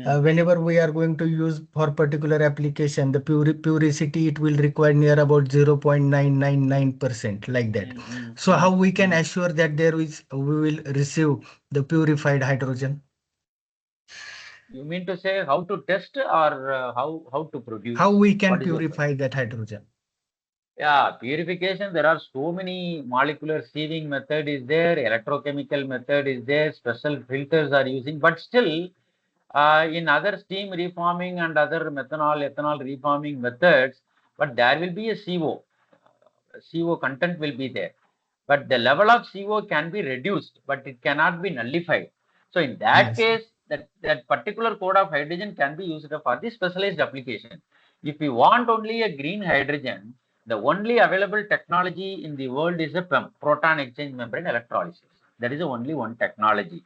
whenever we are going to use for particular application, the puricity, it will require near about 0.999% like that. So how we can assure that we will receive the purified hydrogen? You mean to say how to test or how to produce? How we can purify that hydrogen? Yeah, purification, there are so many molecular sieving method is there, electrochemical method is there, special filters are using, but still in other steam reforming and other ethanol reforming methods, but there will be a CO content will be there. But the level of CO can be reduced, but it cannot be nullified. So in that case, that particular code of hydrogen can be used for the specialized application. If you want only a green hydrogen, the only available technology in the world is a PEM, proton exchange membrane electrolysis. That is only one technology.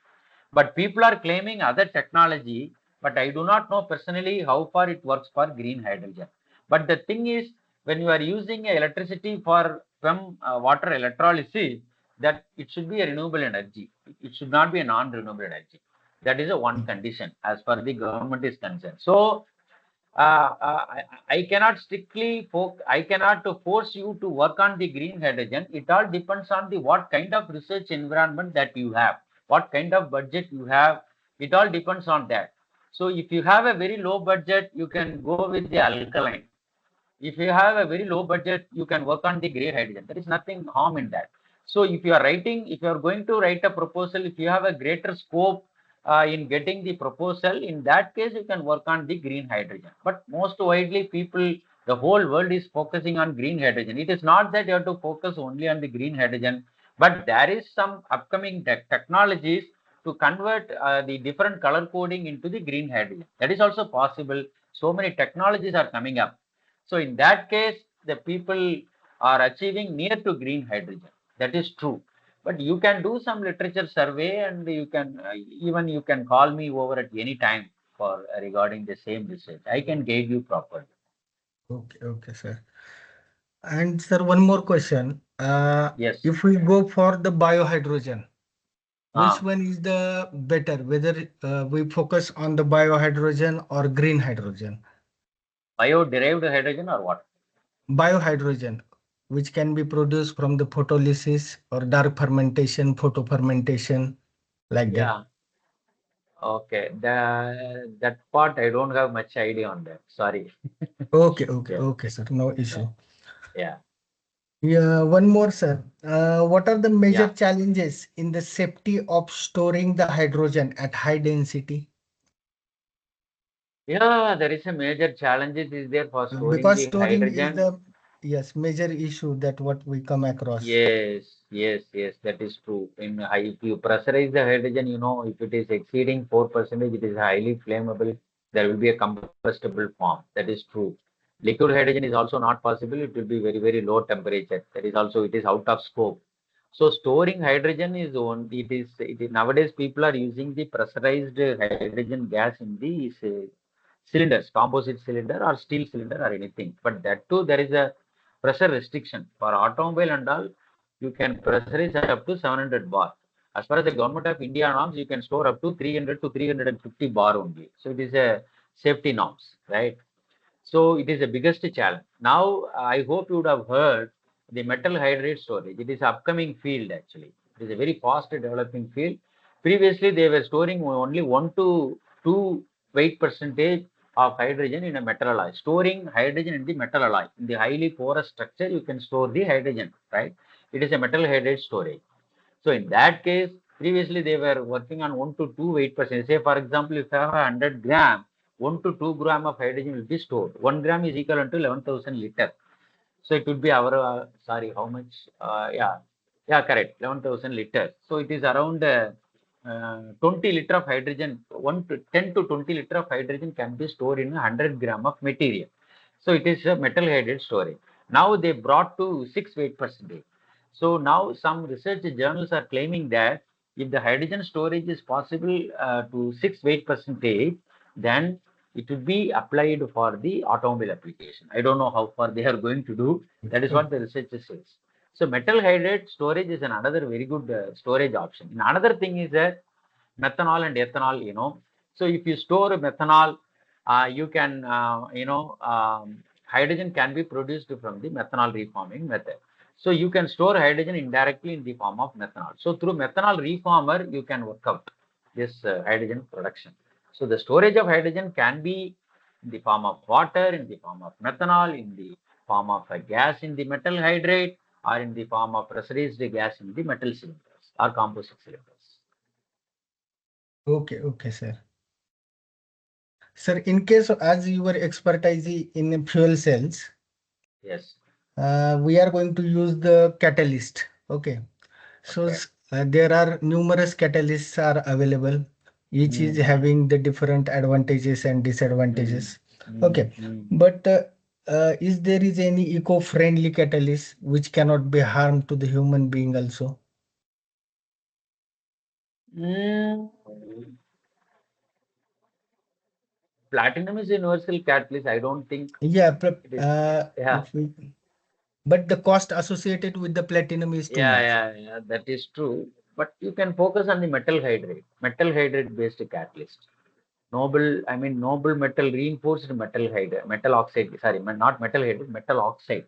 But people are claiming other technology, but I do not know personally how far it works for green hydrogen. But the thing is, when you are using electricity for PEM water electrolysis, that it should be a renewable energy. It should not be a non-renewable energy. That is a one condition as far as the government is concerned. So I cannot I cannot force you to work on the green hydrogen. It all depends on the what kind of research environment that you have, what kind of budget you have. It all depends on that. So if you have a very low budget, you can go with the alkaline. If you have a very low budget, you can work on the gray hydrogen. There is nothing harm in that. So if you are going to write a proposal, if you have a greater scope in getting the proposal, in that case, you can work on the green hydrogen. But most widely, the whole world is focusing on green hydrogen. It is not that you have to focus only on the green hydrogen, but there is some upcoming technologies to convert the different color coding into the green hydrogen. That is also possible. So many technologies are coming up. So in that case, the people are achieving near to green hydrogen. That is true. But you can do some literature survey, and you can even you can call me over at any time for regarding the same research. I can guide you properly. Okay, sir. And sir, one more question. Yes. If we go for the biohydrogen, which one is the better? Whether we focus on the biohydrogen or green hydrogen? Bio-derived hydrogen or what? Biohydrogen, which can be produced from the photolysis or dark fermentation, photofermentation, like that. Okay. That part I don't have much idea on that. Sorry. Okay, sir. No issue. Yeah. Yeah, one more, sir. What are the major challenges in the safety of storing the hydrogen at high density? Yeah, there is a major challenges is there for storing Because the storing is hydrogen. the major issue that what we come across. Yes, that is true. If you pressurize the hydrogen, if it is exceeding 4%, it is highly flammable. There will be a combustible form. That is true. Liquid hydrogen is also not possible. It will be very, very low temperature. That is also, it is out of scope. So storing hydrogen is nowadays people are using the pressurized hydrogen gas in these cylinders, composite cylinder or steel cylinder or anything. But that too, there is a pressure restriction. For automobile and all, you can pressurize up to 700 bar. As far as the government of India norms, you can store up to 300 to 350 bar only. So it is a safety norms, right? So it is the biggest challenge. Now, I hope you would have heard the metal hydrate storage. It is upcoming field actually. It is a very fast developing field. Previously, they were storing only 1 to 2 weight percentage of hydrogen in a metal alloy. Storing hydrogen in the metal alloy. In the highly porous structure, you can store the hydrogen, right? It is a metal hydrate storage. So in that case, previously they were working on 1 to 2 weight percent. Say for example, if you have 100 gram, 1 to 2 gram of hydrogen will be stored. 1 gram is equal to 11,000 liter. So it would be our, sorry, how much? Correct, 11,000 liters. So it is around 20 liter of hydrogen, 10 to 20 liter of hydrogen can be stored in 100 gram of material. So it is a metal hydrate storage. Now they brought to 6 weight percentage. So now some research journals are claiming that if the hydrogen storage is possible to 6 weight percentage, then it would be applied for the automobile application. I don't know how far they are going to do. That is what the research says. So metal hydrate storage is another very good storage option. And another thing is that methanol and ethanol, So if you store methanol, you can, hydrogen can be produced from the methanol reforming method. So you can store hydrogen indirectly in the form of methanol. So through methanol reformer, you can work out this hydrogen production. So the storage of hydrogen can be in the form of water, in the form of methanol, in the form of a gas in the metal hydrate, or in the form of pressurized gas in the metal cylinders or composite cylinders. Okay, sir. Sir, in case of, as you were expertise in fuel cells, yes, we are going to use the catalyst. Okay. So there are numerous catalysts are available. Each is having the different advantages and disadvantages. Okay. But is there any eco-friendly catalyst which cannot be harmed to the human being also? Platinum is a universal catalyst. I don't think. Yeah. But the cost associated with the platinum is too much. Yeah, that is true. But you can focus on the metal hydrate based catalyst. Noble metal reinforced metal oxide, sorry, not metal hydrate, metal oxide,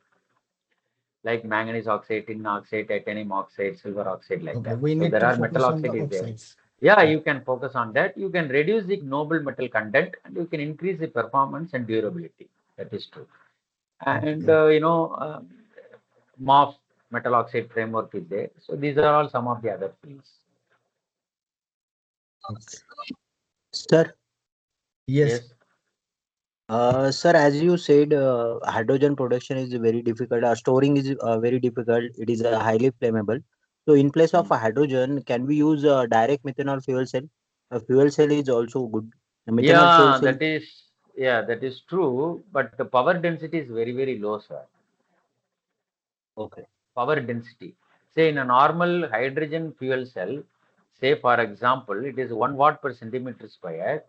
like manganese oxide, tin oxide, titanium oxide, silver oxide, like Okay, that. we So need there to are metal focus on the oxide is there. oxides. Yeah, you can focus on that. You can reduce the noble metal content and you can increase the performance and durability. That is true. And MOF metal oxide framework is there. So these are all some of the other fields. Sir, Yes. sir, as you said, hydrogen production is very difficult. Storing is very difficult. It is highly flammable. So, in place of hydrogen, can we use direct methanol fuel cell? A fuel cell is also good. A methanol fuel cell. That is true. But the power density is very, very low, sir. Okay. Power density. Say in a normal hydrogen fuel cell, say for example, it is 1 watt per centimeter square.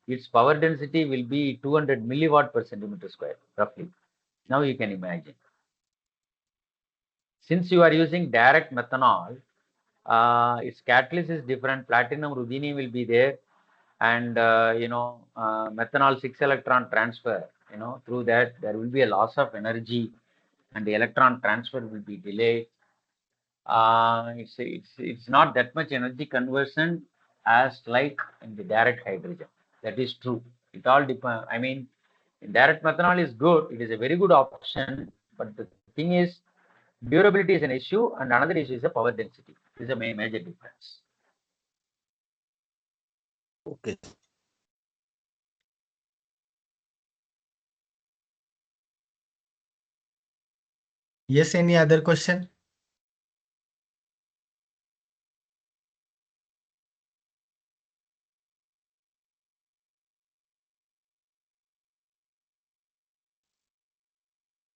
Its power density will be 200 milliwatt per centimeter square, roughly. Now you can imagine. Since you are using direct methanol, its catalyst is different. Platinum ruthenium will be there, and methanol 6 electron transfer. Through that there will be a loss of energy, and the electron transfer will be delayed. It's not that much energy conversion as like in the direct hydrogen. That is true. It all depends. Direct methanol is good. It is a very good option. But the thing is, durability is an issue, and another issue is the power density. This is a major difference. Okay. Yes, any other question?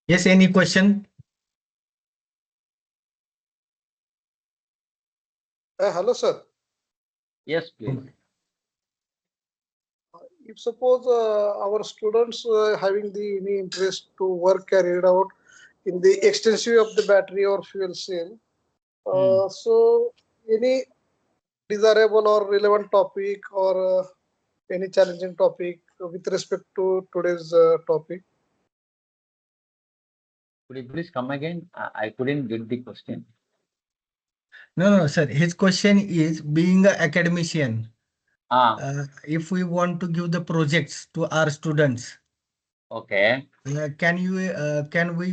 Yes, any question? Hello, sir. Yes, please. If suppose our students having the any interest to work carried out in the extensive of the battery or fuel cell, so any desirable or relevant topic or any challenging topic with respect to today's topic? Could you please come again? I couldn't get the question. No, sir. His question is, being an academician, if we want to give the projects to our students, okay, can we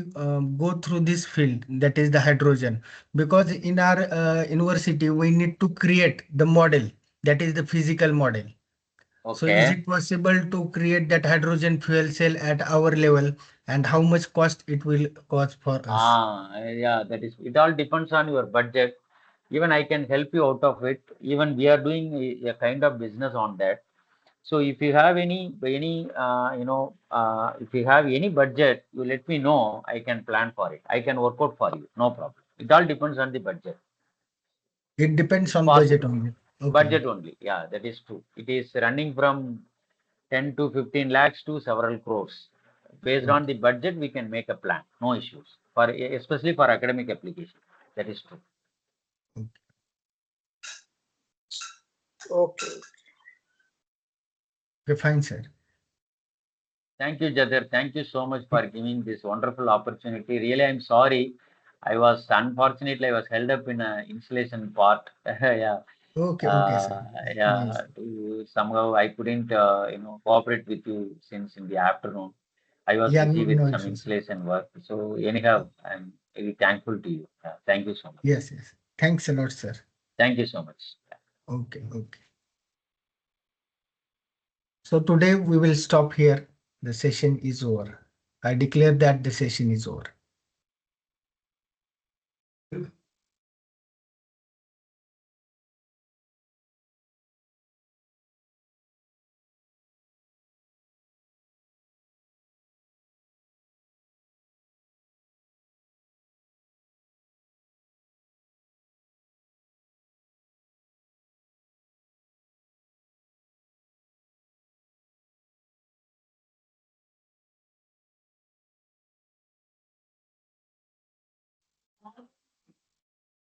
go through this field, that is the hydrogen? Because in our university we need to create the model, that is the physical model. So is it possible to create that hydrogen fuel cell at our level, and how much cost it will cost for us? Yeah, that is. It all depends on your budget. Even I can help you out of it. Even we are doing a kind of business on that. So if you have if you have any budget, you let me know. I can plan for it. I can work out for you. No problem. It all depends on the budget. It depends on budget only. Okay. Budget only. Yeah, that is true. It is running from 10 to 15 lakhs to several crores. Based on the budget, we can make a plan. No issues. Especially for academic application. That is true. Okay. Okay, fine, sir. Thank you, Jadar. Thank you so much for giving this wonderful opportunity. Really, I'm sorry. Unfortunately, I was held up in an installation part. Yeah. Okay, sir. Nice. Somehow I couldn't, cooperate with you since in the afternoon. I was Yeah, busy with no some issues. installation work. So anyhow, I'm very thankful to you. Thank you so much. Yes. Thanks a lot, sir. Thank you so much. Okay. So today we will stop here. The session is over. I declare that the session is over.